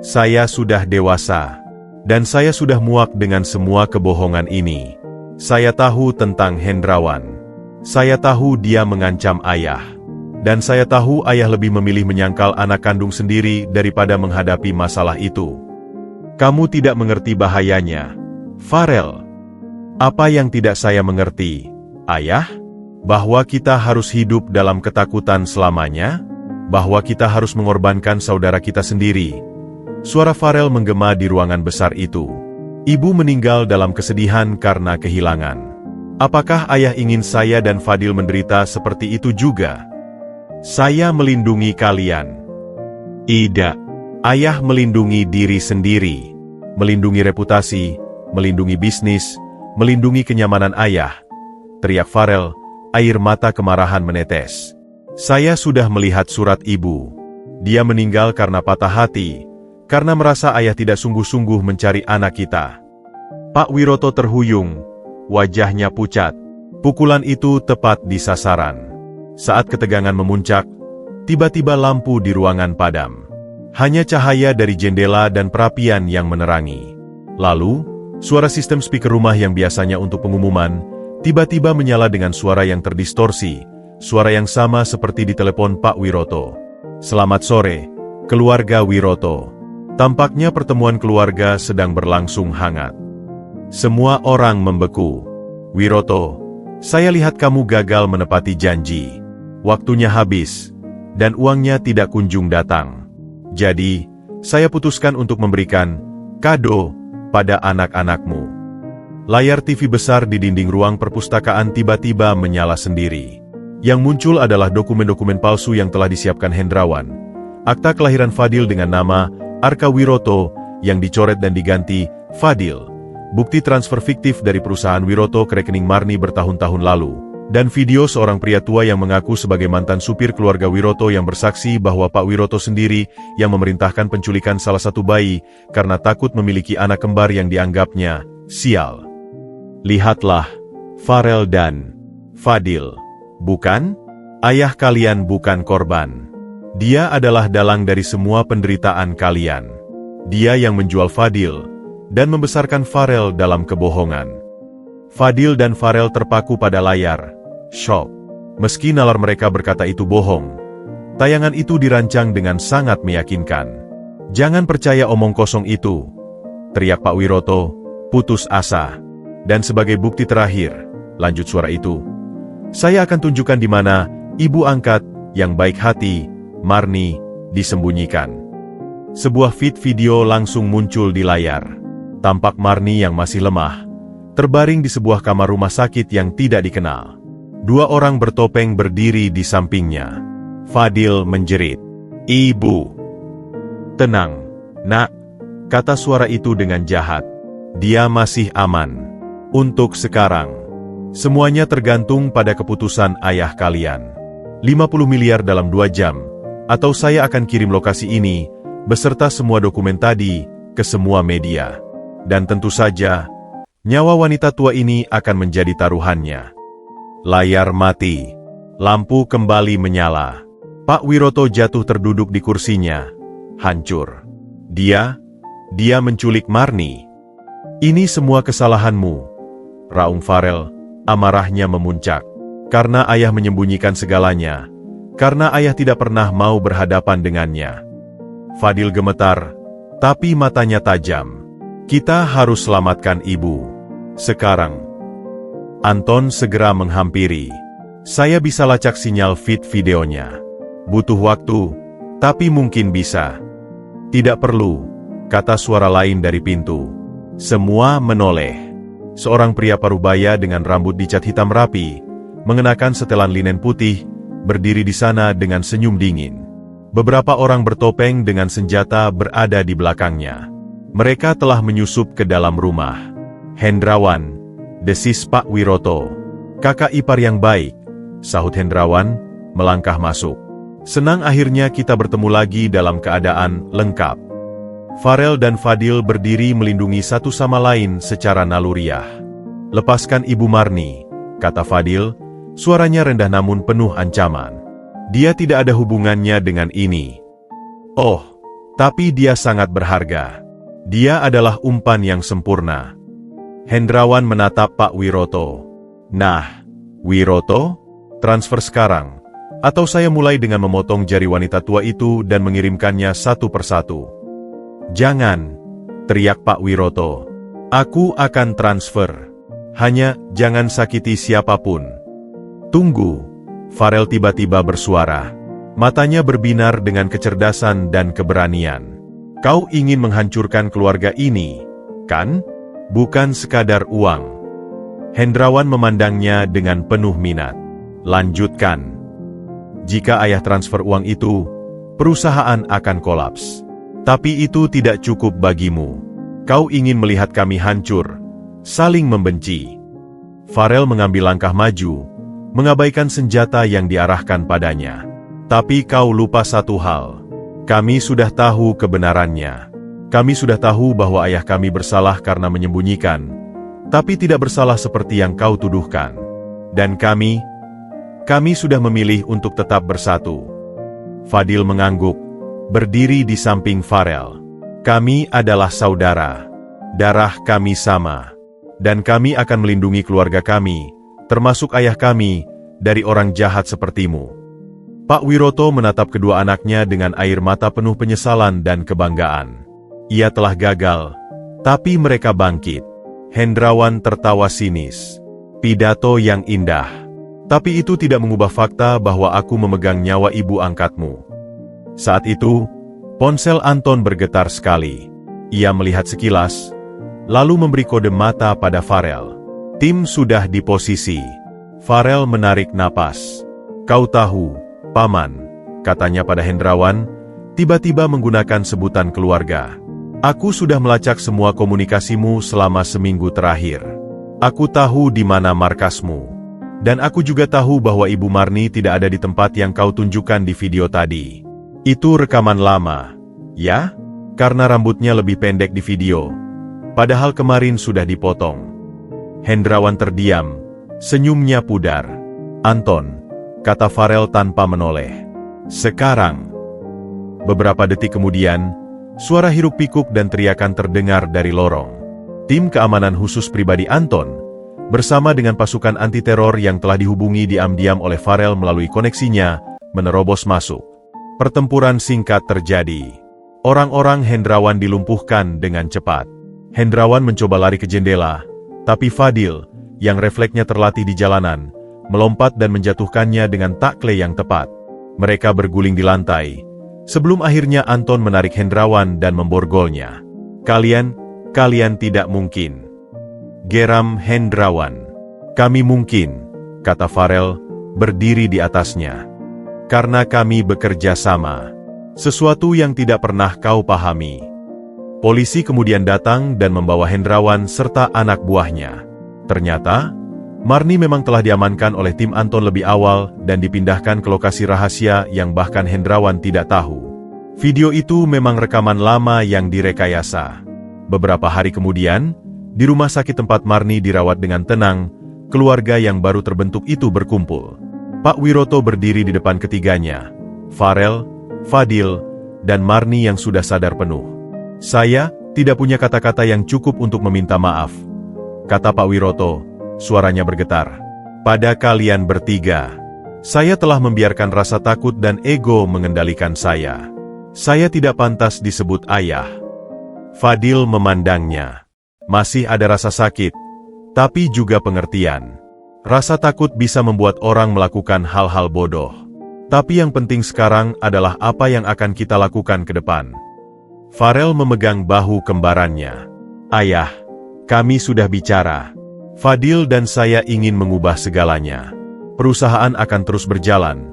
"Saya sudah dewasa. Dan saya sudah muak dengan semua kebohongan ini. Saya tahu tentang Hendrawan. Saya tahu dia mengancam Ayah. Dan saya tahu Ayah lebih memilih menyangkal anak kandung sendiri daripada menghadapi masalah itu. Kamu tidak mengerti bahayanya, Farel." "Apa yang tidak saya mengerti, Ayah? Bahwa kita harus hidup dalam ketakutan selamanya? Bahwa kita harus mengorbankan saudara kita sendiri?" Suara Farel menggema di ruangan besar itu. "Ibu meninggal dalam kesedihan karena kehilangan. Apakah Ayah ingin saya dan Fadil menderita seperti itu juga? Saya melindungi kalian." "Tidak. Ayah melindungi diri sendiri. melindungi reputasi, melindungi bisnis, melindungi kenyamanan ayah, teriak Farel, air mata kemarahan menetes. Saya sudah melihat surat ibu. Dia meninggal karena patah hati, karena merasa ayah tidak sungguh-sungguh mencari anak kita. Pak Wiroto terhuyung, wajahnya pucat. Pukulan itu tepat di sasaran. Saat ketegangan memuncak, tiba-tiba lampu di ruangan padam. Hanya cahaya dari jendela dan perapian yang menerangi. Lalu, suara sistem speaker rumah yang biasanya untuk pengumuman, tiba-tiba menyala dengan suara yang terdistorsi, suara yang sama seperti di telepon Pak Wiroto. Selamat sore, keluarga Wiroto. Tampaknya pertemuan keluarga sedang berlangsung hangat. Semua orang membeku. Wiroto, saya lihat kamu gagal menepati janji. Waktunya habis, dan uangnya tidak kunjung datang. Jadi, saya putuskan untuk memberikan kado pada anak-anakmu. Layar TV besar di dinding ruang perpustakaan tiba-tiba menyala sendiri. Yang muncul adalah dokumen-dokumen palsu yang telah disiapkan Hendrawan. Akta kelahiran Fadil dengan nama Arka Wiroto yang dicoret dan diganti Fadil. Bukti transfer fiktif dari perusahaan Wiroto ke rekening Marni bertahun-tahun lalu. Dan video seorang pria tua yang mengaku sebagai mantan supir keluarga Wiroto yang bersaksi bahwa Pak Wiroto sendiri yang memerintahkan penculikan salah satu bayi karena takut memiliki anak kembar yang dianggapnya sial. Lihatlah, Farel dan Fadil. Bukan? Ayah kalian bukan korban. Dia adalah dalang dari semua penderitaan kalian. Dia yang menjual Fadil dan membesarkan Farel dalam kebohongan. Fadil dan Farel terpaku pada layar, shock. Meski nalar mereka berkata itu bohong, tayangan itu dirancang dengan sangat meyakinkan. Jangan percaya omong kosong itu, teriak Pak Wiroto, putus asa. Dan sebagai bukti terakhir, lanjut suara itu, saya akan tunjukkan di mana ibu angkat yang baik hati, Marni, disembunyikan. Sebuah feed video langsung muncul di layar. Tampak Marni yang masih lemah, terbaring di sebuah kamar rumah sakit yang tidak dikenal. Dua orang bertopeng berdiri di sampingnya. Fadil menjerit, "Ibu!" "Tenang, nak," kata suara itu dengan jahat. "Dia masih aman. Untuk sekarang, semuanya tergantung pada keputusan ayah kalian. 50 miliar dalam 2 jam, atau saya akan kirim lokasi ini, beserta semua dokumen tadi, ke semua media. Dan tentu saja, nyawa wanita tua ini akan menjadi taruhannya." Layar mati. Lampu kembali menyala. Pak Wiroto jatuh terduduk di kursinya. Hancur. Dia menculik Marni. "Ini semua kesalahanmu," raung Farel, amarahnya memuncak. Karena ayah menyembunyikan segalanya. Karena ayah tidak pernah mau berhadapan dengannya. Fadil gemetar, tapi matanya tajam. "Kita harus selamatkan ibu. Sekarang." Anton segera menghampiri. "Saya bisa lacak sinyal feed videonya. Butuh waktu, tapi mungkin bisa." "Tidak perlu," kata suara lain dari pintu. Semua menoleh. Seorang pria parubaya dengan rambut dicat hitam rapi, mengenakan setelan linen putih, berdiri di sana dengan senyum dingin. Beberapa orang bertopeng dengan senjata berada di belakangnya. Mereka telah menyusup ke dalam rumah. "Hendrawan," desis Pak Wiroto. "Kakak ipar yang baik," sahut Hendrawan, melangkah masuk. "Senang akhirnya kita bertemu lagi dalam keadaan lengkap." Farel dan Fadil berdiri melindungi satu sama lain secara naluriah. "Lepaskan Ibu Marni," kata Fadil, suaranya rendah namun penuh ancaman. "Dia tidak ada hubungannya dengan ini." "Oh, tapi dia sangat berharga. Dia adalah umpan yang sempurna." Hendrawan menatap Pak Wiroto. "Nah, Wiroto, transfer sekarang, atau saya mulai dengan memotong jari wanita tua itu dan mengirimkannya satu persatu." "Jangan," teriak Pak Wiroto. "Aku akan transfer. Hanya, jangan sakiti siapapun." "Tunggu," Farel tiba-tiba bersuara. Matanya berbinar dengan kecerdasan dan keberanian. "Kau ingin menghancurkan keluarga ini, kan? Bukan sekadar uang." Hendrawan memandangnya dengan penuh minat. "Lanjutkan. Jika ayah transfer uang itu, perusahaan akan kolaps. Tapi itu tidak cukup bagimu. Kau ingin melihat kami hancur, saling membenci. Farel mengambil langkah maju, mengabaikan senjata yang diarahkan padanya. Tapi kau lupa satu hal. Kami sudah tahu kebenarannya. Kami sudah tahu bahwa ayah kami bersalah karena menyembunyikan, tapi tidak bersalah seperti yang kau tuduhkan. Dan kami sudah memilih untuk tetap bersatu. Fadil mengangguk, berdiri di samping Farel. Kami adalah saudara. Darah kami sama. Dan kami akan melindungi keluarga kami, termasuk ayah kami, dari orang jahat sepertimu. Pak Wiroto menatap kedua anaknya dengan air mata penuh penyesalan dan kebanggaan. Ia telah gagal, tapi mereka bangkit. Hendrawan tertawa sinis. Pidato yang indah. Tapi itu tidak mengubah fakta bahwa aku memegang nyawa ibu angkatmu. Saat itu, ponsel Anton bergetar sekali. Ia melihat sekilas, lalu memberi kode mata pada Farel. Tim sudah di posisi. Farel menarik napas. Kau tahu, Paman, katanya pada Hendrawan, tiba-tiba menggunakan sebutan keluarga. Aku sudah melacak semua komunikasimu selama seminggu terakhir. Aku tahu di mana markasmu. Dan aku juga tahu bahwa Ibu Marni tidak ada di tempat yang kau tunjukkan di video tadi. Itu rekaman lama, ya? Karena rambutnya lebih pendek di video. Padahal kemarin sudah dipotong. Hendrawan terdiam, senyumnya pudar. Anton, kata Farel tanpa menoleh. Sekarang. Beberapa detik kemudian, suara hiruk-pikuk dan teriakan terdengar dari lorong. Tim keamanan khusus pribadi Anton, bersama dengan pasukan anti-teror yang telah dihubungi diam-diam oleh Farel melalui koneksinya, menerobos masuk. Pertempuran singkat terjadi. Orang-orang Hendrawan dilumpuhkan dengan cepat. Hendrawan mencoba lari ke jendela, tapi Fadil, yang refleksnya terlatih di jalanan, melompat dan menjatuhkannya dengan takle yang tepat. Mereka berguling di lantai, sebelum akhirnya Anton menarik Hendrawan dan memborgolnya. Kalian tidak mungkin. Geram Hendrawan. Kami mungkin, kata Farel, berdiri di atasnya. Karena kami bekerja sama. Sesuatu yang tidak pernah kau pahami. Polisi kemudian datang dan membawa Hendrawan serta anak buahnya. Ternyata, Marni memang telah diamankan oleh tim Anton lebih awal dan dipindahkan ke lokasi rahasia yang bahkan Hendrawan tidak tahu. Video itu memang rekaman lama yang direkayasa. Beberapa hari kemudian, di rumah sakit tempat Marni dirawat dengan tenang, keluarga yang baru terbentuk itu berkumpul. Pak Wiroto berdiri di depan ketiganya. Farel, Fadil, dan Marni yang sudah sadar penuh. Saya tidak punya kata-kata yang cukup untuk meminta maaf, kata Pak Wiroto, suaranya bergetar. Pada kalian bertiga, saya telah membiarkan rasa takut dan ego mengendalikan saya. Saya tidak pantas disebut ayah. Fadil memandangnya. Masih ada rasa sakit, tapi juga pengertian. Rasa takut bisa membuat orang melakukan hal-hal bodoh. Tapi yang penting sekarang adalah apa yang akan kita lakukan ke depan. Farel memegang bahu kembarannya. Ayah, kami sudah bicara. Fadil dan saya ingin mengubah segalanya. Perusahaan akan terus berjalan,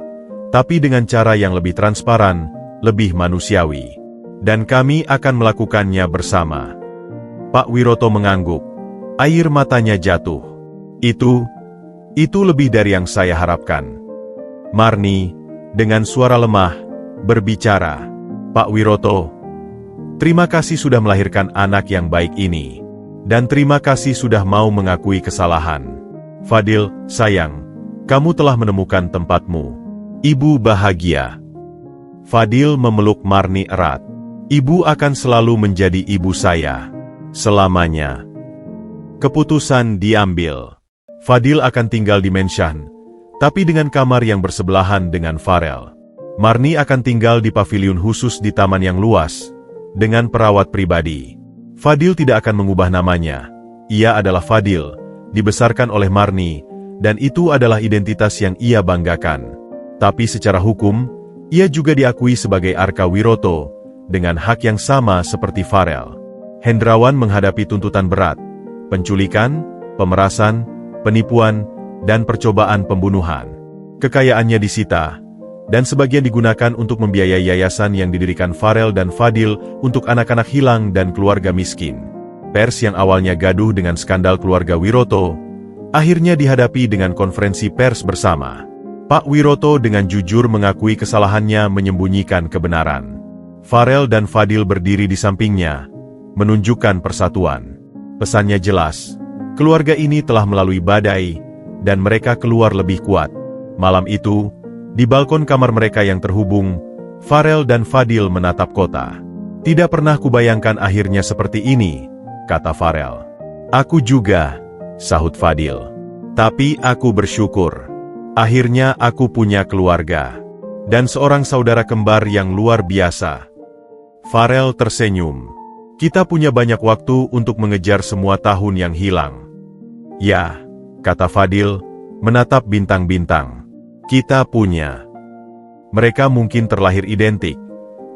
tapi dengan cara yang lebih transparan, lebih manusiawi. Dan kami akan melakukannya bersama. Pak Wiroto mengangguk. Air matanya jatuh. Itu lebih dari yang saya harapkan. Marni, dengan suara lemah, berbicara. Pak Wiroto, terima kasih sudah melahirkan anak yang baik ini. Dan terima kasih sudah mau mengakui kesalahan. Fadil, sayang, kamu telah menemukan tempatmu. Ibu bahagia. Fadil memeluk Marni erat. Ibu akan selalu menjadi ibu saya. Selamanya. Keputusan diambil. Fadil akan tinggal di Menshan, tapi dengan kamar yang bersebelahan dengan Farel. Marni akan tinggal di paviliun khusus di taman yang luas, dengan perawat pribadi. Fadil tidak akan mengubah namanya. Ia adalah Fadil, dibesarkan oleh Marni, dan itu adalah identitas yang ia banggakan. Tapi secara hukum, ia juga diakui sebagai Arka Wiroto, dengan hak yang sama seperti Farel. Hendrawan menghadapi tuntutan berat, penculikan, pemerasan, penipuan, dan percobaan pembunuhan. Kekayaannya disita, dan sebagian digunakan untuk membiayai yayasan yang didirikan Farel dan Fadil untuk anak-anak hilang dan keluarga miskin. pers yang awalnya gaduh dengan skandal keluarga Wiroto, akhirnya dihadapi dengan konferensi pers bersama. Pak Wiroto dengan jujur mengakui kesalahannya menyembunyikan kebenaran. Farel dan Fadil berdiri di sampingnya, menunjukkan persatuan. Pesannya jelas, keluarga ini telah melalui badai, dan mereka keluar lebih kuat. Malam itu, di balkon kamar mereka yang terhubung, Farel dan Fadil menatap kota. Tidak pernah kubayangkan akhirnya seperti ini, kata Farel. Aku juga, sahut Fadil. Tapi aku bersyukur. Akhirnya aku punya keluarga. Dan seorang saudara kembar yang luar biasa. Farel tersenyum. Kita punya banyak waktu untuk mengejar semua tahun yang hilang. Ya, kata Fadil, menatap bintang-bintang. Kita punya. Mereka mungkin terlahir identik,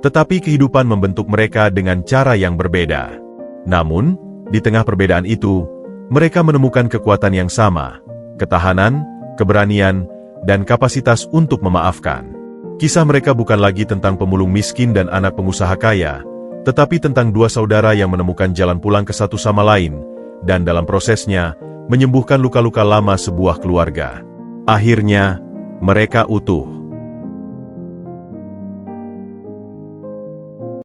tetapi kehidupan membentuk mereka dengan cara yang berbeda. Namun, di tengah perbedaan itu, mereka menemukan kekuatan yang sama, ketahanan, keberanian, dan kapasitas untuk memaafkan. Kisah mereka bukan lagi tentang pemulung miskin dan anak pengusaha kaya, tetapi tentang dua saudara yang menemukan jalan pulang ke satu sama lain, dan dalam prosesnya, menyembuhkan luka-luka lama sebuah keluarga. Akhirnya, mereka utuh.